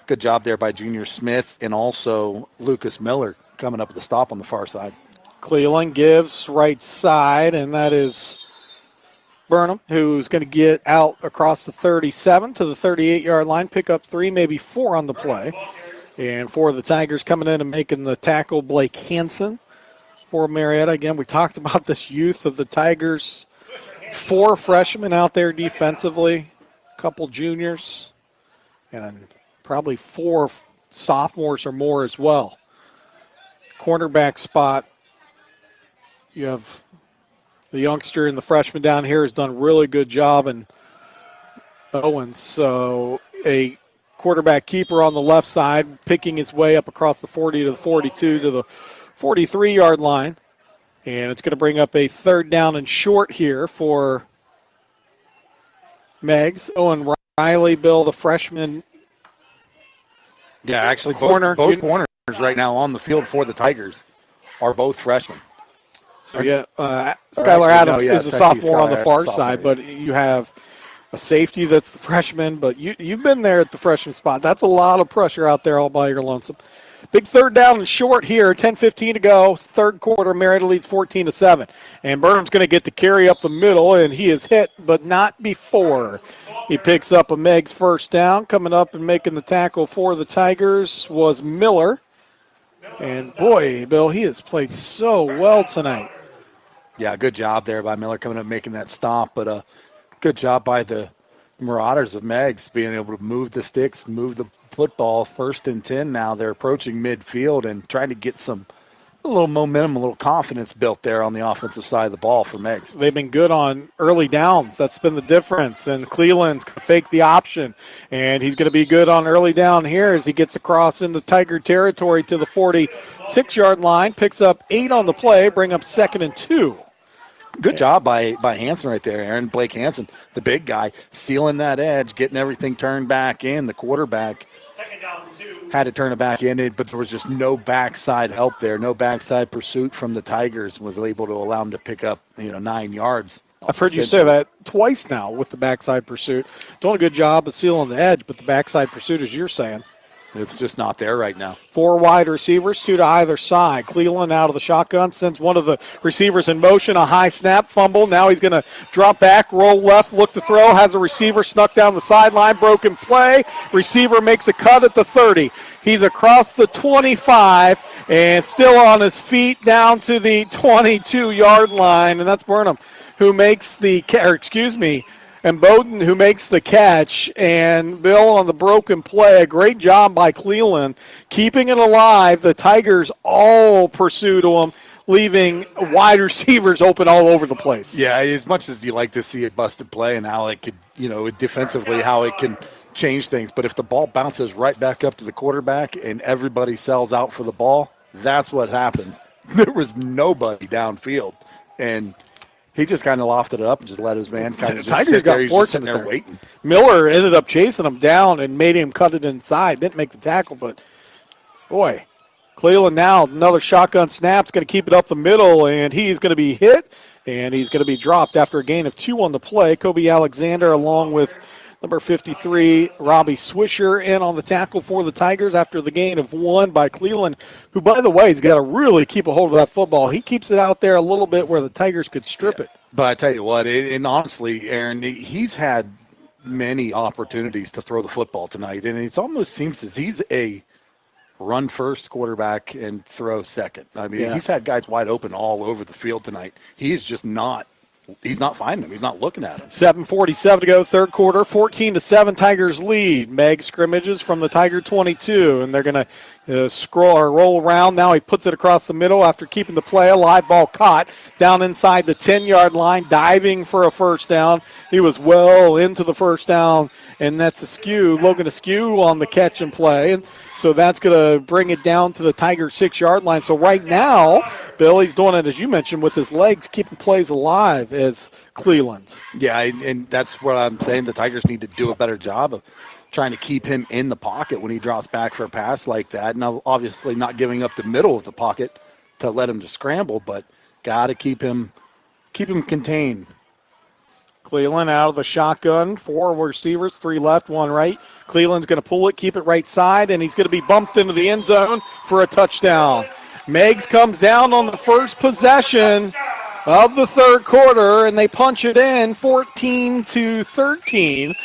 [SPEAKER 5] good job there by Junior Smith and also Lucas Miller coming up with the stop on the far side.
[SPEAKER 4] Cleveland gives right side, and that is Burnham, who's going to get out across the 37 to the 38-yard line, pick up 3, maybe 4 on the play. And for the Tigers coming in and making the tackle, Blake Hansen. For Marietta, again, we talked about this youth of the Tigers. 4 freshmen out there defensively, a couple juniors, and probably 4 sophomores or more as well. Cornerback spot, you have the youngster and the freshman down here has done a really good job, and Owens. So a quarterback keeper on the left side, picking his way up across the 40 to the 42 to the 43-yard line. And it's going to bring up a third down and short here for Meigs. Owen Riley, Bill, the freshman.
[SPEAKER 5] Yeah, actually,
[SPEAKER 4] corner.
[SPEAKER 5] both corners right now on the field for the Tigers are both freshmen.
[SPEAKER 4] So, Skylar Adams is a sophomore on the far side, but you have a safety that's the freshman. But you've been there at the freshman spot. That's a lot of pressure out there all by your lonesome. Big third down and short here, 10:15 to go. Third quarter, Marietta leads 14-7. And Burnham's going to get the carry up the middle, and he is hit, but not before. He picks up a Meigs first down. Coming up and making the tackle for the Tigers was Miller. And, boy, Bill, he has played so well tonight.
[SPEAKER 5] Yeah, good job there by Miller coming up making that stop, but good job by the Marauders of Meigs being able to move the sticks, move the football. 1st and 10 now. They're approaching midfield and trying to get a little momentum, a little confidence built there on the offensive side of the ball for Meigs.
[SPEAKER 4] They've been good on early downs. That's been the difference. And Cleveland's going to fake the option. And he's going to be good on early down here as he gets across into Tiger territory to the 46-yard line. Picks up 8 on the play, bring up 2nd and 2.
[SPEAKER 5] Good job by Hansen right there, Aaron. Blake Hansen, the big guy, sealing that edge, getting everything turned back in. The quarterback had to turn it back in, but there was just no backside help there, no backside pursuit from the Tigers was able to allow them to pick up 9 yards.
[SPEAKER 4] I've heard you say that twice now with the backside pursuit. Doing a good job of sealing the edge, but the backside pursuit, as you're saying,
[SPEAKER 5] it's just not there right now.
[SPEAKER 4] 4 wide receivers, 2 to either side. Cleveland out of the shotgun, sends one of the receivers in motion, a high snap, fumble. Now he's going to drop back, roll left, look to throw, has a receiver snuck down the sideline, broken play. Receiver makes a cut at the 30. He's across the 25 and still on his feet down to the 22-yard line, and that's Burnham who makes and Bowden who makes the catch. And Bill on the broken play, a great job by Cleveland keeping it alive. The Tigers all pursue to him, leaving wide receivers open all over the place.
[SPEAKER 5] Yeah, as much as you like to see a busted play and how it could, defensively, how it can change things. But if the ball bounces right back up to the quarterback and everybody sells out for the ball, that's what happens. There was nobody downfield, and he just kind of lofted it up and just let his man kind of
[SPEAKER 4] Tigers got fortunate
[SPEAKER 5] there waiting.
[SPEAKER 4] Miller ended up chasing him down and made him cut it inside. Didn't make the tackle, but boy, Cleveland now, another shotgun snap's going to keep it up the middle, and he's going to be hit, and he's going to be dropped after a gain of 2 on the play. Kobe Alexander along with number 53, Robbie Swisher, in on the tackle for the Tigers after the gain of 1 by Cleveland, who, by the way, has got to really keep a hold of that football. He keeps it out there a little bit where the Tigers could strip it.
[SPEAKER 5] But I tell you what, and honestly, Aaron, he's had many opportunities to throw the football tonight, and it almost seems as he's a run-first quarterback and throw second. I mean, he's had guys wide open all over the field tonight. He's just not. He's not finding them. He's not looking at them.
[SPEAKER 4] 7:47 to go, third quarter, 14-7 Tigers lead. Meigs scrimmages from the Tiger 22, and they're going to roll around. Now he puts it across the middle after keeping the play. A live ball caught down inside the 10-yard line, diving for a first down. He was well into the first down, and that's Logan Askew on the catch and play. And so that's going to bring it down to the Tiger 6-yard line. So right now, Bill, he's doing it, as you mentioned, with his legs, keeping plays alive as Cleveland.
[SPEAKER 5] Yeah, and that's what I'm saying. The Tigers need to do a better job of trying to keep him in the pocket when he drops back for a pass like that. Now, obviously not giving up the middle of the pocket to let him to scramble, but got to keep him contained.
[SPEAKER 4] Cleveland out of the shotgun, 4 receivers, 3 left, 1 right. Cleveland's going to pull it, keep it right side, and he's going to be bumped into the end zone for a touchdown. Meigs comes down on the first possession of the third quarter, and they punch it in 14-13.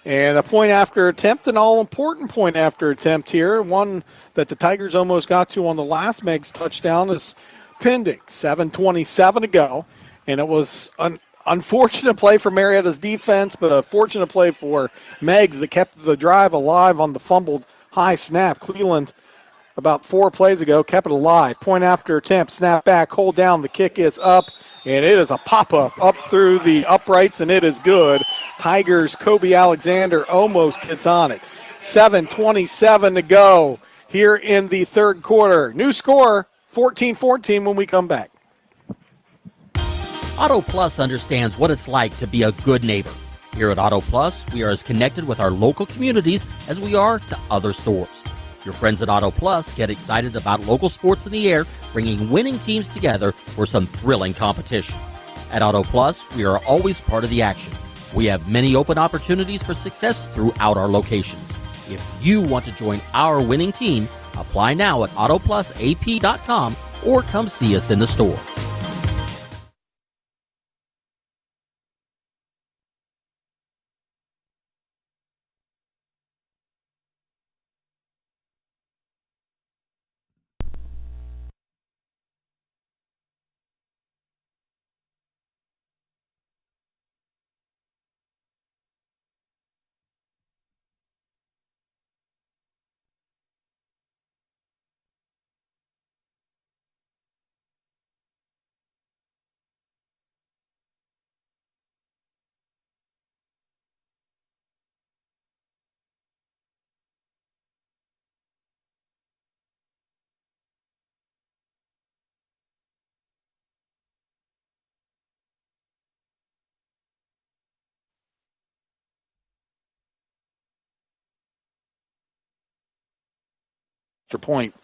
[SPEAKER 4] And a point after attempt, an all-important point after attempt here. One that the Tigers almost got to on the last Meigs touchdown is pending. 7:27 to go, and it was an unfortunate play for Marietta's defense, but a fortunate play for Meigs that kept the drive alive on the fumbled high snap. Cleveland, about 4 plays ago, kept it alive. Point after attempt, snap back, hold down. The kick is up, and it is a pop-up up through the uprights, and it is good. Tigers' Kobe Alexander almost gets on it. 7:27 to go here in the third quarter. New score, 14-14 when we come back.
[SPEAKER 15] Auto Plus understands what it's like to be a good neighbor. Here at Auto Plus, we are as connected with our local communities as we are to other stores. Your friends at Auto Plus get excited about local sports in the air, bringing winning teams together for some thrilling competition. At Auto Plus, we are always part of the action. We have many open opportunities for success throughout our locations. If you want to join our winning team, apply now at autoplusap.com or come see us in the store.
[SPEAKER 5] Point.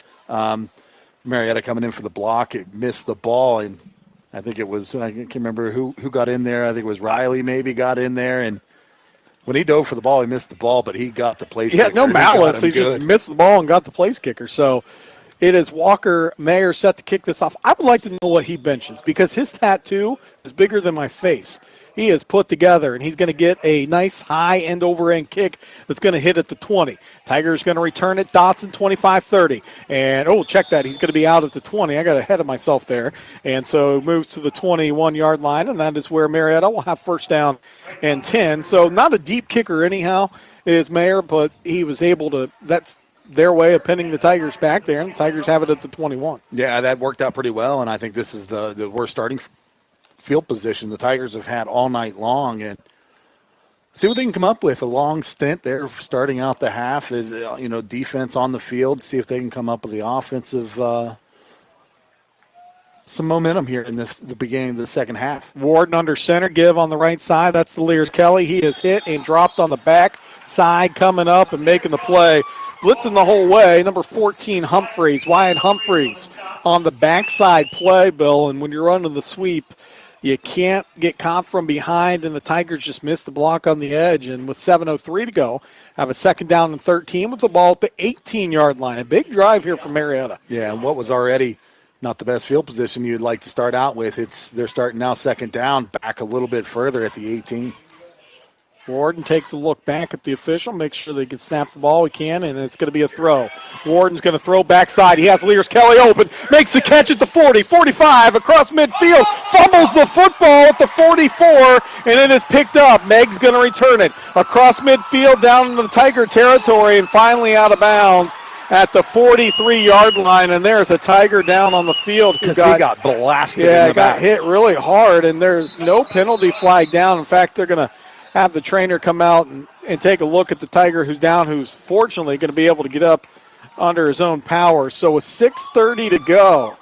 [SPEAKER 5] Marietta coming in for the block. It missed the ball, and I think it was, I can't remember who got in there. I think it was Riley maybe got in there, and when he dove for the ball, he missed the ball, but he got the place kicker.
[SPEAKER 4] He had no malice. He just missed the ball and got the place kicker. So it is Walker Mayer set to kick this off. I would like to know what he benches because his tattoo is bigger than my face. he is put together, and he's going to get a nice high end over end kick that's going to hit at the 20. Tiger's going to return it. Dotson 25-30. And, check that. He's going to be out at the 20. I got ahead of myself there. And so moves to the 21-yard line, and that is where Marietta will have first down and 10. So not a deep kicker anyhow is Mayer, but he was able to – that's their way of pinning the Tigers back there, and the Tigers have it at the 21.
[SPEAKER 5] Yeah, that worked out pretty well, and I think this is the worst starting field position the Tigers have had all night long, and see what they can come up with. A long stint there starting out the half is, defense on the field, see if they can come up with the offensive some momentum here in the beginning of the second half.
[SPEAKER 4] Warden under center, give on the right side. That's the Lears Kelly. He is hit and dropped on the back side, coming up and making the play. Blitzing the whole way, number 14, Humphreys, Wyatt Humphreys on the backside play, Bill, and when you're running the sweep, you can't get caught from behind, and the Tigers just missed the block on the edge, and with 7:03 to go, have a second down and 13 with the ball at the 18-yard line. A big drive here from Marietta.
[SPEAKER 5] Yeah, and what was already not the best field position you'd like to start out with, they're starting now second down, back a little bit further at the 18.
[SPEAKER 4] Warden takes a look back at the official, makes sure they can snap the ball. We can, and it's going to be a throw. Warden's going to throw backside. He has Lears Kelly open, makes the catch at the 40, 45, across midfield, fumbles the football at the 44, and it is picked up. Meigs going to return it across midfield down into the Tiger territory, and finally out of bounds at the 43-yard line, and there's a Tiger down on the field
[SPEAKER 5] because he got blasted.
[SPEAKER 4] Yeah, got hit really hard, and there's no penalty flag down. In fact, they're going to have the trainer come out and take a look at the Tiger who's down, who's fortunately going to be able to get up under his own power. So with 6:30 to go,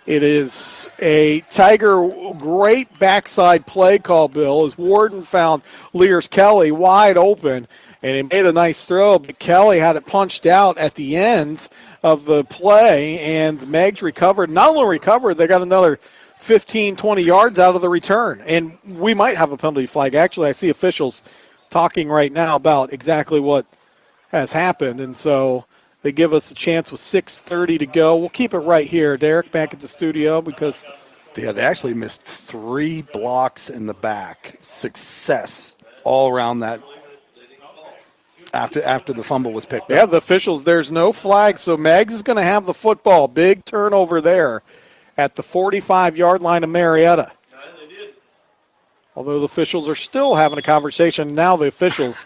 [SPEAKER 4] it is a Tiger great backside play call, Bill, as Warden found Lears Kelly wide open, and he made a nice throw, but Kelly had it punched out at the end of the play, and Meigs recovered. Not only recovered, they got another 15, 20 yards out of the return. And we might have a penalty flag. Actually, I see officials talking right now about exactly what has happened. And so they give us a chance with 6:30 to go. We'll keep it right here, Derek, back at the studio because
[SPEAKER 5] they actually missed 3 blocks in the back. Success all around that after the fumble was picked up.
[SPEAKER 4] Yeah, the officials, there's no flag. So Meigs is going to have the football. Big turnover there at the 45-yard line of Marietta. Although the officials are still having a conversation. Now the officials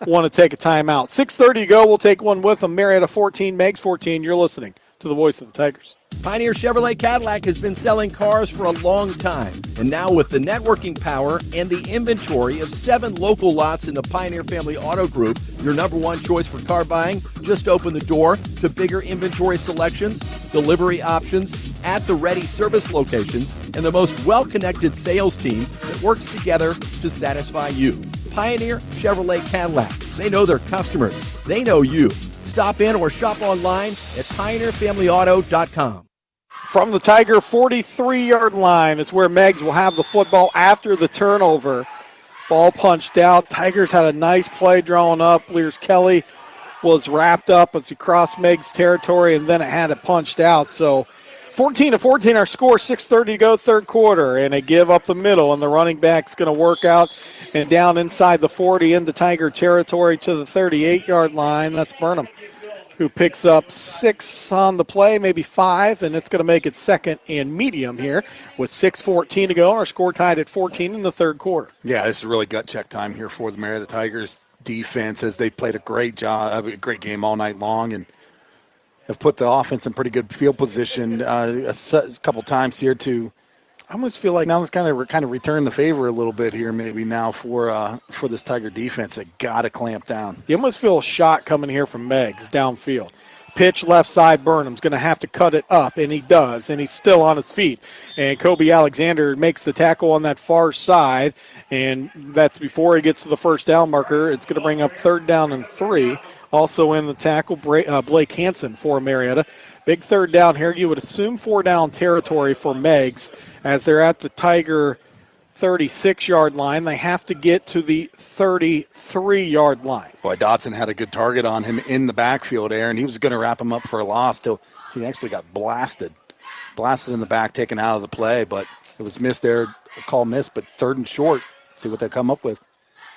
[SPEAKER 4] want to take a timeout. 6:30 to go. We'll take one with them. Marietta 14, Meigs 14. You're listening to the voice of the Tigers.
[SPEAKER 2] Pioneer Chevrolet Cadillac has been selling cars for a long time. And now with the networking power and the inventory of 7 local lots in the Pioneer Family Auto Group, your number one choice for car buying, just open the door to bigger inventory selections, delivery options, at-the-ready service locations, and the most well-connected sales team that works together to satisfy you. Pioneer Chevrolet Cadillac. They know their customers. They know you. Stop in or shop online at PioneerFamilyAuto.com.
[SPEAKER 4] From the Tiger 43-yard line is where Meigs will have the football after the turnover. Ball punched out. Tigers had a nice play drawn up. Lears Kelly was wrapped up as he crossed Meigs territory, and then it had it punched out. So 14-14 our score, 6:30 to go, third quarter, and a give up the middle, and the running back's going to work out and down inside the 40 into Tiger territory to the 38-yard line. That's Burnham, who picks up 6 on the play, maybe 5, and it's going to make it second and medium here with 6:14 to go. Our score tied at 14 in the third quarter.
[SPEAKER 5] Yeah, this is really gut check time here for the Marietta Tigers defense as they played a great game all night long and have put the offense in pretty good field position a couple times here to. I almost feel like now it's kind of return the favor a little bit here maybe now for this Tiger defense. They got to clamp down.
[SPEAKER 4] You almost feel a shot coming here from Meigs downfield. Pitch left side, Burnham's going to have to cut it up, and he does, and he's still on his feet. And Kobe Alexander makes the tackle on that far side, and that's before he gets to the first down marker. It's going to bring up 3rd down and 3. Also in the tackle, Blake Hansen for Marietta. Big 3rd down here. You would assume 4-down territory for Meigs as they're at the Tiger 36-yard line. They have to get to the 33-yard line.
[SPEAKER 5] Boy, Dotson had a good target on him in the backfield, Aaron. He was going to wrap him up for a loss till he actually got blasted in the back, taken out of the play, but it was missed there, a call missed, but 3rd and short. See what they come up with.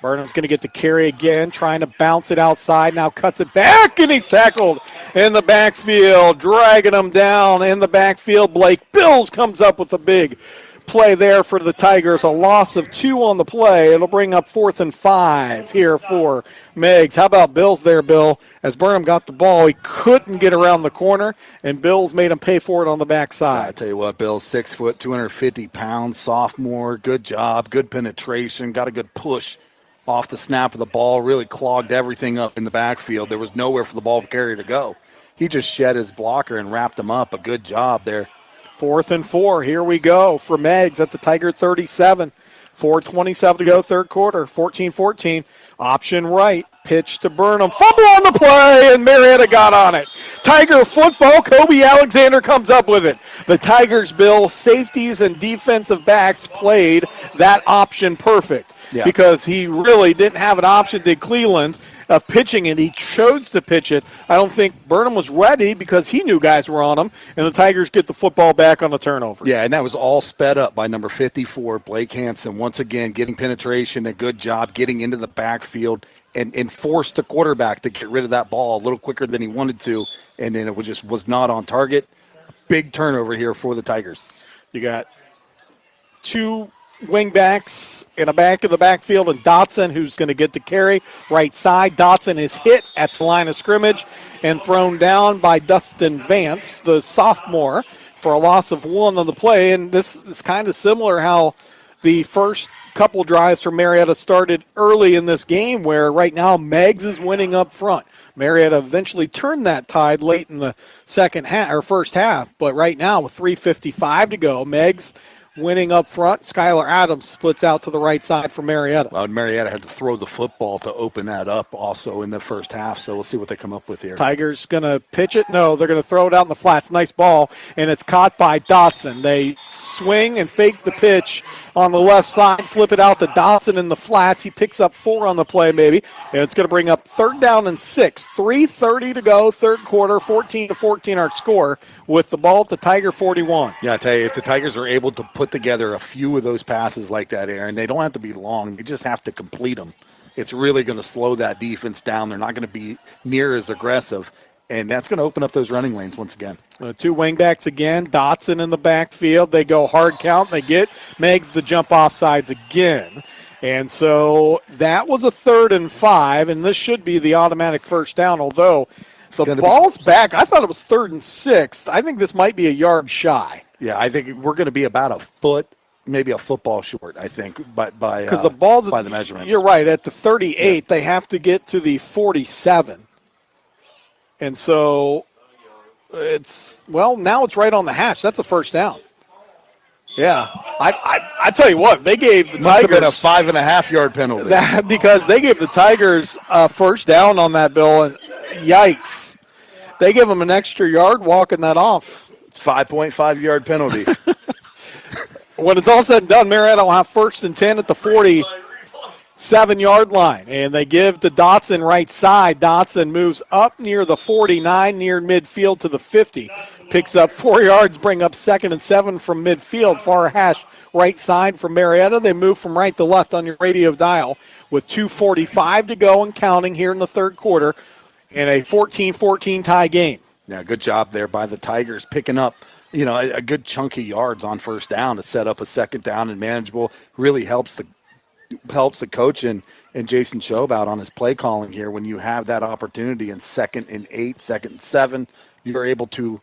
[SPEAKER 4] Burnham's going to get the carry again, trying to bounce it outside. Now cuts it back, and he's tackled in the backfield, dragging him down in the backfield. Blake Bills comes up with a big play there for the Tigers. A loss of 2 on the play. It'll bring up 4th and 5 here for Meigs. How about Bills there, Bill? As Burnham got the ball, he couldn't get around the corner, and Bills made him pay for it on the backside.
[SPEAKER 5] I tell you what, Bill, 6 foot, 250 pounds, sophomore, good job, good penetration, got a good push off the snap of the ball, really clogged everything up in the backfield. There was nowhere for the ball carrier to go. He just shed his blocker and wrapped him up. A good job there.
[SPEAKER 4] 4th and 4. Here we go for Meigs at the Tiger 37. 4:27 to go, third quarter. 14-14. Option right. Pitch to Burnham. Fumble on the play, and Marietta got on it. Tiger football. Kobe Alexander comes up with it. The Tigers, Bill, safeties and defensive backs played that option perfect.
[SPEAKER 5] Yeah.
[SPEAKER 4] Because he really didn't have an option, did Cleveland, of pitching it. He chose to pitch it. I don't think Burnham was ready because he knew guys were on him, and the Tigers get the football back on the turnover.
[SPEAKER 5] Yeah, and that was all sped up by number 54, Blake Hansen. Once again, getting penetration, a good job getting into the backfield and forced the quarterback to get rid of that ball a little quicker than he wanted to, and then it was not on target. Big turnover here for the Tigers.
[SPEAKER 4] You got 2 wingbacks in a back of the backfield, and Dotson, who's going to get the carry right side. Dotson is hit at the line of scrimmage and thrown down by Dustin Vance, the sophomore, for a loss of 1 on the play. And this is kind of similar how the first couple drives for Marietta started early in this game, where right now Meigs is winning up front. Marietta eventually turned that tide late in the first half, but right now with 3:55 to go, Meigs winning up front. Skylar Adams splits out to the right side for Marietta.
[SPEAKER 5] Well, Marietta had to throw the football to open that up also in the first half, so we'll see what they come up with here.
[SPEAKER 4] Tigers going to pitch it? No, they're going to throw it out in the flats. Nice ball, and it's caught by Dotson. They swing and fake the pitch on the left side, flip it out to Dotson in the flats. He picks up 4 on the play maybe, and it's going to bring up 3rd down and 6. 3:30 to go, third quarter, 14-14 our score with the ball at the Tiger 41.
[SPEAKER 5] Yeah, I tell you, if the Tigers are able to put together a few of those passes like that, Aaron, they don't have to be long. They just have to complete them. It's really going to slow that defense down. They're not going to be near as aggressive, and that's going to open up those running lanes once again.
[SPEAKER 4] 2 wingbacks again. Dotson in the backfield. They go hard count. They get Meigs the jump off sides again. And so that was a 3rd and 5, and this should be the automatic first down, although the ball's back. I thought it was 3rd and 6. I think this might be a yard shy.
[SPEAKER 5] Yeah, I think we're going to be about a foot, maybe a football short, I think, by
[SPEAKER 4] the ball's
[SPEAKER 5] by the measurements.
[SPEAKER 4] You're right. At the 38, They have to get to the 47. And so now it's right on the hash. That's a first down. Yeah. I tell you what, they gave the Tigers
[SPEAKER 5] been a 5.5-yard penalty.
[SPEAKER 4] Because they gave the Tigers a first down on that, Bill, and yikes. They give them an extra yard walking that off.
[SPEAKER 5] It's 5.5-yard penalty.
[SPEAKER 4] When it's all said and done, Marietta will have 1st and 10 at the 47-yard line. And they give to Dotson right side. Dotson moves up near the 49, near midfield to the 50. Picks up 4 yards, bring up 2nd and 7 from midfield. Far hash right side for Marietta. They move from right to left on your radio dial with 2:45 to go and counting here in the third quarter in a 14-14 tie game.
[SPEAKER 5] Yeah, good job there by the Tigers picking up, a good chunk of yards on first down to set up a second down and manageable. Really helps the coach and Jason Shobe out on his play calling here. When you have that opportunity in 2nd and 8, 2nd and 7, you're able to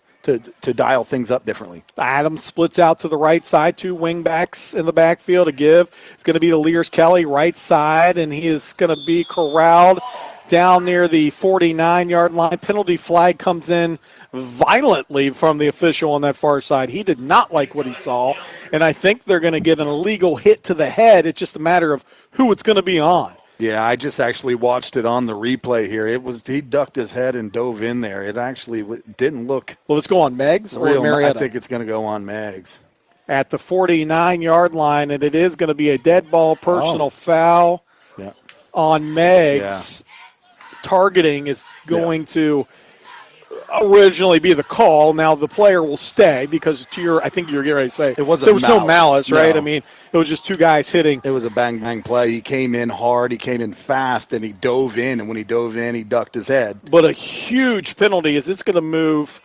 [SPEAKER 5] dial things up differently.
[SPEAKER 4] Adams splits out to the right side, 2 wingbacks in the backfield to give. It's going to be to Lears Kelly, right side, and he is going to be corralled down near the 49-yard line. Penalty flag comes in violently from the official on that far side. He did not like what he saw, and I think they're going to get an illegal hit to the head. It's just a matter of who it's going to be on.
[SPEAKER 5] Yeah, I just actually watched it on the replay here. He ducked his head and dove in there. It actually didn't look.
[SPEAKER 4] Well, let's go on Meigs or Marietta?
[SPEAKER 5] I think it's going to go on Meigs.
[SPEAKER 4] At the 49-yard line, and it is going to be a dead ball personal foul on Meigs.
[SPEAKER 5] Yeah.
[SPEAKER 4] Targeting is going to originally be the call. Now the player will stay because I think you're getting ready to say
[SPEAKER 5] it wasn't
[SPEAKER 4] there was no malice, right?
[SPEAKER 5] No.
[SPEAKER 4] I mean, it was just two guys hitting.
[SPEAKER 5] It was a bang play. He came in hard, he came in fast, and he dove in. And when he dove in, he ducked his head.
[SPEAKER 4] But a huge penalty is it's going to move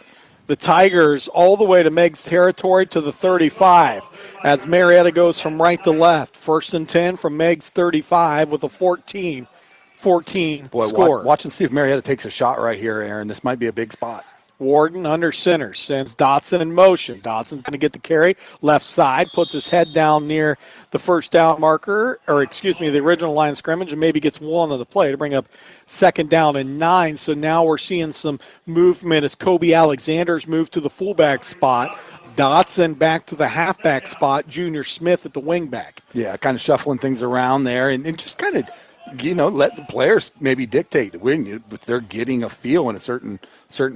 [SPEAKER 4] the Tigers all the way to Meigs territory to the 35 as Marietta goes from right to left. 1st and 10 from Meigs 35 with a 14 score.
[SPEAKER 5] Watch and see if Marietta takes a shot right here, Aaron. This might be a big spot.
[SPEAKER 4] Warden under center sends Dotson in motion. Dotson's going to get the carry left side, puts his head down near the first down marker, the original line of scrimmage, and maybe gets one on the play to bring up 2nd down and 9. So now we're seeing some movement as Kobe Alexander's moved to the fullback spot. Dotson back to the halfback spot. Junior Smith at the wingback.
[SPEAKER 5] Yeah, kind of shuffling things around there and just kind of, let the players maybe dictate when they're getting a feel in a certain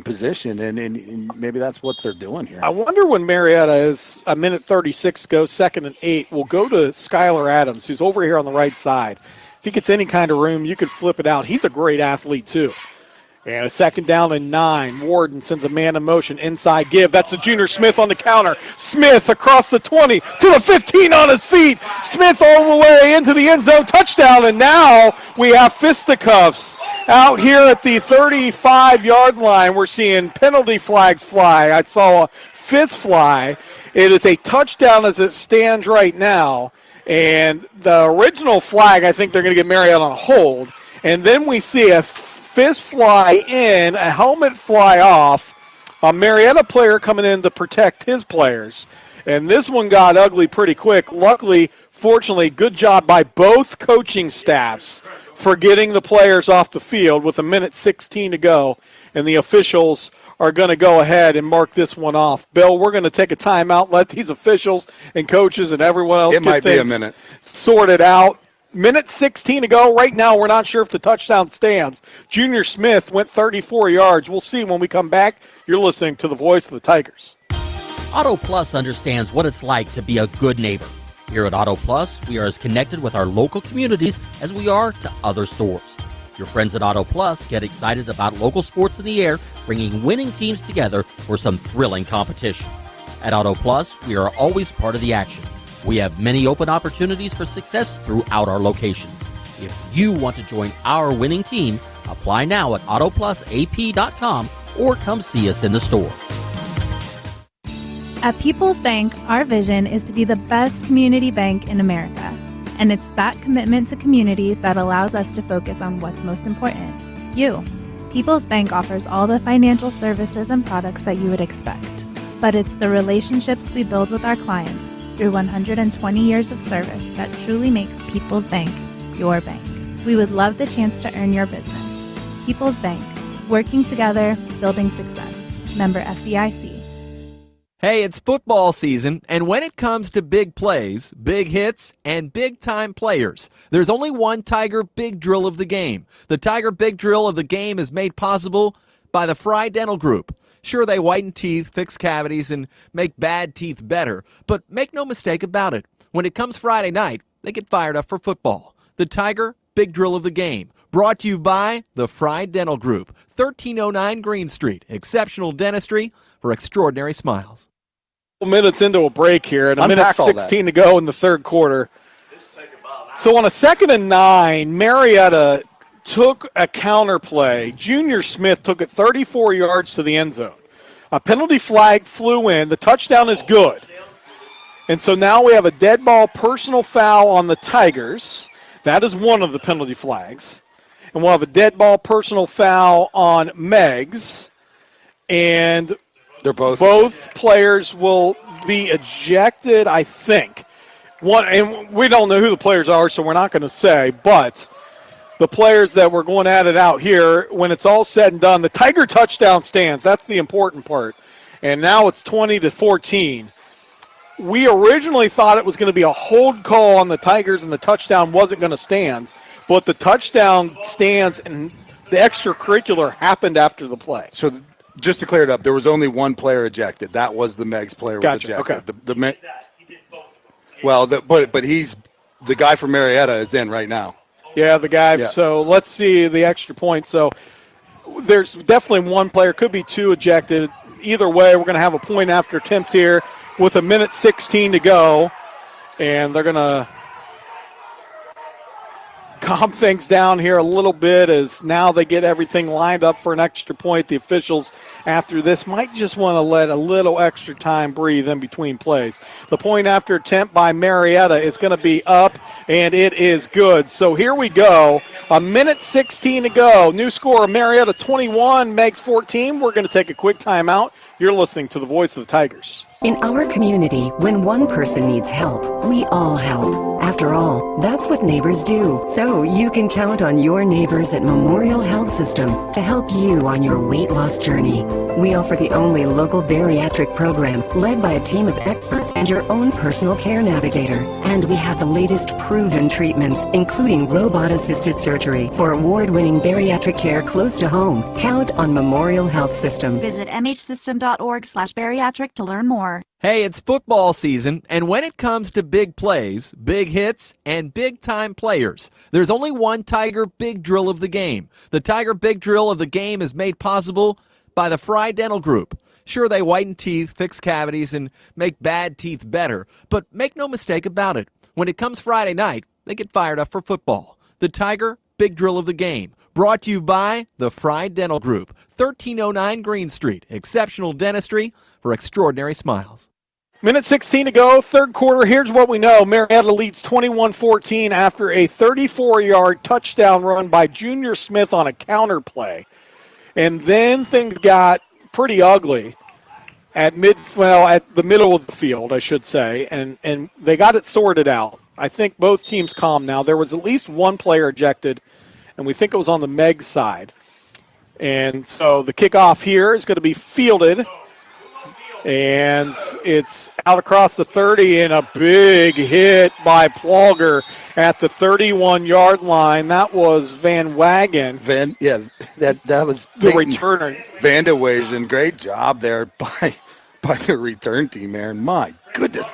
[SPEAKER 5] position, and maybe that's what they're doing here.
[SPEAKER 4] I wonder when Marietta is a minute 36 to go, 2nd and 8, we'll go to Skylar Adams, who's over here on the right side. If he gets any kind of room, you could flip it out. He's a great athlete, too. And a 2nd down and 9. Warden sends a man in motion. Inside give. That's the Junior Smith on the counter. Smith across the 20 to the 15 on his feet. Smith all the way into the end zone. Touchdown. And now we have fisticuffs out here at the 35-yard line. We're seeing penalty flags fly. I saw a fist fly. It is a touchdown as it stands right now. And the original flag, I think they're going to get Marietta on a hold. And then we see a fist fly in, a helmet fly off, a Marietta player coming in to protect his players. And this one got ugly pretty quick. Luckily, fortunately, good job by both coaching staffs for getting the players off the field with a minute 16 to go. And the officials are going to go ahead and mark this one off. Bill, we're going to take a timeout, let these officials and coaches and everyone else get things sorted out. Minute 16 to go. Right now, we're not sure if the touchdown stands. Junior Smith went 34 yards. We'll see when we come back. You're listening to the voice of the Tigers.
[SPEAKER 15] Auto Plus understands what it's like to be a good neighbor. Here at Auto Plus, we are as connected with our local communities as we are to other stores. Your friends at Auto Plus get excited about local sports in the air, bringing winning teams together for some thrilling competition. At Auto Plus, we are always part of the action. We have many open opportunities for success throughout our locations. If you want to join our winning team, apply now at autoplusap.com or come see us in the store.
[SPEAKER 7] At People's Bank, our vision is to be the best community bank in America. And it's that commitment to community that allows us to focus on what's most important, you. People's Bank offers all the financial services and products that you would expect. But it's the relationships we build with our clients through 120 years of service that truly makes People's Bank your bank. We would love the chance to earn your business. People's Bank, working together, building success. Member FDIC.
[SPEAKER 6] Hey, it's football season, and when it comes to big plays, big hits, and big-time players, there's only one Tiger Big Drill of the game. The Tiger Big Drill of the game is made possible by the Fry Dental Group. Sure, they whiten teeth, fix cavities, and make bad teeth better, but make no mistake about it. When it comes Friday night, they get fired up for football. The Tiger Big Drill of the game, brought to you by the Fry Dental Group, 1309 Green Street. Exceptional dentistry for extraordinary smiles.
[SPEAKER 4] Minutes into a break here, and a minute 16 to go in the third quarter. So on a 2nd and 9, Marietta took a counter play. Junior Smith took it 34 yards to the end zone. A penalty flag flew in. The touchdown is good. And so now we have a dead ball personal foul on the Tigers. That is one of the penalty flags. And we'll have a dead ball personal foul on Meigs. And
[SPEAKER 5] they're
[SPEAKER 4] both players will be ejected, I think. And we don't know who the players are, so we're not going to say. But the players that we're going at it out here, when it's all said and done, the Tiger touchdown stands. That's the important part. And now it's 20-14. We originally thought it was going to be a hold call on the Tigers and the touchdown wasn't going to stand. But the touchdown stands and the extracurricular happened after the play.
[SPEAKER 5] So just to clear it up, there was only one player ejected. That was the Meigs player was ejected.
[SPEAKER 4] Okay.
[SPEAKER 5] But he's the guy from Marietta is in right now.
[SPEAKER 4] Yeah, the guy. Yeah. So let's see the extra point. So there's definitely one player, could be two ejected. Either way, we're going to have a point after attempt here with 1:16 to go. And they're going to calm things down here a little bit as now they get everything lined up for an extra point. The officials after this might just want to let a little extra time breathe in between plays. The point after attempt by Marietta is going to be up, and it is good. So here we go. 1:16 to go. New score, Marietta 21, Meigs 14. We're going to take a quick timeout. You're listening to the voice of the Tigers.
[SPEAKER 8] In our community, when one person needs help, we all help. After all, that's what neighbors do. So you can count on your neighbors at Memorial Health System to help you on your weight loss journey. We offer the only local bariatric program led by a team of experts and your own personal care navigator. And we have the latest proven treatments, including robot-assisted surgery for award-winning bariatric care close to home. Count on Memorial Health System.
[SPEAKER 3] Visit mhsystem.org/bariatric to learn more.
[SPEAKER 6] Hey, it's football season, and when it comes to big plays, big hits, and big-time players, there's only one Tiger Big Drill of the game. The Tiger Big Drill of the game is made possible by the Fry Dental Group. Sure, they whiten teeth, fix cavities, and make bad teeth better, but make no mistake about it. When it comes Friday night, they get fired up for football. The Tiger Big Drill of the game, brought to you by the Fry Dental Group, 1309 Green Street. Exceptional dentistry for extraordinary smiles.
[SPEAKER 4] 1:16 to go, third quarter. Here's what we know. Marietta leads 21-14 after a 34-yard touchdown run by Junior Smith on a counter play. And then things got pretty ugly at the middle of the field, I should say, and they got it sorted out. I think both teams calm now. There was at least one player ejected, and we think it was on the Meigs side. And so the kickoff here is going to be fielded. And it's out across the 30, and a big hit by Plogger at the 31-yard line. That was Van Wagen.
[SPEAKER 5] That was
[SPEAKER 4] the returner.
[SPEAKER 5] Van de Wagen, great job there by the return team, Aaron. My goodness.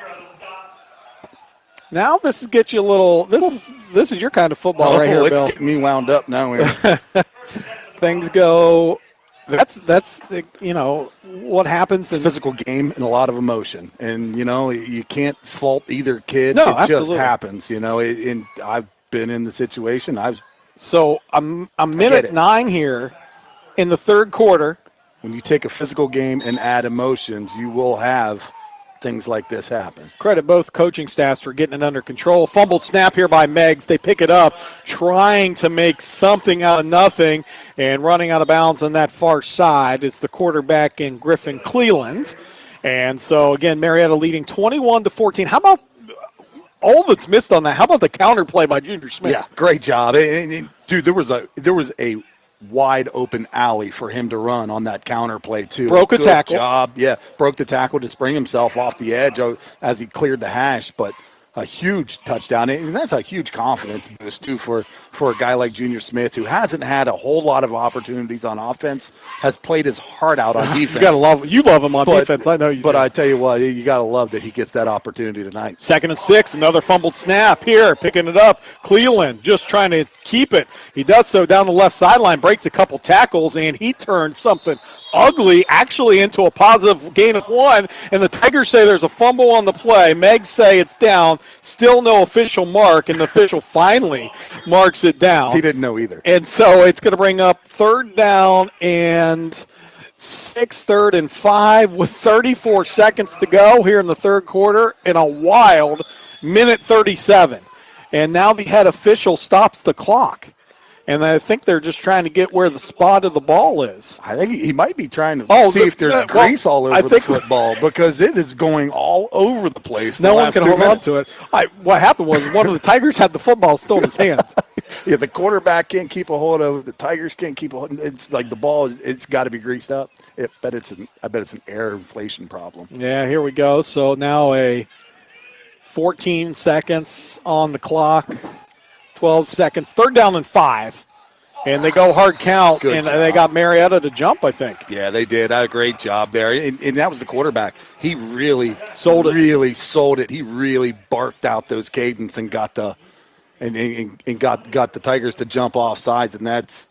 [SPEAKER 4] Now this is get you a little. This is your kind of football right here, Bill.
[SPEAKER 5] It's getting me wound up now, Aaron.
[SPEAKER 4] Things go. That's what happens.
[SPEAKER 5] It's a physical game and a lot of emotion, and you can't fault either kid.
[SPEAKER 4] No,
[SPEAKER 5] it
[SPEAKER 4] absolutely.
[SPEAKER 5] just happens, and I've been in the situation.
[SPEAKER 4] So a minute 9 here in the third quarter.
[SPEAKER 5] When you take a physical game and add emotions, you will have things like this happen.
[SPEAKER 4] Credit both coaching staffs for getting it under control. Fumbled snap here by Meigs. They pick it up, trying to make something out of nothing, and running out of bounds on that far side is the quarterback in Griffin Cleland. And so, again, Marietta leading 21-14. How about all that's missed on that? How about the counter play by Junior Smith?
[SPEAKER 5] Yeah, great job. Dude, there was a wide open alley for him to run on that counter play too.
[SPEAKER 4] Broke a tackle.
[SPEAKER 5] Good job. Yeah, broke the tackle to spring himself off the edge as he cleared the hash, but a huge touchdown. And that's a huge confidence boost too for a guy like Junior Smith, who hasn't had a whole lot of opportunities on offense, has played his heart out on defense.
[SPEAKER 4] You love him on defense. I know you do.
[SPEAKER 5] But I tell you what, you got to love that he gets that opportunity tonight.
[SPEAKER 4] 2nd and 6, another fumbled snap here, picking it up. Cleveland just trying to keep it. He does so down the left sideline, breaks a couple tackles, and he turns something ugly actually into a positive gain of 1, and the Tigers say there's a fumble on the play. Meigs say it's down, still no official mark, and the official finally marks it down.
[SPEAKER 5] He didn't know either.
[SPEAKER 4] And so it's going to bring up 3rd down and 6, 3rd and 5 with 34 seconds to go here in the third quarter in a wild 1:37. And now the head official stops the clock. And I think they're just trying to get where the spot of the ball is.
[SPEAKER 5] I think he might be trying to see if there's grease all over the football, because it is going all over the place.
[SPEAKER 4] No one can hold on to it. What happened was one of the Tigers had the football still in his hands.
[SPEAKER 5] Yeah, the quarterback can't keep a hold of it. The Tigers can't keep a hold of it. It's like the ball, it's got to be greased up. I bet it's an air inflation problem.
[SPEAKER 4] Yeah, here we go. So now a 14 seconds on the clock. 12 seconds, 3rd down and 5, and they go hard count, they got Marietta to jump, I think.
[SPEAKER 5] Yeah, they did. A great job there, and that was the quarterback. He really
[SPEAKER 4] sold it.
[SPEAKER 5] He really barked out those cadence and got the got the Tigers to jump off sides, and that's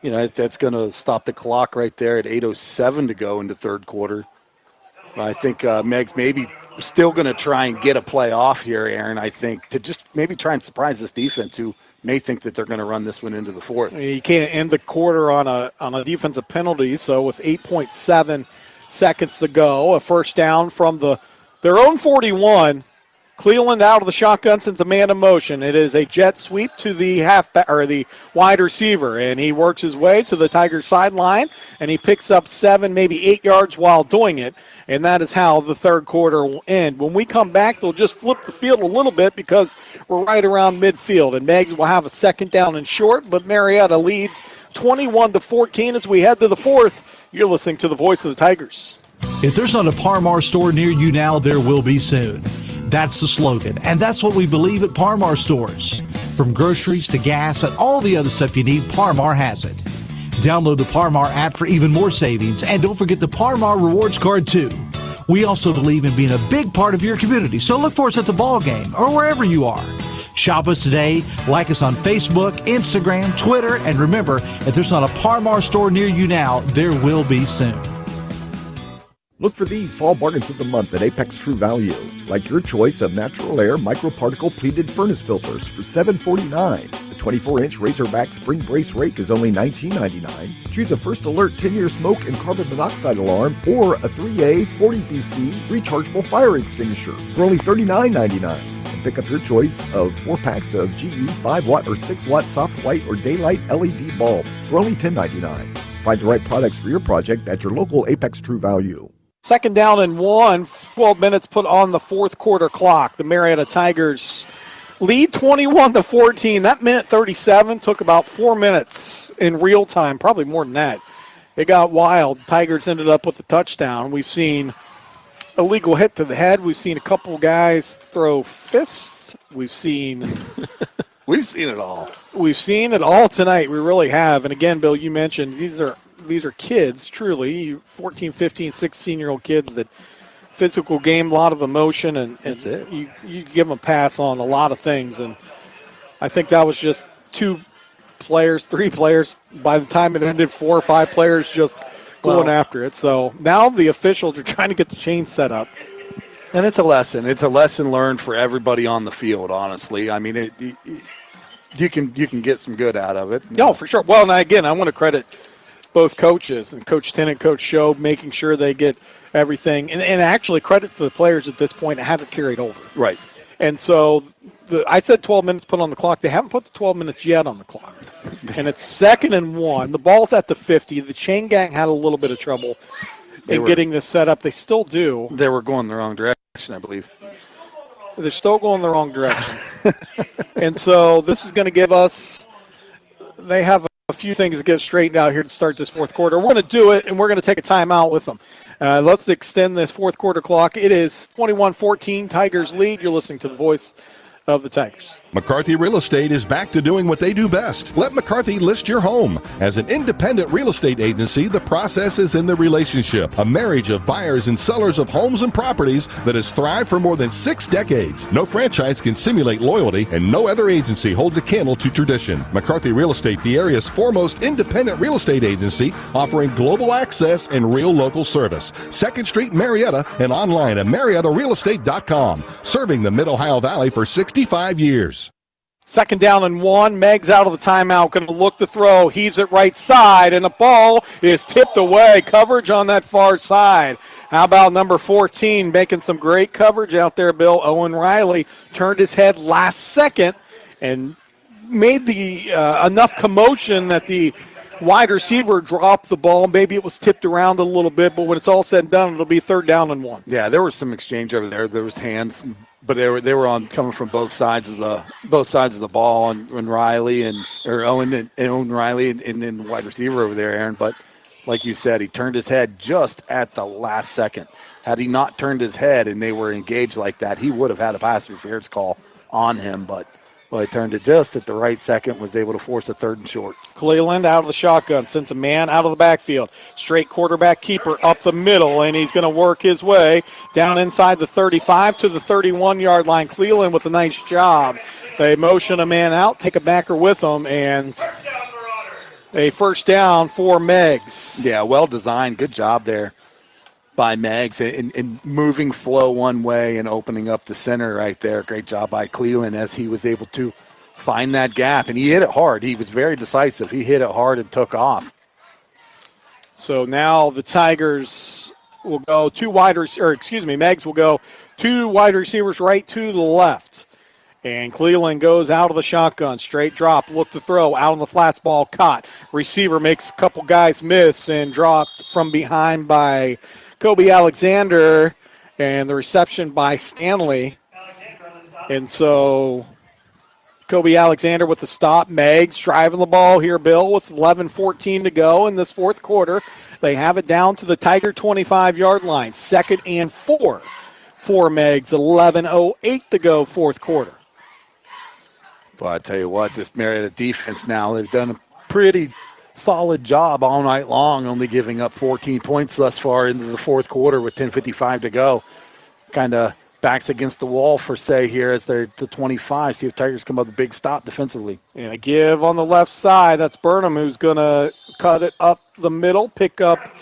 [SPEAKER 5] that's going to stop the clock right there at 8:07 to go into third quarter. I think Meigs maybe still going to try and get a play off here, Aaron, I think, to just maybe try and surprise this defense who may think that they're going to run this one into the fourth.
[SPEAKER 4] You can't end the quarter on a defensive penalty, so with 8.7 seconds to go, a first down from their own 41. Cleveland out of the shotgun since a man in motion. It is a jet sweep to the the wide receiver, and he works his way to the Tigers sideline, and he picks up 7, maybe 8 yards while doing it, and that is how the third quarter will end. When we come back, they'll just flip the field a little bit because we're right around midfield, and Meigs will have a second down and short, but Marietta leads 21-14 as we head to the fourth. You're listening to the voice of the Tigers.
[SPEAKER 10] If there's not a Parmar store near you now, there will be soon. That's the slogan, and that's what we believe at Parmar stores. From groceries to gas and all the other stuff you need, Parmar has it. Download the Parmar app for even more savings, and don't forget the Parmar Rewards Card, too. We also believe in being a big part of your community, so look for us at the ball game or wherever you are. Shop us today, like us on Facebook, Instagram, Twitter, and remember, if there's not a Parmar store near you now, there will be soon.
[SPEAKER 12] Look for these fall bargains of the month at Apex True Value, like your choice of natural air microparticle pleated furnace filters for $7.49. The 24-inch Razorback spring brace rake is only $19.99. Choose a First Alert 10-year smoke and carbon monoxide alarm or a 3A 40BC rechargeable fire extinguisher for only $39.99. And pick up your choice of 4 packs of GE 5-watt or 6-watt soft white or daylight LED bulbs for only $10.99. Find the right products for your project at your local Apex True Value.
[SPEAKER 4] Second down and 1, 12 minutes put on the fourth quarter clock. The Marietta Tigers lead 21-14. That minute 37 took about 4 minutes in real time, probably more than that. It got wild. Tigers ended up with a touchdown. We've seen a legal hit to the head. We've seen a couple guys throw fists. We've seen
[SPEAKER 5] We've seen it all.
[SPEAKER 4] We've seen it all tonight. We really have. And again, Bill, you mentioned these are kids, truly, 14, 15, 16-year-old kids that physical game, a lot of emotion, and
[SPEAKER 5] that's it.
[SPEAKER 4] You give them a pass on a lot of things. And I think that was just 2 players, 3 players. By the time it ended, 4 or 5 players just going after it. So now the officials are trying to get the chain set up.
[SPEAKER 5] And it's a lesson. It's a lesson learned for everybody on the field, honestly. I mean, you can get some good out of it.
[SPEAKER 4] No, for sure. Well, and again, I want to credit both coaches, and Coach Tennant, Coach Show, making sure they get everything. And actually credit to the players at this point. It hasn't carried over.
[SPEAKER 5] Right.
[SPEAKER 4] And so I said 12 minutes put on the clock. They haven't put the 12 minutes yet on the clock. And it's 2nd and 1. The ball's at the 50. The chain gang had a little bit of trouble getting this set up. They still do.
[SPEAKER 5] They were going the wrong direction, I believe.
[SPEAKER 4] They're still going the wrong direction. And so this is going to give us – they have a few things to get straightened out here to start this fourth quarter. We're going to do it, and we're going to take a timeout with them. Let's extend this fourth quarter clock. It is 21-14, Tigers lead. You're listening to the voice of the Tigers.
[SPEAKER 16] McCarthy Real Estate is back to doing what they do best. Let McCarthy list your home. As an independent real estate agency, the process is in the relationship, a marriage of buyers and sellers of homes and properties that has thrived for more than 6 decades. No franchise can simulate loyalty, and no other agency holds a candle to tradition. McCarthy Real Estate, the area's foremost independent real estate agency, offering global access and real local service. 2nd Street, Marietta, and online at MariettaRealEstate.com. Serving the Mid-Ohio Valley for 65 years.
[SPEAKER 4] 2nd down and 1. Meigs out of the timeout, going to look to throw. Heaves it right side, and the ball is tipped away. Coverage on that far side. How about number 14 making some great coverage out there, Bill? Owen Riley turned his head last second and made the enough commotion that the wide receiver dropped the ball. Maybe it was tipped around a little bit, but when it's all said and done, it'll be 3rd down and 1.
[SPEAKER 5] Yeah, there was some exchange over there. There was hands, but they were on coming from both sides of the ball, and Riley Owen Riley and then wide receiver over there, Aaron. But like you said, he turned his head just at the last second. Had he not turned his head and they were engaged like that, he would have had a pass interference call on him. But he turned it just at the right second, was able to force a 3rd and short.
[SPEAKER 4] Cleveland out of the shotgun, sends a man out of the backfield. Straight quarterback keeper up the middle, and he's going to work his way down inside the 35 to the 31-yard line. Cleveland with a nice job. They motion a man out, take a backer with them, and a first down for Meigs.
[SPEAKER 5] Yeah, well designed. Good job there by Meigs in moving flow one way and opening up the center right there. Great job by Cleveland as he was able to find that gap. And he hit it hard. He was very decisive. He hit it hard and took off.
[SPEAKER 4] So now the Tigers will go Meigs will go 2 wide receivers right to the left. And Cleveland goes out of the shotgun. Straight drop, look to throw, out on the flats, ball caught. Receiver makes a couple guys miss and dropped from behind by Kobe Alexander. And the reception by Stanley. And so Kobe Alexander with the stop. Meigs driving the ball here, Bill, with 11:14 to go in this fourth quarter. They have it down to the Tiger 25-yard line. 2nd and 4 for Meigs. 11:08 to go, fourth quarter.
[SPEAKER 5] But I tell you what, this Marietta defense now, they've done a pretty solid job all night long, only giving up 14 points thus far into the fourth quarter with 10:55 to go. Kind of backs against the wall for say here as they're at the 25. See if Tigers come up with a big stop defensively.
[SPEAKER 4] And a give on the left side. That's Burnham who's going to cut it up the middle, pick up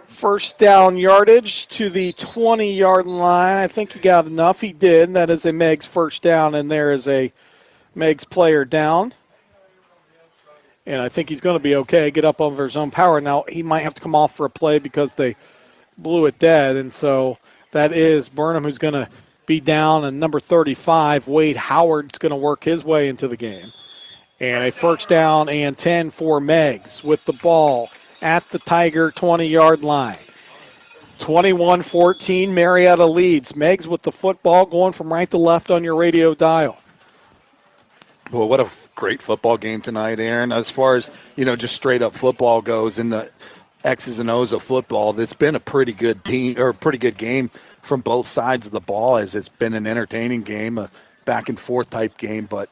[SPEAKER 4] first down yardage to the 20-yard line. I think he got enough. He did. That is a Meigs first down, and there is a Meigs player down. And I think he's going to be okay, get up over his own power. Now, he might have to come off for a play because they blew it dead, and so that is Burnham who's going to be down, and number 35, Wade Howard's going to work his way into the game. And a first down and 10 for Meigs with the ball at the Tiger 20-yard line. 21-14, Marietta leads. Meigs with the football going from right to left on your radio dial.
[SPEAKER 5] Well, what a great football game tonight, Aaron. As far as, just straight up football goes in the X's and O's of football, it's been a pretty good team or a pretty good game from both sides of the ball, as it's been an entertaining game, a back and forth type game, but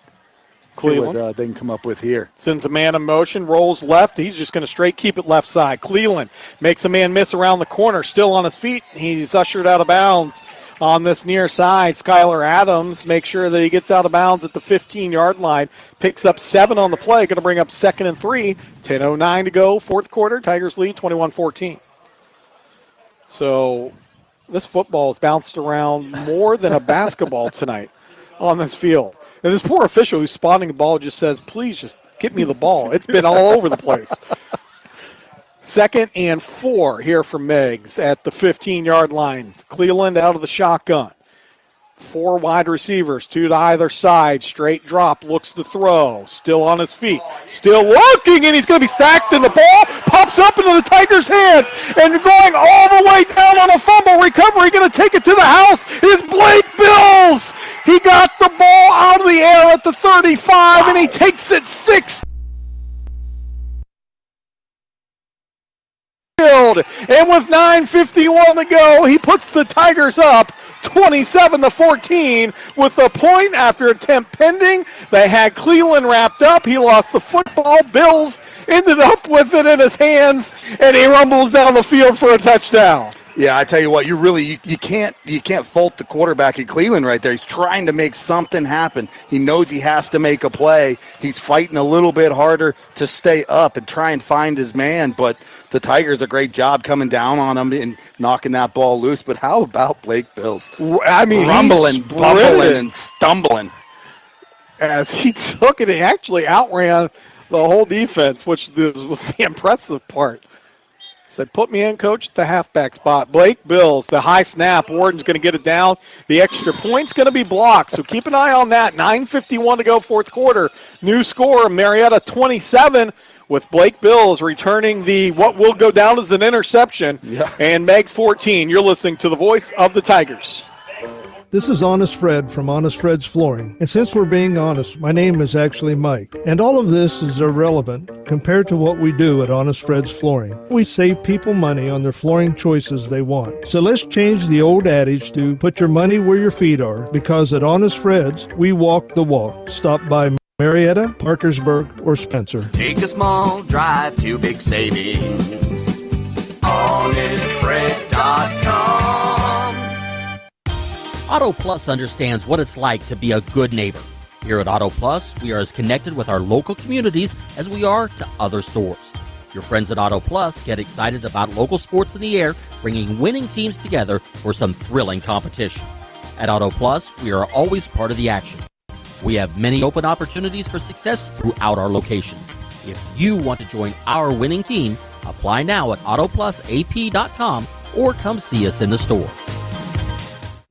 [SPEAKER 5] Cleveland, see what they can come up with here.
[SPEAKER 4] Sends a man in motion, rolls left. He's just going to straight keep it left side. Cleveland makes a man miss around the corner, still on his feet. He's ushered out of bounds on this near side. Skylar Adams makes sure that he gets out of bounds at the 15-yard line. Picks up 7 on the play. Going to bring up 2nd and 3. 10:09 to go, fourth quarter. Tigers lead 21-14. So this football has bounced around more than a basketball tonight on this field. And this poor official who's spotting the ball just says, please just get me the ball. It's been all over the place. 2nd and 4 here for Meigs at the 15-yard line. Cleveland out of the shotgun. 4 wide receivers, 2 to either side. Straight drop, looks to throw. Still on his feet. Still looking, and he's going to be sacked, and the ball pops up into the Tigers' hands. And going all the way down on a fumble recovery, going to take it to the house, is Blake Bills. He got the ball out of the air at the 35, and he takes it 6. And with 9:51 to go, he puts the Tigers up 27-14 with a point after attempt pending. They had Cleveland wrapped up. He lost the football. Bills ended up with it in his hands, and he rumbles down the field for a touchdown.
[SPEAKER 5] Yeah, I tell you what, you can't fault the quarterback in Cleveland right there. He's trying to make something happen. He knows he has to make a play. He's fighting a little bit harder to stay up and try and find his man, but the Tigers, a great job coming down on him and knocking that ball loose. But how about Blake Bills?
[SPEAKER 4] I mean,
[SPEAKER 5] rumbling, bumbling, and stumbling.
[SPEAKER 4] As he took it, he actually outran the whole defense, which was the impressive part. Said, put me in, coach, at the halfback spot. Blake Bills, the high snap. Warden's going to get it down. The extra point's going to be blocked, so keep an eye on that. 9:51 to go, fourth quarter. New score, Marietta 27, with Blake Bills returning what will go down as an interception.
[SPEAKER 5] Yeah.
[SPEAKER 4] And Meigs 14. You're listening to the voice of the Tigers.
[SPEAKER 13] This is Honest Fred from Honest Fred's Flooring. And since we're being honest, my name is actually Mike. And all of this is irrelevant compared to what we do at Honest Fred's Flooring. We save people money on their flooring choices they want. So let's change the old adage to put your money where your feet are, because at Honest Fred's, we walk the walk. Stop by Marietta, Parkersburg, or Spencer.
[SPEAKER 14] Take a small drive to big savings. HonestFreds.com.
[SPEAKER 15] Auto Plus understands what it's like to be a good neighbor. Here Here at Auto Plus, we are as connected with our local communities as we are to other stores. Your friends at Auto Plus get excited about local sports in the air, bringing winning teams together for some thrilling competition. At Auto Plus, we are always part of the action. We have many open opportunities for success throughout our locations. If you want to join our winning team, apply now at autoplusap.com or come see us in the store.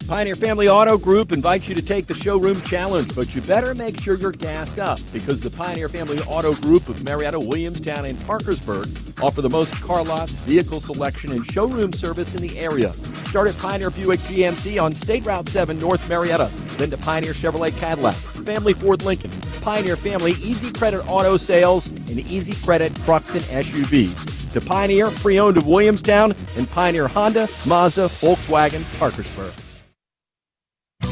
[SPEAKER 2] Pioneer Family Auto Group invites you to take the showroom challenge, but you better make sure you're gassed up because the Pioneer Family Auto Group of Marietta, Williamstown, and Parkersburg offer the most car lots, vehicle selection, and showroom service in the area. Start at Pioneer Buick GMC on State Route 7 North Marietta, then to Pioneer Chevrolet Cadillac, Family Ford Lincoln, Pioneer Family Easy Credit Auto Sales, and Easy Credit Trucks and SUVs. To Pioneer, pre-owned of Williamstown, and Pioneer Honda, Mazda, Volkswagen, Parkersburg.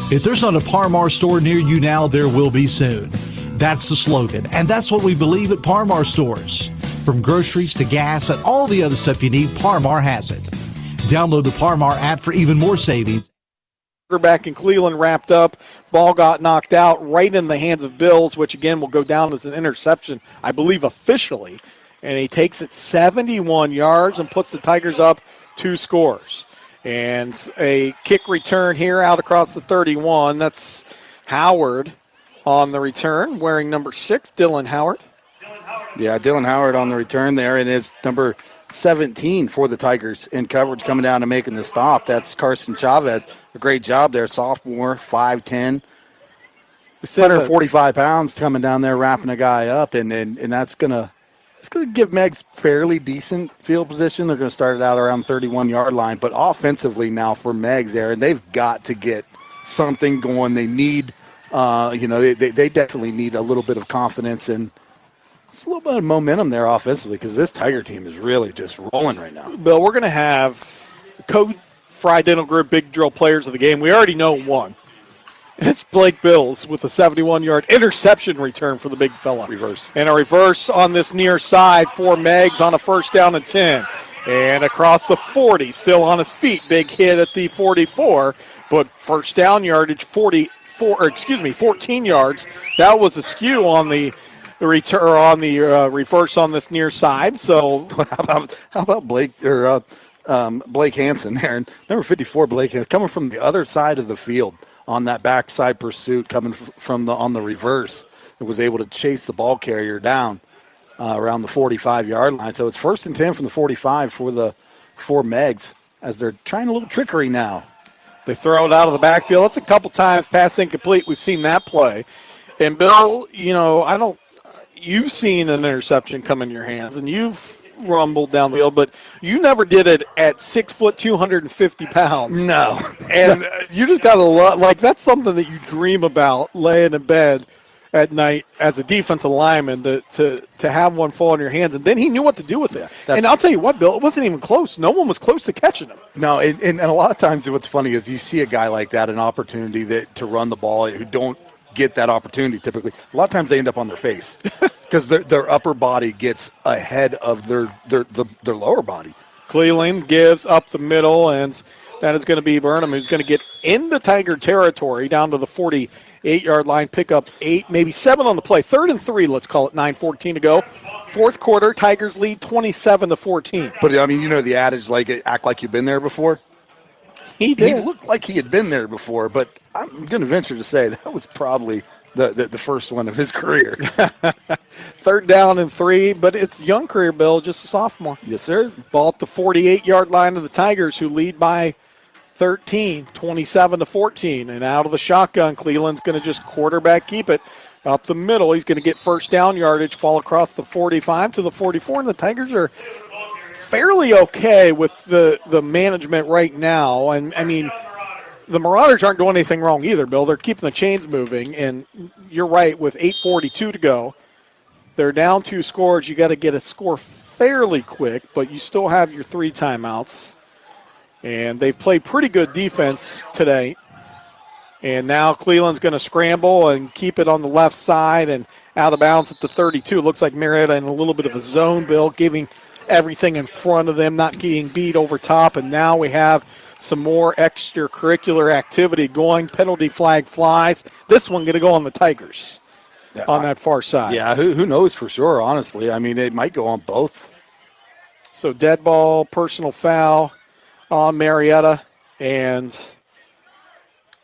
[SPEAKER 10] If there's not a Par-Mar store near you now, there will be soon. That's the slogan, and that's what we believe at Par-Mar stores. From groceries to gas and all the other stuff you need, Par-Mar has it. Download the Par-Mar app for even more savings.
[SPEAKER 4] Quarterback in Cleveland wrapped up. Ball got knocked out right in the hands of Bills, which again will go down as an interception, I believe officially. And he takes it 71 yards and puts the Tigers up 2 scores. And a kick return here out across the 31. That's Howard on the return, wearing number 6, Dylan Howard.
[SPEAKER 5] Yeah, Dylan Howard on the return there, and it's number 17 for the Tigers in coverage coming down and making the stop. That's Carson Chavez. A great job there, sophomore, 5'10", 145 pounds coming down there, wrapping a guy up, and that's going to give Meigs fairly decent field position. They're going to start it out around 31-yard line, but offensively now for Meigs there, and they've got to get something going. They need, they definitely need a little bit of confidence and it's a little bit of momentum there offensively because this Tiger team is really just rolling right now.
[SPEAKER 4] Bill, we're going to have Code Fry Dental Group Big Drill players of the game. We already know one. It's Blake Bills with a 71-yard interception return for the big fella.
[SPEAKER 5] Reverse.
[SPEAKER 4] And a reverse on this near side for Meigs on a 1st down and 10. And across the 40, still on his feet. Big hit at the 44, but 1st down yardage 14 yards. That was a skew on the return on the reverse on this near side. So
[SPEAKER 5] how about Blake Blake Hansen there? Number 54, Blake Hansen, coming from the other side of the field. On that backside pursuit coming from on the reverse, it was able to chase the ball carrier down around the 45-yard line. So it's 1st and 10 from the 45 for Meigs as they're trying a little trickery now.
[SPEAKER 4] They throw it out of the backfield. That's a couple times pass incomplete. We've seen that play. And Bill, you've seen an interception come in your hands, and you've rumbled down the field, but you never did it at 6 foot, 250 pounds.
[SPEAKER 5] No.
[SPEAKER 4] And you just got a lot, like that's something that you dream about laying in bed at night as a defensive lineman to have one fall in your hands. And then he knew what to do with it. And I'll tell you what, Bill, it wasn't even close. No one was close to catching him.
[SPEAKER 5] No, and a lot of times what's funny is you see a guy like that, an opportunity to run the ball who don't get that opportunity typically. A lot of times they end up on their face because their upper body gets ahead of their lower body.
[SPEAKER 4] Cleveland gives up the middle, and that is going to be Burnham, who's going to get into Tiger territory down to the 48-yard line, pick up 8, maybe 7 on the play. 3rd and 3, let's call it, 9:14 to go. 4th quarter, Tigers lead 27-14.
[SPEAKER 5] But, the adage, act like you've been there before?
[SPEAKER 4] He did.
[SPEAKER 5] He looked like he had been there before, but I'm going to venture to say that was probably the first one of his career.
[SPEAKER 4] 3rd down and 3, but it's a young career, Bill, just a sophomore.
[SPEAKER 5] Yes, sir.
[SPEAKER 4] Ball at the 48-yard line of the Tigers, who lead by 13, 27-14. And out of the shotgun, Cleveland's going to just quarterback keep it up the middle. He's going to get 1st down yardage, fall across the 45 to the 44, and the Tigers are fairly okay with the management right now. And, the Marauders aren't doing anything wrong either, Bill. They're keeping the chains moving, and you're right, with 8:42 to go, they're down 2 scores. You got to get a score fairly quick, but you still have your 3 timeouts. And they've played pretty good defense today. And now Cleveland's going to scramble and keep it on the left side and out of bounds at the 32. Looks like Marietta in a little bit of a zone, Bill, giving everything in front of them, not getting beat over top. And now we have some more extracurricular activity going. Penalty flag flies. This one going to go on the Tigers on that far side.
[SPEAKER 5] Yeah, who knows for sure, honestly. I mean, it might go on both.
[SPEAKER 4] So dead ball, personal foul on Marietta, and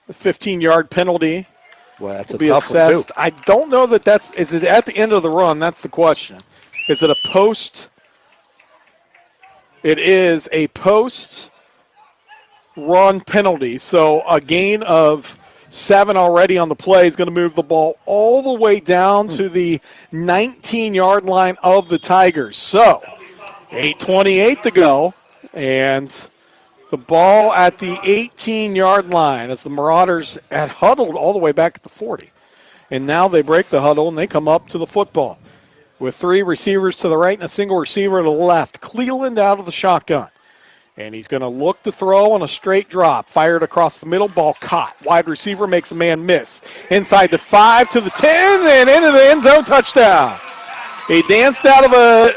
[SPEAKER 4] the 15-yard penalty.
[SPEAKER 5] Well, that's
[SPEAKER 4] will
[SPEAKER 5] a
[SPEAKER 4] be
[SPEAKER 5] tough
[SPEAKER 4] assessed.
[SPEAKER 5] one, too.
[SPEAKER 4] I don't know that is it at the end of the run? That's the question. Is it a post? It is a post-run penalty. So a gain of 7 already on the play is going to move the ball all the way down to the 19-yard line of the Tigers. So 8:28 to go, and the ball at the 18-yard line as the Marauders had huddled all the way back at the 40. And now they break the huddle, and they come up to the football with 3 receivers to the right and a single receiver to the left. Cleveland out of the shotgun. And he's going to look to throw on a straight drop. Fired across the middle, ball caught. Wide receiver makes a man miss. Inside the 5 to the 10 and into the end zone, touchdown. He danced out of a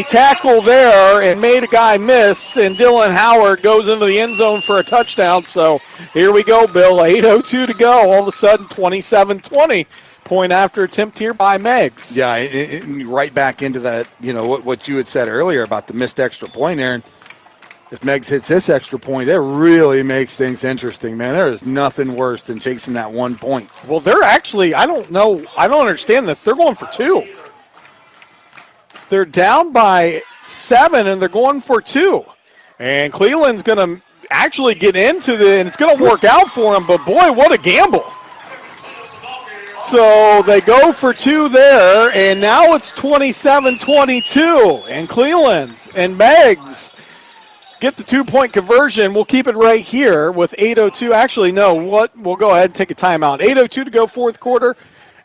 [SPEAKER 4] tackle there and made a guy miss, and Dylan Howard goes into the end zone for a touchdown. So here we go, Bill. 8:02 to go. All of a sudden, 27-20. Point after attempt here by Meigs.
[SPEAKER 5] Yeah, right back into that, what you had said earlier about the missed extra point, Aaron. If Meigs hits this extra point, that really makes things interesting, man. There is nothing worse than chasing that 1 point.
[SPEAKER 4] Well, they're actually, I don't understand this. They're going for 2. They're down by 7, and they're going for 2. And Cleveland's going to actually get into and it's going to work out for them, but boy, what a gamble. So they go for 2 there, and now it's 27-22, and Cleveland and Meigs get the 2-point conversion. We'll keep it right here with 8:02. Actually, no, we'll go ahead and take a timeout. 8:02 to go, fourth quarter.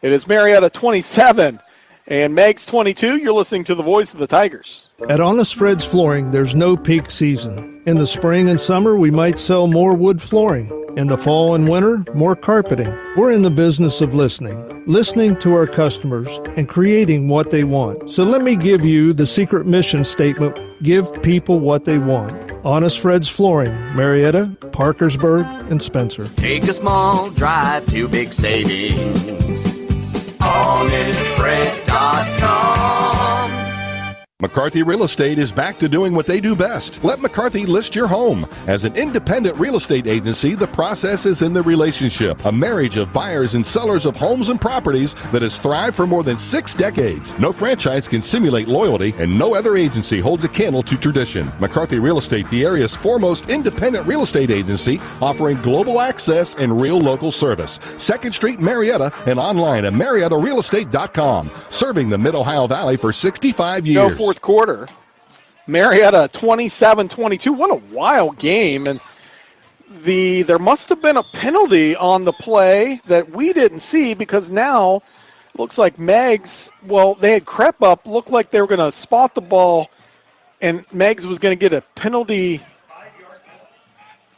[SPEAKER 4] It is Marietta 27 and Meigs 22. You're listening to the voice of the Tigers.
[SPEAKER 13] At Honest Fred's Flooring, there's no peak season. In the spring and summer, we might sell more wood flooring. In the fall and winter, more carpeting. We're in the business of listening to our customers and creating what they want. So let me give you the secret mission statement: give people what they want. Honest Fred's Flooring, Marietta, Parkersburg, and Spencer.
[SPEAKER 14] Take a small drive to big savings. HonestFreds.com.
[SPEAKER 16] McCarthy Real Estate is back to doing what they do best. Let McCarthy list your home. As an independent real estate agency, the process is in the relationship, a marriage of buyers and sellers of homes and properties that has thrived for more than 6 decades. No franchise can simulate loyalty, and no other agency holds a candle to tradition. McCarthy Real Estate, the area's foremost independent real estate agency, offering global access and real local service. 2nd Street, Marietta, and online at MariettaRealEstate.com. Serving the Mid-Ohio Valley for 65 years.
[SPEAKER 4] Go fourth quarter. Marietta 27-22. What a wild game. And there must have been a penalty on the play that we didn't see, because now it looks like Meigs, they had crept up, looked like they were going to spot the ball, and Meigs was going to get a penalty.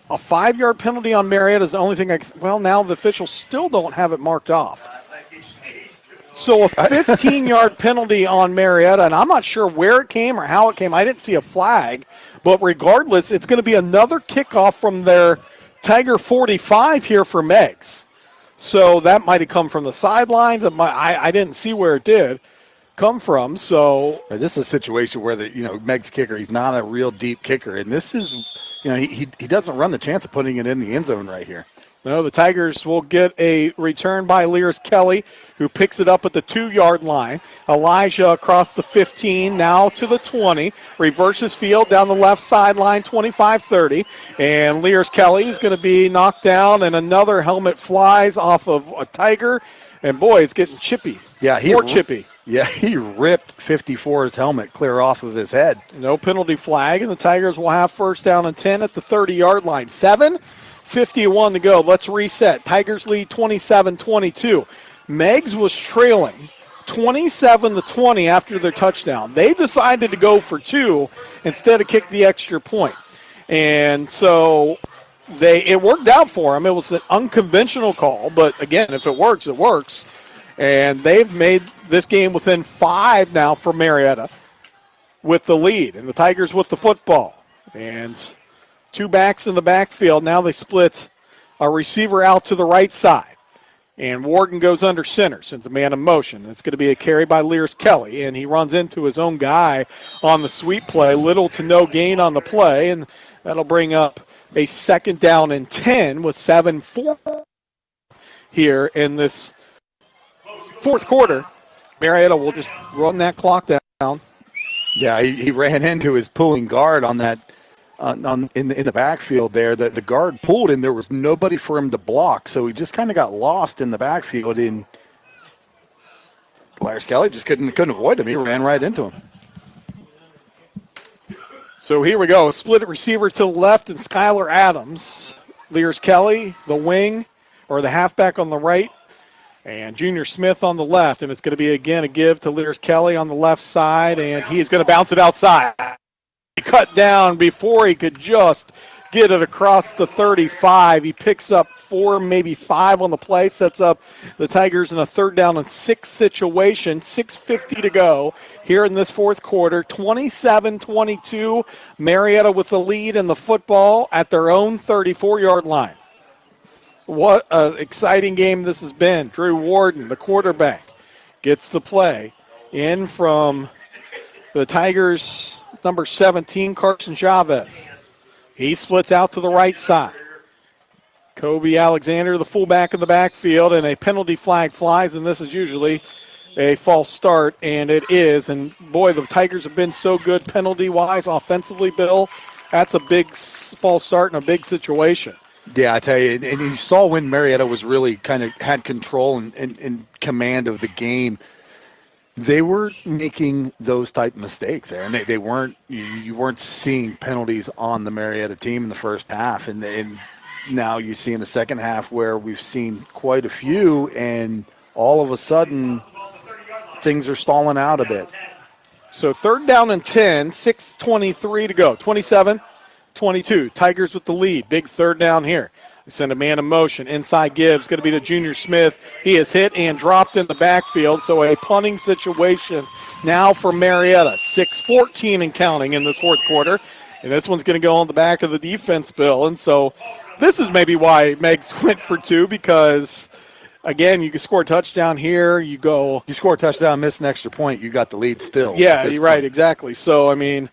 [SPEAKER 4] A 5-yard penalty on Marietta is the only thing now the officials still don't have it marked off. So a 15-yard penalty on Marietta, and I'm not sure where it came or how it came. I didn't see a flag, but regardless, it's going to be another kickoff from their Tiger 45 here for Meigs. So that might have come from the sidelines. I didn't see where it did come from. So
[SPEAKER 5] this is a situation where Meigs kicker, he's not a real deep kicker, and this is, he doesn't run the chance of putting it in the end zone right here.
[SPEAKER 4] No, the Tigers will get a return by Lears Kelly, who picks it up at the 2-yard line. Elijah across the 15, now to the 20. Reverses field down the left sideline, 25-30. And Lears Kelly is going to be knocked down, and another helmet flies off of a Tiger. And, boy, it's getting chippy.
[SPEAKER 5] Yeah,
[SPEAKER 4] more chippy.
[SPEAKER 5] Yeah, he ripped 54's helmet clear off of his head.
[SPEAKER 4] No penalty flag, and the Tigers will have first down and 10 at the 30-yard line. 7:51 to go. Let's reset. Tigers lead 27-22. Meigs was trailing 27-20 after their touchdown. They decided to go for 2 instead of kick the extra point. And so it worked out for them. It was an unconventional call, but again, if it works, it works. And they've made this game within 5 now for Marietta. with the lead, and the Tigers with the football. And two backs in the backfield. Now they split a receiver out to the right side. And Warden goes under center, sends a man in motion. It's going to be a carry by Lears Kelly, and he runs into his own guy on the sweep play. Little to no gain on the play, and that'll bring up a 2nd down and 10 with 7:4 here in this fourth quarter. Marietta will just run that clock down.
[SPEAKER 5] Yeah, he ran into his pulling guard on that in the backfield there. The guard pulled, and there was nobody for him to block, so he just kind of got lost in the backfield. And Lears Kelly just couldn't avoid him. He ran right into him.
[SPEAKER 4] So here we go. Split receiver to the left, and Skylar Adams. Lears Kelly, the wing, or the halfback on the right, and Junior Smith on the left. And it's going to be, again, a give to Lears Kelly on the left side, and he's going to bounce it outside. He cut down before he could just get it across the 35. He picks up 4, maybe 5 on the play, sets up the Tigers in a 3rd down and 6 situation. 6:50 to go here in this fourth quarter. 27-22, Marietta with the lead in the football at their own 34-yard line. What an exciting game this has been. Drew Warden, the quarterback, gets the play in from the Tigers' number 17, Carson Chavez. He splits out to the right side. Kobe Alexander, the fullback in the backfield, and a penalty flag flies, and this is usually a false start, and it is. And, boy, the Tigers have been so good penalty-wise, offensively, Bill. That's a big false start in a big situation.
[SPEAKER 5] Yeah, I tell you, and you saw when Marietta was really kind of had control and command of the game, they were making those type of mistakes there, and they weren't. You weren't seeing penalties on the Marietta team in the first half, and now you see in the second half where we've seen quite a few, and all of a sudden things are stalling out a bit.
[SPEAKER 4] So 3rd down and 10, 6:23 to go, 27-22. Tigers with the lead. Big 3rd down here. They send a man in motion. Inside gives. Going to be to Junior Smith. He is hit and dropped in the backfield. So a punting situation now for Marietta. 6:14 and counting in this fourth quarter. And this one's going to go on the back of the defense, Bill. And so this is maybe why Meigs went for 2, because, again, you can score a touchdown here. You
[SPEAKER 5] score a touchdown, miss an extra point, you got the lead still.
[SPEAKER 4] Yeah, you're right, exactly. So, I mean,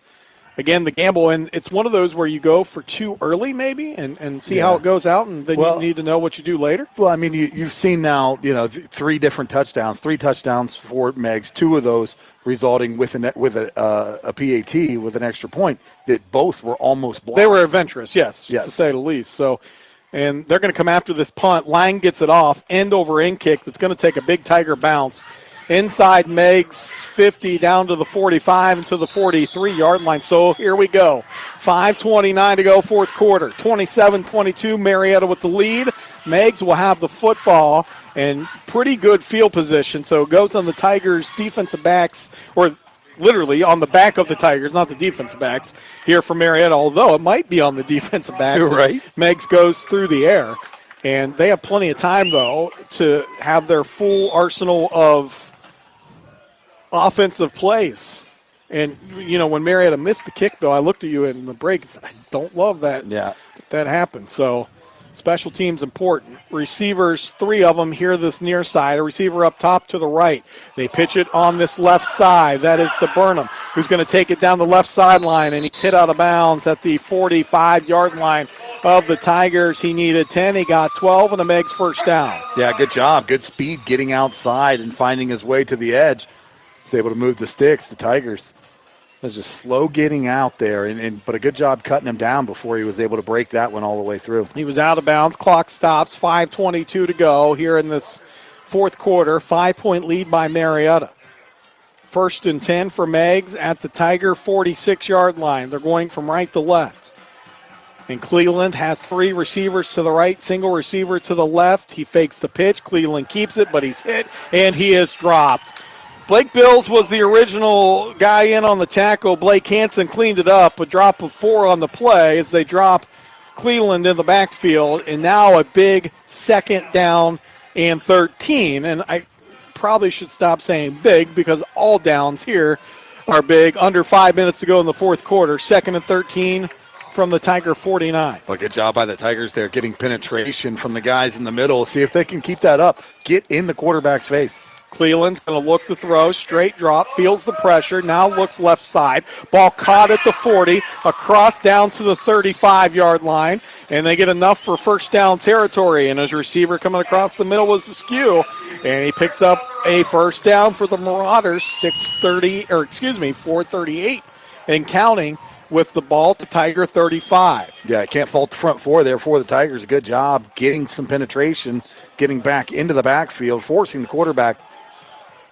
[SPEAKER 4] again, the gamble, and it's one of those where you go for 2 early maybe and see how it goes out, and then you need to know what you do later.
[SPEAKER 5] Well, I mean, you've seen now, 3 different touchdowns, 3 touchdowns for Meigs, 2 of those resulting with a PAT with an extra point that both were almost blocked.
[SPEAKER 4] They were adventurous, yes, to say the least. So, and they're going to come after this punt. Lang gets it off, end over end kick that's going to take a big Tiger bounce. Inside Meigs 50 down to the 45 and to the 43-yard line. So here we go. 5:29 to go, fourth quarter. 27-22, Marietta with the lead. Meigs will have the football and pretty good field position. So it goes on the Tigers' defensive backs, or literally on the back of the Tigers, not the defensive backs, here for Marietta, although it might be on the defensive backs.
[SPEAKER 5] You're right.
[SPEAKER 4] Meigs goes through the air. And they have plenty of time, though, to have their full arsenal of offensive plays. And, when Marietta missed the kick, Bill, I looked at you in the break and said, I don't love that.
[SPEAKER 5] Yeah.
[SPEAKER 4] That happened. So special teams important. Receivers, 3 of them here this near side. A receiver up top to the right. They pitch it on this left side. That is the Burnham, who's going to take it down the left sideline, and he's hit out of bounds at the 45-yard line of the Tigers. He needed 10. He got 12, and a Meigs first down.
[SPEAKER 5] Yeah, good job. Good speed getting outside and finding his way to the edge. He's able to move the sticks. The Tigers was just slow getting out there, but a good job cutting him down before he was able to break that one all the way through.
[SPEAKER 4] He was out of bounds. Clock stops. 5:22 to go here in this fourth quarter. 5-point lead by Marietta. 1st and 10 for Meigs at the Tiger 46-yard line. They're going from right to left. And Cleveland has 3 receivers to the right, single receiver to the left. He fakes the pitch. Cleveland keeps it, but he's hit, and he is dropped. Blake Bills was the original guy in on the tackle. Blake Hansen cleaned it up, a drop of 4 on the play as they drop Cleveland in the backfield. And now a big 2nd down and 13. And I probably should stop saying big because all downs here are big. Under 5 minutes to go in the fourth quarter. 2nd and 13 from the Tiger 49.
[SPEAKER 5] Well, good job by the Tigers there, getting penetration from the guys in the middle. See if they can keep that up. Get in the quarterback's face.
[SPEAKER 4] Cleveland's going to look the throw, straight drop, feels the pressure, now looks left side. Ball caught at the 40, across down to the 35-yard line, and they get enough for first down territory. And his receiver coming across the middle was Askew, and he picks up a first down for the Marauders, 4:38 and counting with the ball to Tiger 35.
[SPEAKER 5] Yeah, I can't fault the front four there for the Tigers. Good job getting some penetration, getting back into the backfield, forcing the quarterback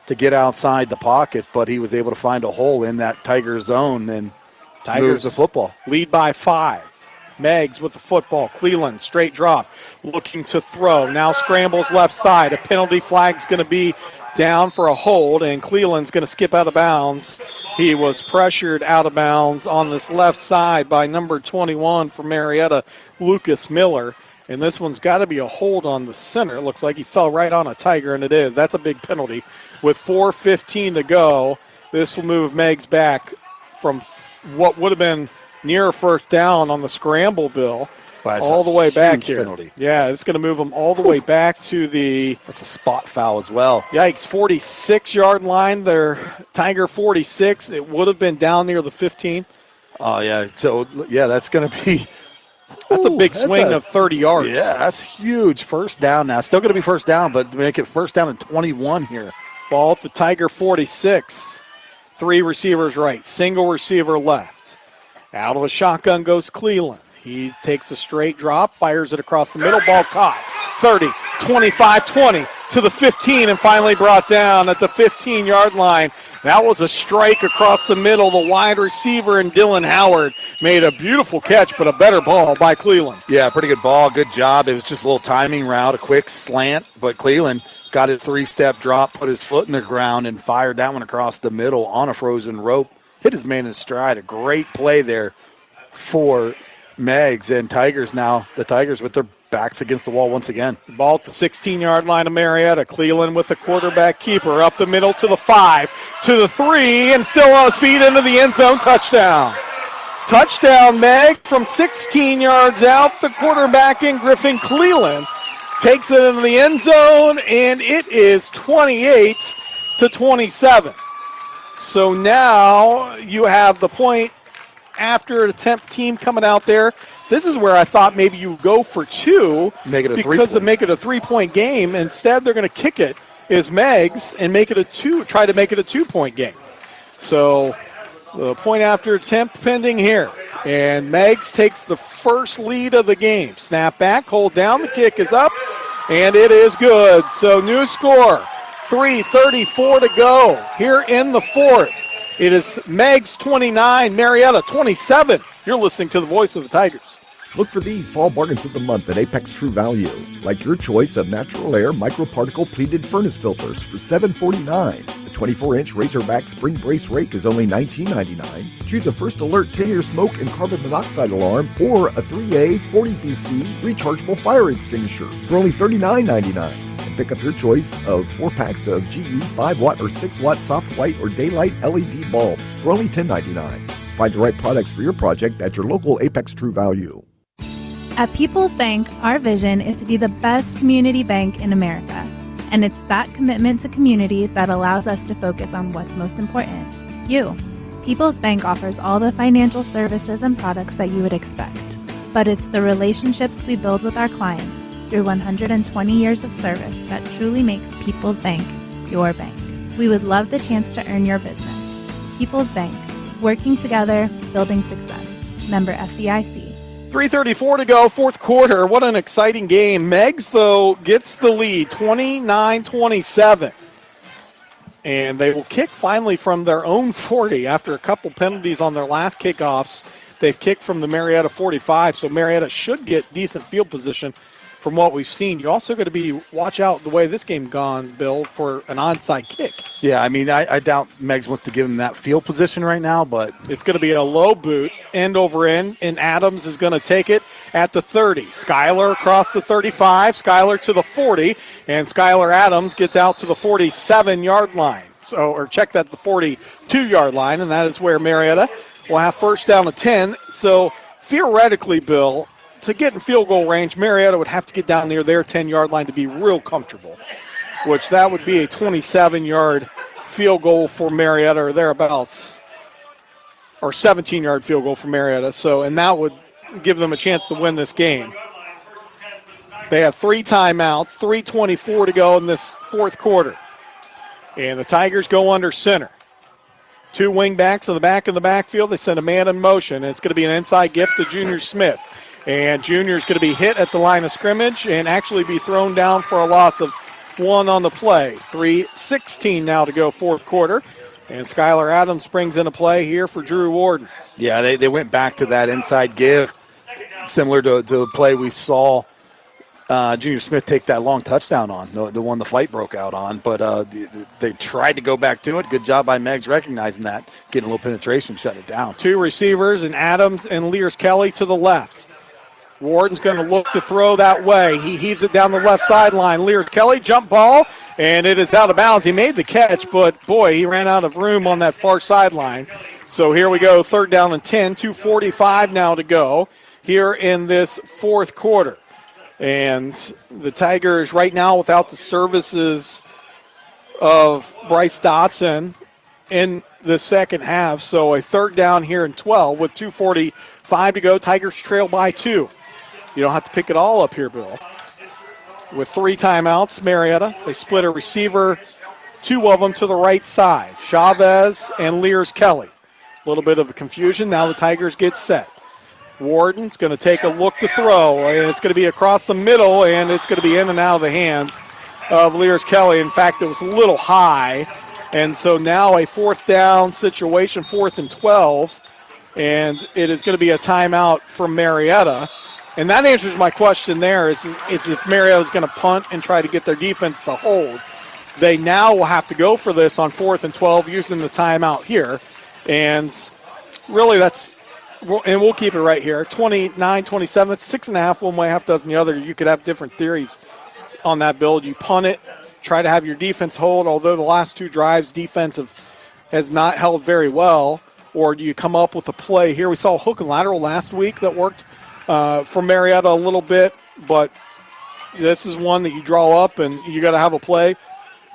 [SPEAKER 5] to get outside the pocket, but he was able to find a hole in that Tiger zone and move the football.
[SPEAKER 4] Lead by 5. Meigs with the football. Cleveland, straight drop, looking to throw. Now scrambles left side. A penalty flag's going to be down for a hold, and Cleveland's going to skip out of bounds. He was pressured out of bounds on this left side by number 21 for Marietta, Lucas Miller. And this one's got to be a hold on the center. It looks like he fell right on a Tiger, and it is. That's a big penalty. With 4:15 to go, this will move Meigs back from what would have been near first down on the scramble, Bill, all the way back here.
[SPEAKER 5] Penalty.
[SPEAKER 4] Yeah, it's going to move him all the way back to the...
[SPEAKER 5] That's a spot foul as well.
[SPEAKER 4] Yikes, 46-yard line there. Tiger 46. It would have been down near the 15.
[SPEAKER 5] Oh, yeah. So, yeah, that's going to be...
[SPEAKER 4] That's a big swing of 30 yards.
[SPEAKER 5] Yeah, that's huge. First down now. Still going to be first down, but make it first down and 21 here.
[SPEAKER 4] Ball at the Tiger 46. 3 receivers right, single receiver left. Out of the shotgun goes Cleveland. He takes a straight drop, fires it across the middle, ball caught. 30, 25, 20 to the 15, and finally brought down at the 15-yard line. That was a strike across the middle. The wide receiver and Dylan Howard made a beautiful catch, but a better ball by Cleveland.
[SPEAKER 5] Yeah, pretty good ball. Good job. It was just a little timing route, a quick slant, but Cleveland got his 3-step drop, put his foot in the ground, and fired that one across the middle on a frozen rope. Hit his man in stride. A great play there for Meigs, and the Tigers with their backs against the wall once again.
[SPEAKER 4] Ball at the 16-yard line of Marietta. Cleveland with the quarterback keeper up the middle to the 5, to the 3, and still on his feet into the end zone. Touchdown. Touchdown, Meigs from 16 yards out. The quarterback in Griffin Cleveland takes it into the end zone, and it is 28-27. So now you have the point after attempt team coming out there. This is where I thought maybe you go for 2 because of make it a 3-point game. Instead, they're going to kick it is Meigs and make it a 2. Try to make it a 2-point game. So the point after attempt pending here, and Meigs takes the first lead of the game. Snap back, hold down, the kick is up, and it is good. So new score, 3:34 to go here in the fourth. It is Meigs 29, Marietta 27. You're listening to the voice of the Tigers.
[SPEAKER 12] Look for these fall bargains of the month at Apex True Value, like your choice of natural air microparticle pleated furnace filters for $7.49. The 24-inch Razorback spring brace rake is only $19.99. Choose a First Alert 10-year smoke and carbon monoxide alarm or a 3A 40BC rechargeable fire extinguisher for only $39.99. And pick up your choice of 4 packs of GE 5-watt or 6-watt soft white or daylight LED bulbs for only $10.99. Find the right products for your project at your local Apex True Value.
[SPEAKER 7] At People's Bank, our vision is to be the best community bank in America. And it's that commitment to community that allows us to focus on what's most important, you. People's Bank offers all the financial services and products that you would expect. But it's the relationships we build with our clients through 120 years of service that truly makes People's Bank your bank. We would love the chance to earn your business. People's Bank, working together, building success. Member FDIC.
[SPEAKER 4] 3:34 to go, fourth quarter. What an exciting game. Meigs, though, gets the lead, 29-27. And they will kick finally from their own 40 after a couple penalties on their last kickoffs. They've kicked from the Marietta 45, so Marietta should get decent field position from what we've seen. You're also going to watch out the way this game gone, Bill, for an onside kick.
[SPEAKER 5] Yeah, I mean, I doubt Meigs wants to give him that field position right now, but
[SPEAKER 4] it's going to be a low boot, end over end, and Adams is going to take it at the 30. Skylar across the 35, Skylar to the 40, and Skylar Adams gets out to the 47-yard line. or checked at the 42-yard line, and that is where Marietta will have first down and 10. So theoretically, Bill, to get in field goal range, Marietta would have to get down near their 10-yard line to be real comfortable, which that would be a 27-yard field goal for Marietta or thereabouts, or 17-yard field goal for Marietta. So, and that would give them a chance to win this game. They have 3 timeouts, 3:24 to go in this fourth quarter. And the Tigers go under center. 2 wing backs in the back of the backfield. They send a man in motion, and it's going to be an inside gift to Junior Smith. And Junior's going to be hit at the line of scrimmage and actually be thrown down for a loss of 1 on the play. 3:16 now to go fourth quarter. And Skylar Adams brings in a play here for Drew Warden.
[SPEAKER 5] Yeah, they went back to that inside give, similar to the play we saw Junior Smith take that long touchdown on, the one the fight broke out on. But they tried to go back to it. Good job by Meigs recognizing that, getting a little penetration, shutting it down.
[SPEAKER 4] 2 receivers, and Adams and Lears Kelly to the left. Warden's going to look to throw that way. He heaves it down the left sideline. Lears Kelly, jump ball, and it is out of bounds. He made the catch, but, boy, he ran out of room on that far sideline. So here we go, third down and 10, 2:45 now to go here in this fourth quarter. And the Tigers right now without the services of Bryce Dotson in the second half. So a third down here in 12 with 2:45 to go. Tigers trail by 2. You don't have to pick it all up here, Bill. With 3 timeouts, Marietta, they split a receiver, 2 of them to the right side. Chavez and Lears Kelly. A little bit of a confusion. Now the Tigers get set. Warden's going to take a look to throw, and it's going to be across the middle, and it's going to be in and out of the hands of Lears Kelly. In fact, it was a little high, and so now a fourth down situation, 4th and 12, and it is going to be a timeout from Marietta. And that answers my question there, is if Marietta is going to punt and try to get their defense to hold. They now will have to go for this on 4th and 12 using the timeout here. And really that's, and we'll keep it right here, 29-27, that's 6.5 one way, half dozen the other. You could have different theories on that build. You punt it, try to have your defense hold, although the last 2 drives defensive has not held very well. Or do you come up with a play here? We saw a hook and lateral last week that worked for Marietta a little bit, but this is one that you draw up and you got to have a play.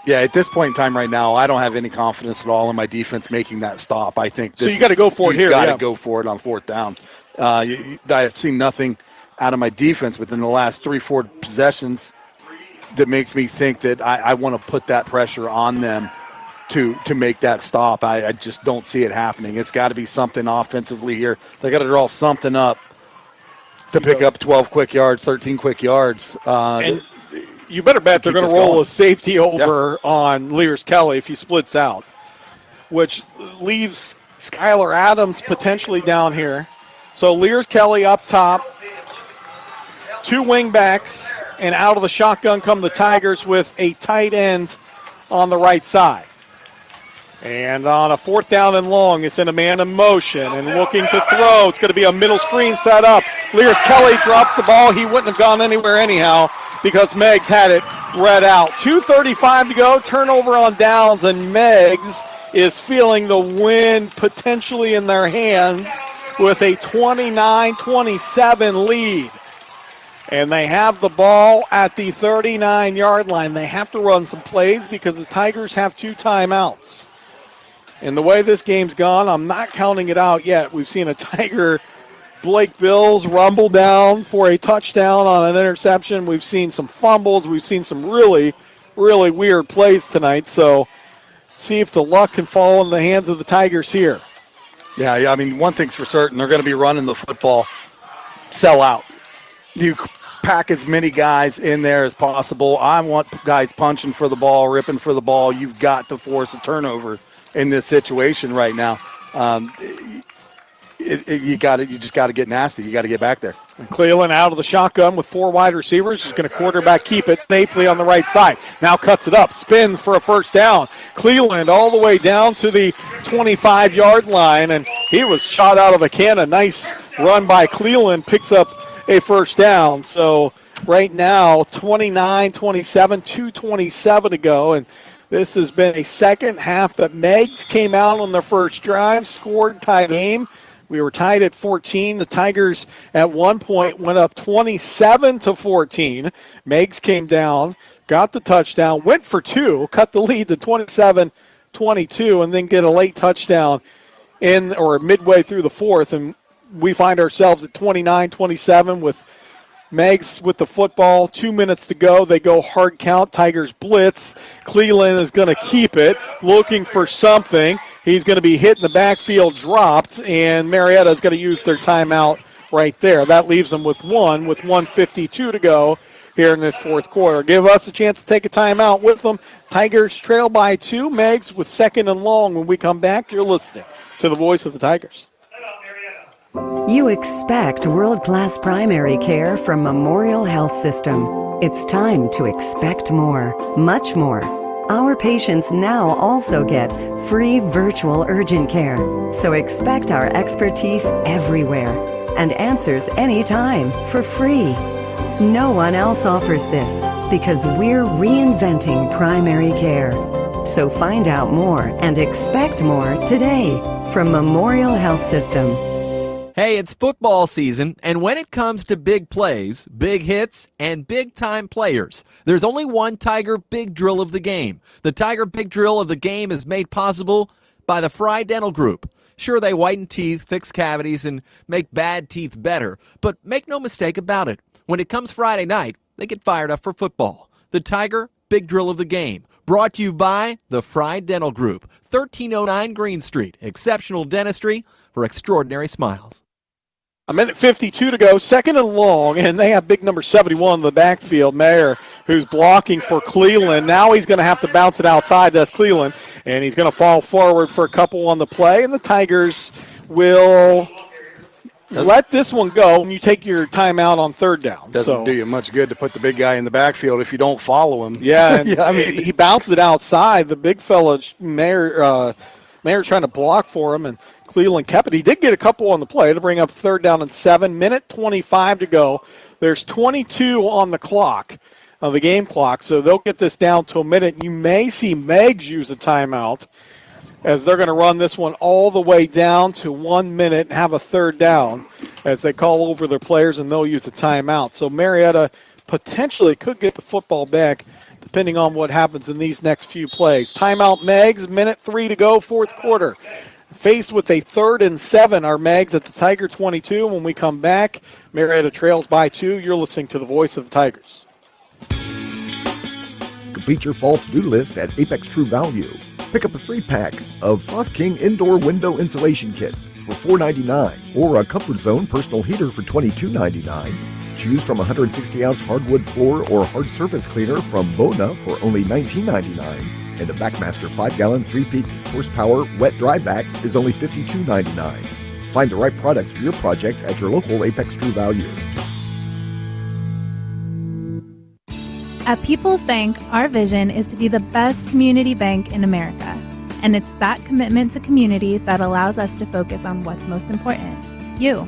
[SPEAKER 5] Yeah, at this point in time right now, I don't have any confidence at all in my defense making that stop. I think
[SPEAKER 4] so. You got to go for it here.
[SPEAKER 5] You got to go for it on 4th down. I've seen nothing out of my defense within the last 3-4 possessions that makes me think that I want to put that pressure on them to make that stop. I just don't see it happening. It's got to be something offensively here. They got to draw something up to pick up 12 quick yards, 13 quick yards.
[SPEAKER 4] And you better bet they're going to roll a safety over on Lears Kelly if he splits out, which leaves Skylar Adams potentially down here. So Lears Kelly up top, 2 wing backs, and out of the shotgun come the Tigers with a tight end on the right side. And on a 4th down and long, it's in a man in motion and looking to throw. It's going to be a middle screen set up. Lears Kelly drops the ball. He wouldn't have gone anywhere anyhow because Meigs had it read out. 2:35 to go, turnover on downs, and Meigs is feeling the wind potentially in their hands with a 29-27 lead. And they have the ball at the 39-yard line. They have to run some plays because the Tigers have 2 timeouts. And the way this game's gone, I'm not counting it out yet. We've seen a Tiger, Blake Bills, rumble down for a touchdown on an interception. We've seen some fumbles. We've seen some really, really weird plays tonight. So see if the luck can fall in the hands of the Tigers here.
[SPEAKER 5] Yeah, I mean, one thing's for certain. They're going to be running the football, sell out. You pack as many guys in there as possible. I want guys punching for the ball, ripping for the ball. You've got to force a turnover in this situation right now. You just got to get nasty. You got to get back there.
[SPEAKER 4] And Cleveland out of the shotgun with 4 wide receivers. He's going to quarterback keep it safely on the right side. Now cuts it up, spins for a first down. Cleveland all the way down to the 25-yard line, and he was shot out of a cannon. Nice run by Cleveland, picks up a first down. So right now, 29-27, 2:27 to go, and This has been a second half, but Meigs came out on their first drive, scored, tie game. We were tied at 14. The Tigers at one point went up 27-14. Meigs came down, got the touchdown, went for two, cut the lead to 27-22, and then get a late touchdown midway through the fourth. And we find ourselves at 29-27 with Meigs with the football, 2 minutes to go. They go hard count. Tigers blitz. Cleveland is going to keep it, looking for something. He's going to be hit in the backfield, dropped, and Marietta is going to use their timeout right there. That leaves them with 1:52 to go here in this fourth quarter. Give us a chance to take a timeout with them. Tigers trail by 2. Meigs with second and long. When we come back, you're listening to the voice of the Tigers.
[SPEAKER 8] You expect world-class primary care from Memorial Health System. It's time to expect more, much more. Our patients now also get free virtual urgent care. So expect our expertise everywhere and answers anytime for free. No one else offers this because we're reinventing primary care. So find out more and expect more today from Memorial Health System.
[SPEAKER 6] Hey, it's football season, and when it comes to big plays, big hits, and big-time players, there's only one Tiger Big Drill of the game. The Tiger Big Drill of the game is made possible by the Fry Dental Group. Sure, they whiten teeth, fix cavities, and make bad teeth better, but make no mistake about it. When it comes Friday night, they get fired up for football. The Tiger Big Drill of the game, brought to you by the Fry Dental Group, 1309 Green Street. Exceptional dentistry for extraordinary smiles.
[SPEAKER 4] A minute 52 to go, second and long, and they have big number 71 in the backfield, Mayer, who's blocking for Cleveland. Now he's going to have to bounce it outside. That's Cleveland, and he's going to fall forward for a couple on the play, and the Tigers will let this one go, and you take your timeout on third down.
[SPEAKER 5] Doesn't do you much good to put the big guy in the backfield if you don't follow him.
[SPEAKER 4] Yeah, and I mean, he bounced it outside. The big fella, Mayer's trying to block for him, and Cleveland kept it. He did get a couple on the play to bring up third down and 7. Minute 25 to go. There's 22 on the clock, the game clock, so they'll get this down to a minute. You may see Meigs use a timeout as they're going to run this one all the way down to 1 minute and have a third down as they call over their players, and they'll use the timeout. So Marietta potentially could get the football back depending on what happens in these next few plays. Timeout Meigs, minute 3 to go, fourth quarter. Faced with a 3rd and 7 are Meigs at the Tiger 22. When we come back, Marietta trails by 2. You're listening to the voice of the Tigers.
[SPEAKER 12] Complete your fall to-do list at Apex True Value. Pick up a 3-pack of Frost King indoor window insulation kits for $4.99 or a Comfort Zone personal heater for $22.99. Choose from 160-ounce hardwood floor or hard surface cleaner from Bona for only $19.99. And a Backmaster 5-gallon 3-peak horsepower wet-dry vac is only $52.99. Find the right products for your project at your local Apex True Value.
[SPEAKER 7] At People's Bank, our vision is to be the best community bank in America. And it's that commitment to community that allows us to focus on what's most important, you.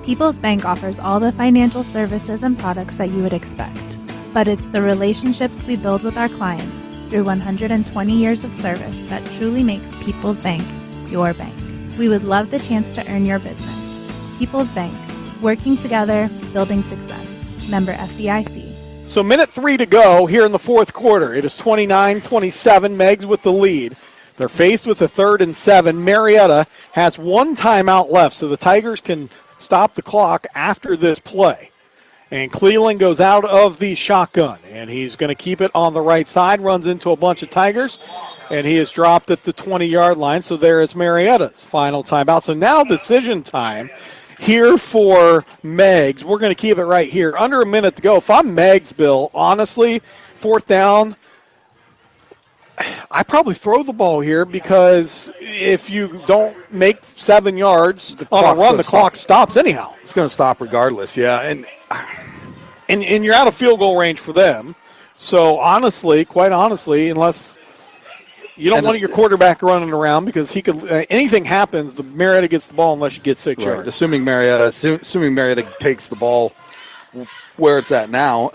[SPEAKER 7] People's Bank offers all the financial services and products that you would expect. But it's the relationships we build with our clients through 120 years of service that truly makes People's Bank your bank. We would love the chance to earn your business. People's Bank, working together, building success. Member FDIC.
[SPEAKER 4] So minute 3 to go here in the fourth quarter. It is 29-27, Meigs with the lead. They're faced with a 3rd and 7. Marietta has one timeout left, so the Tigers can stop the clock after this play. And Cleveland goes out of the shotgun, and he's going to keep it on the right side, runs into a bunch of Tigers, and he is dropped at the 20-yard line. So there is Marietta's final timeout. So now decision time here for Meigs. We're going to keep it right here. Under a minute to go. If I'm Meigs, Bill, honestly, fourth down, I probably throw the ball here because if you don't make 7 yards on a run, the clock stops anyhow.
[SPEAKER 5] It's going to stop regardless, yeah.
[SPEAKER 4] And you're out of field goal range for them. So honestly, quite honestly, unless you don't want your quarterback running around because he could anything happens, the Marietta gets the ball unless you get 6 yards.
[SPEAKER 5] Assuming Marietta takes the ball where it's at now,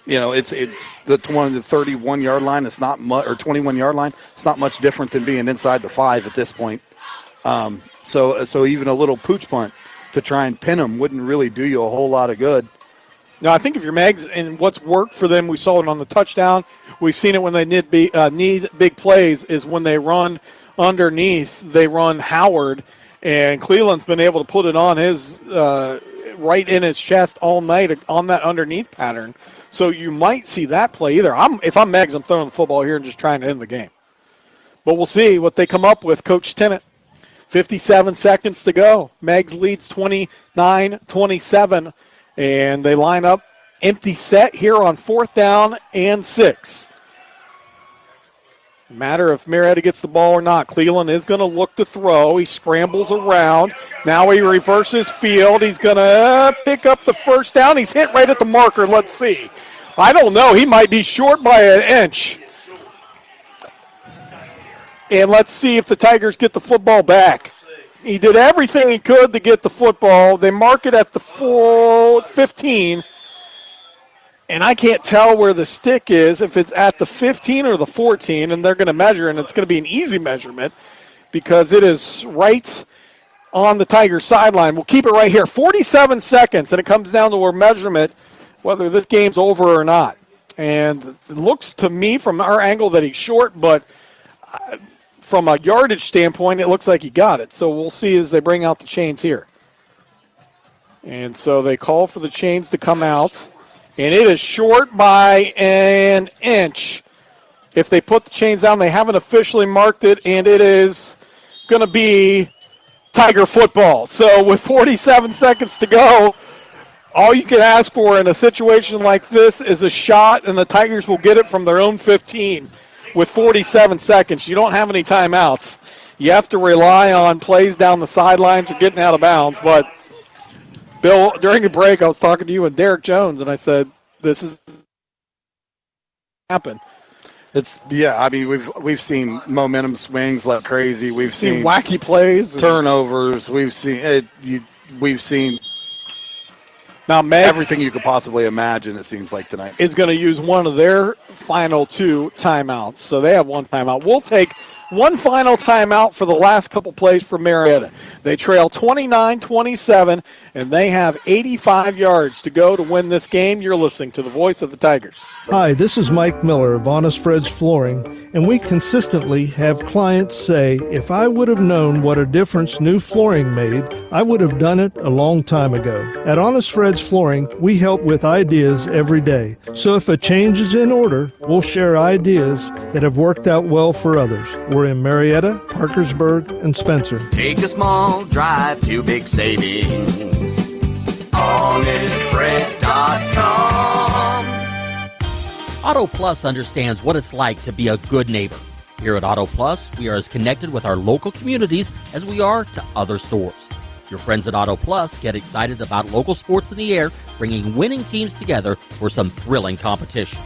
[SPEAKER 5] it's the 31-yard line. It's not much, or 21-yard line. It's not much different than being inside the 5 at this point. So even a little pooch punt to try and pin them wouldn't really do you a whole lot of good.
[SPEAKER 4] No, I think if you're Meigs, and what's worked for them, we saw it on the touchdown. We've seen it when they need big plays, is when they run underneath, they run Howard, and Cleveland's been able to put it on his right in his chest all night on that underneath pattern. So you might see that play either. If I'm Meigs, I'm throwing the football here and just trying to end the game. But we'll see what they come up with, Coach Tennant. 57 seconds to go. Meigs leads 29-27. And they line up empty set here on 4th down and 6. Matter if Marietta gets the ball or not. Cleveland is going to look to throw. He scrambles around. Now he reverses field. He's going to pick up the first down. He's hit right at the marker. Let's see. I don't know. He might be short by an inch. And let's see if the Tigers get the football back. He did everything he could to get the football. They mark it at the 15. And I can't tell where the stick is, if it's at the 15 or the 14, and they're going to measure, and it's going to be an easy measurement because it is right on the Tigers sideline. We'll keep it right here. 47 seconds, and it comes down to a measurement whether this game's over or not. And it looks to me from our angle that he's short, but from a yardage standpoint, it looks like he got it. So we'll see as they bring out the chains here. And so they call for the chains to come out. And it is short by an inch. If they put the chains down, they haven't officially marked it, and it is going to be Tiger football. So with 47 seconds to go, all you can ask for in a situation like this is a shot, and the Tigers will get it from their own 15 with 47 seconds. You don't have any timeouts. You have to rely on plays down the sidelines or getting out of bounds, but Bill, during the break, I was talking to you and Derek Jones, and I said, "This is happen."
[SPEAKER 5] We've seen momentum swings like crazy. We've seen
[SPEAKER 4] wacky plays,
[SPEAKER 5] turnovers. We've seen
[SPEAKER 4] now Meigs
[SPEAKER 5] everything you could possibly imagine. It seems like tonight
[SPEAKER 4] is going to use one of their final 2 timeouts, so they have 1 timeout. We'll take one final timeout for the last couple plays for Marietta. They trail 29-27, and they have 85 yards to go to win this game. You're listening to the voice of the Tigers.
[SPEAKER 13] Hi, this is Mike Miller of Honest Fred's Flooring, and we consistently have clients say, if I would have known what a difference new flooring made, I would have done it a long time ago. At Honest Fred's Flooring, we help with ideas every day. So if a change is in order, we'll share ideas that have worked out well for others. We're in Marietta, Parkersburg, and Spencer.
[SPEAKER 14] Take a small drive to big savings. HonestFreds.com.
[SPEAKER 15] Auto Plus understands what it's like to be a good neighbor. Here at Auto Plus, we are as connected with our local communities as we are to other stores. Your friends at Auto Plus get excited about local sports in the air, bringing winning teams together for some thrilling competition.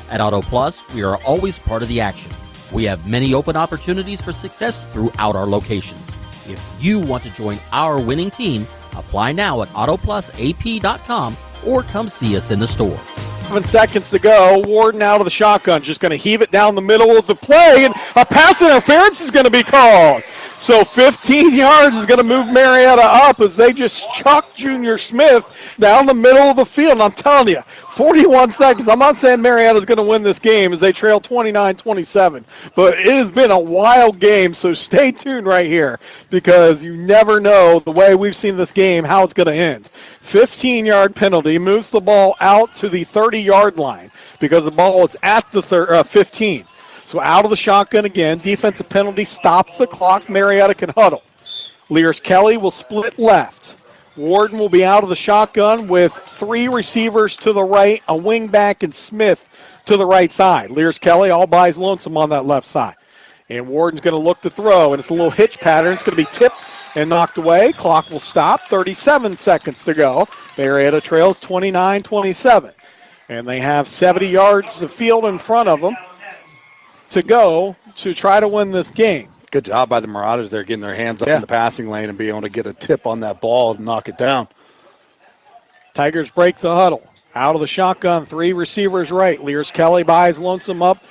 [SPEAKER 15] At Auto Plus, we are always part of the action. We have many open opportunities for success throughout our locations. If you want to join our winning team, apply now at autoplusap.com or come see us in the store.
[SPEAKER 4] 7 seconds to go. Warden out of the shotgun, just going to heave it down the middle of the play, and a pass interference is going to be called. So 15 yards is going to move Marietta up as they just chuck Junior Smith down the middle of the field. And I'm telling you, 41 seconds. I'm not saying Marietta's going to win this game as they trail 29-27, but it has been a wild game, so stay tuned right here because you never know the way we've seen this game, how it's going to end. 15-yard penalty moves the ball out to the 30-yard line because the ball is at the 15. So out of the shotgun again. Defensive penalty stops the clock. Marietta can huddle. Lears Kelly will split left. Warden will be out of the shotgun with 3 receivers to the right, a wing back, and Smith to the right side. Lears Kelly all by his lonesome on that left side. And Warden's going to look to throw, and it's a little hitch pattern. It's going to be tipped and knocked away. Clock will stop. 37 seconds to go. Marietta trails 29-27. And they have 70 yards of field in front of them to go to try to win this game.
[SPEAKER 5] Good job by the Marauders there, getting their hands up in the passing lane and being able to get a tip on that ball and knock it down.
[SPEAKER 4] Tigers break the huddle. Out of the shotgun, 3 receivers right. Lears Kelly by his lonesome up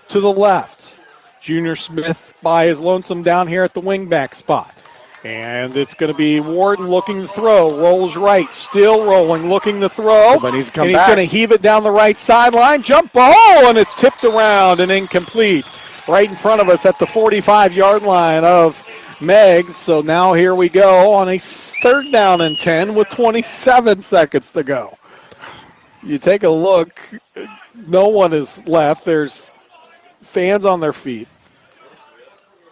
[SPEAKER 4] to the left. Junior Smith by his lonesome down here at the wingback spot. And it's going to be Warden looking to throw. Rolls right, still rolling, looking to throw.
[SPEAKER 5] But he's
[SPEAKER 4] going to heave it down the right sideline. Jump ball, and it's tipped around and incomplete. Right in front of us at the 45-yard line of Meigs. So now here we go on a 3rd down and 10 with 27 seconds to go. You take a look, no one is left. There's fans on their feet.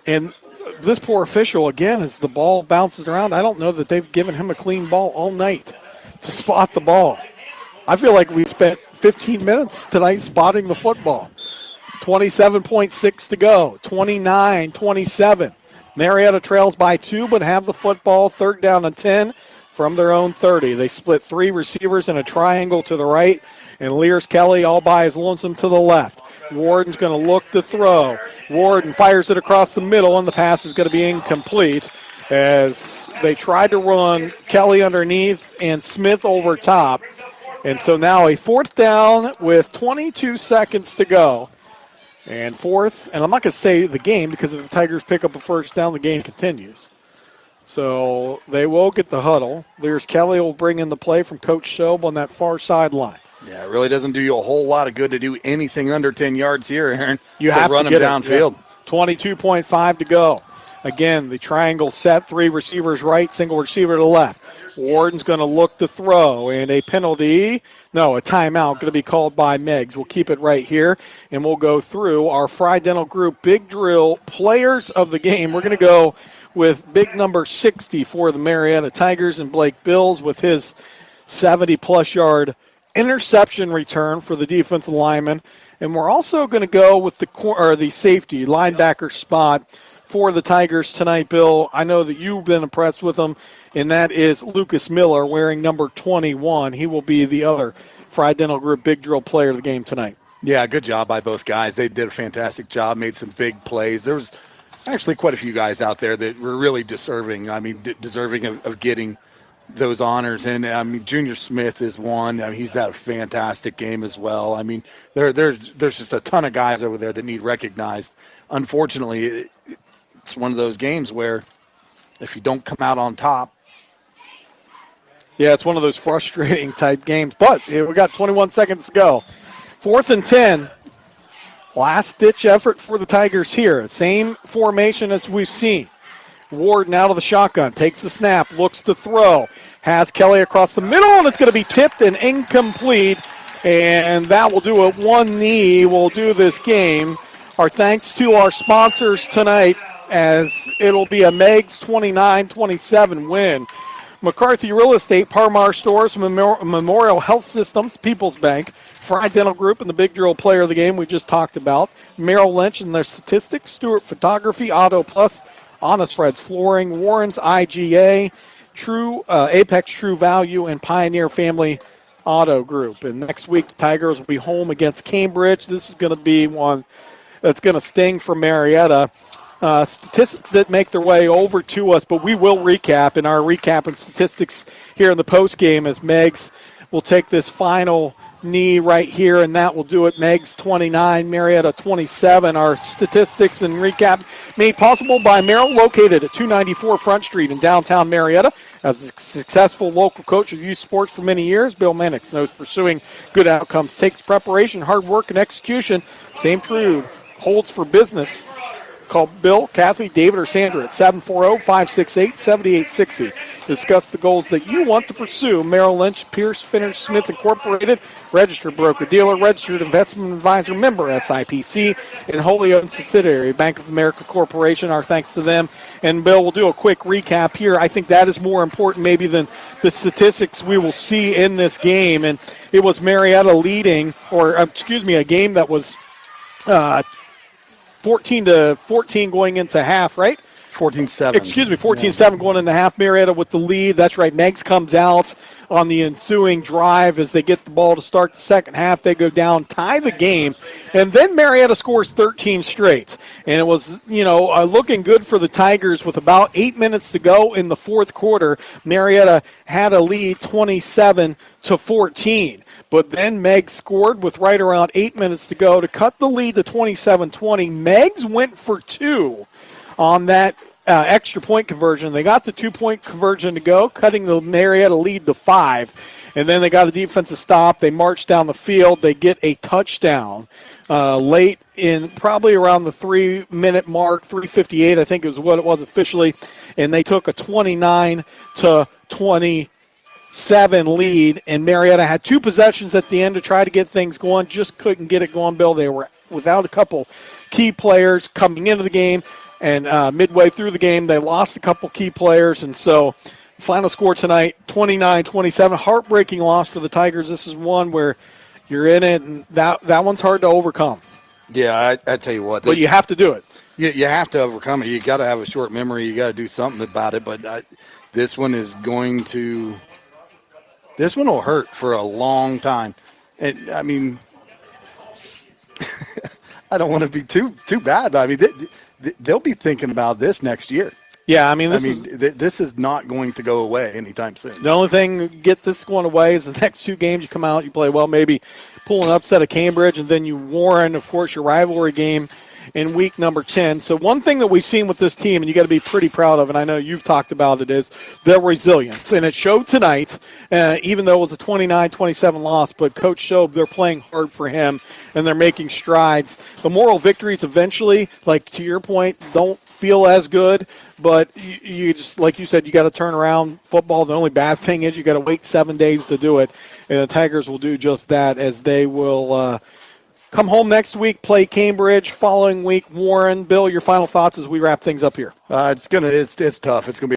[SPEAKER 4] And this poor official, again, as the ball bounces around, I don't know that they've given him a clean ball all night to spot the ball. I feel like we spent 15 minutes tonight spotting the football. 27.6 to go, 29-27. Marietta trails by 2, but have the football, 3rd down and 10 from their own 30. They split 3 receivers in a triangle to the right, and Lears Kelly all by his lonesome to the left. Warden's going to look to throw. Warden fires it across the middle, and the pass is going to be incomplete as they tried to run Kelly underneath and Smith over top. And so now a 4th down with 22 seconds to go. And 4th, and I'm not going to say the game because if the Tigers pick up a 1st down, the game continues. So they will get the huddle. Lears Kelly will bring in the play from Coach Shobe on that far sideline.
[SPEAKER 5] Yeah, it really doesn't do you a whole lot of good to do anything under 10 yards here, Aaron.
[SPEAKER 4] You have
[SPEAKER 5] run
[SPEAKER 4] to get
[SPEAKER 5] them downfield.
[SPEAKER 4] Yeah. 22.5 to go. Again, the triangle set, 3 receivers right, single receiver to the left. Warden's going to look to throw, and a penalty, no, a timeout going to be called by Meigs. We'll keep it right here, and we'll go through our Fry Dental Group Big Drill players of the game. We're going to go with big number 60 for the Marietta Tigers and Blake Bills with his 70-plus yard interception return for the defensive lineman. And we're also going to go with the safety linebacker spot for the Tigers tonight, Bill. I know that you've been impressed with him, and that is Lucas Miller wearing number 21. He will be the other Fry Dental Group Big Drill player of the game tonight.
[SPEAKER 5] Yeah, good job by both guys. They did a fantastic job, made some big plays. There was actually quite a few guys out there that were really deserving. I mean, deserving of getting those honors. And, I mean, Junior Smith is one. I mean, he's had a fantastic game as well. I mean, there's just a ton of guys over there that need recognized. Unfortunately, it's one of those games where if you don't come out on top.
[SPEAKER 4] Yeah, it's one of those frustrating type games. But we got 21 seconds to go. 4th and 10. Last-ditch effort for the Tigers here. Same formation as we've seen. Warden out of the shotgun, takes the snap, looks to throw, has Kelly across the middle, and it's going to be tipped and incomplete. And that will do it. One knee will do this game. Our thanks to our sponsors tonight, as it'll be a Meigs 29-27 win. McCarthy Real Estate, Parmar Stores, Memorial Health Systems, People's Bank, Fry Dental Group, and the Big Drill player of the game we just talked about. Merrill Lynch and their statistics, Stewart Photography, Auto Plus, Honest Fred's Flooring, Warren's IGA, Apex True Value, and Pioneer Family Auto Group. And next week, the Tigers will be home against Cambridge. This is going to be one that's going to sting for Marietta. Statistics that make their way over to us, but we will recap in our recap and statistics here in the post game as Meigs will take this final knee right here, and that will do it. Meigs 29, Marietta 27. Our statistics and recap made possible by Merrill, located at 294 Front Street in downtown Marietta. As a successful local coach of youth sports for many years, Bill Mannix knows pursuing good outcomes takes preparation, hard work, and execution. Same true holds for business. Call Bill, Kathy, David, or Sandra at 740-568-7860. Discuss the goals that you want to pursue. Merrill Lynch, Pierce, Finner, Smith Incorporated, registered broker-dealer, registered investment advisor, member SIPC, and wholly owned subsidiary, Bank of America Corporation. Our thanks to them. And Bill, we'll do a quick recap here. I think that is more important maybe than the statistics we will see in this game. And it was Marietta leading, a game that was 14-14 going into half, right?
[SPEAKER 5] 14-7.
[SPEAKER 4] Excuse me, 14-7 going into half. Marietta with the lead. That's right. Meigs comes out on the ensuing drive as they get the ball to start the second half. They go down, tie the game, and then Marietta scores 13 straight. And it was, looking good for the Tigers with about 8 minutes to go in the fourth quarter. Marietta had a lead 27-14. But then Meigs scored with right around 8 minutes to go to cut the lead to 27-20. Meigs went for two on that extra point conversion. They got the 2-point conversion to go, cutting the Marietta lead to 5. And then they got a defensive stop. They marched down the field. They get a touchdown late in probably around the 3-minute mark, 3:58, I think is what it was officially. And they took a 29-27 lead. And Marietta had 2 possessions at the end to try to get things going. Just couldn't get it going, Bill. They were without a couple key players coming into the game. And midway through the game, they lost a couple key players. And so final score tonight, 29-27. Heartbreaking loss for the Tigers. This is one where you're in it, and that one's hard to overcome.
[SPEAKER 5] Yeah, I tell you what.
[SPEAKER 4] But you have to do it.
[SPEAKER 5] You have to overcome it. You got to have a short memory. You got to do something about it. But this one is going to – this one will hurt for a long time. And, I mean, I don't want to be too bad. I mean, they'll be thinking about this next year.
[SPEAKER 4] Yeah, I mean,
[SPEAKER 5] this is not going to go away anytime soon.
[SPEAKER 4] The only thing get this going away is the next 2 games you come out, you play well, maybe pull an upset of Cambridge, and then you Warren, of course, your rivalry game in week number 10. So one thing that we've seen with this team, and you got to be pretty proud of, and I know you've talked about it, is their resilience. And it showed tonight, even though it was a 29-27 loss, but Coach showed they're playing hard for him, and they're making strides. The moral victories eventually, like to your point, don't feel as good, but you just, like you said, you got to turn around football. The only bad thing is you got to wait 7 days to do it, and the Tigers will do just that as they will come home next week, play Cambridge, following week Warren. Bill, your final thoughts as we wrap things up here?
[SPEAKER 5] It's tough. It's going to be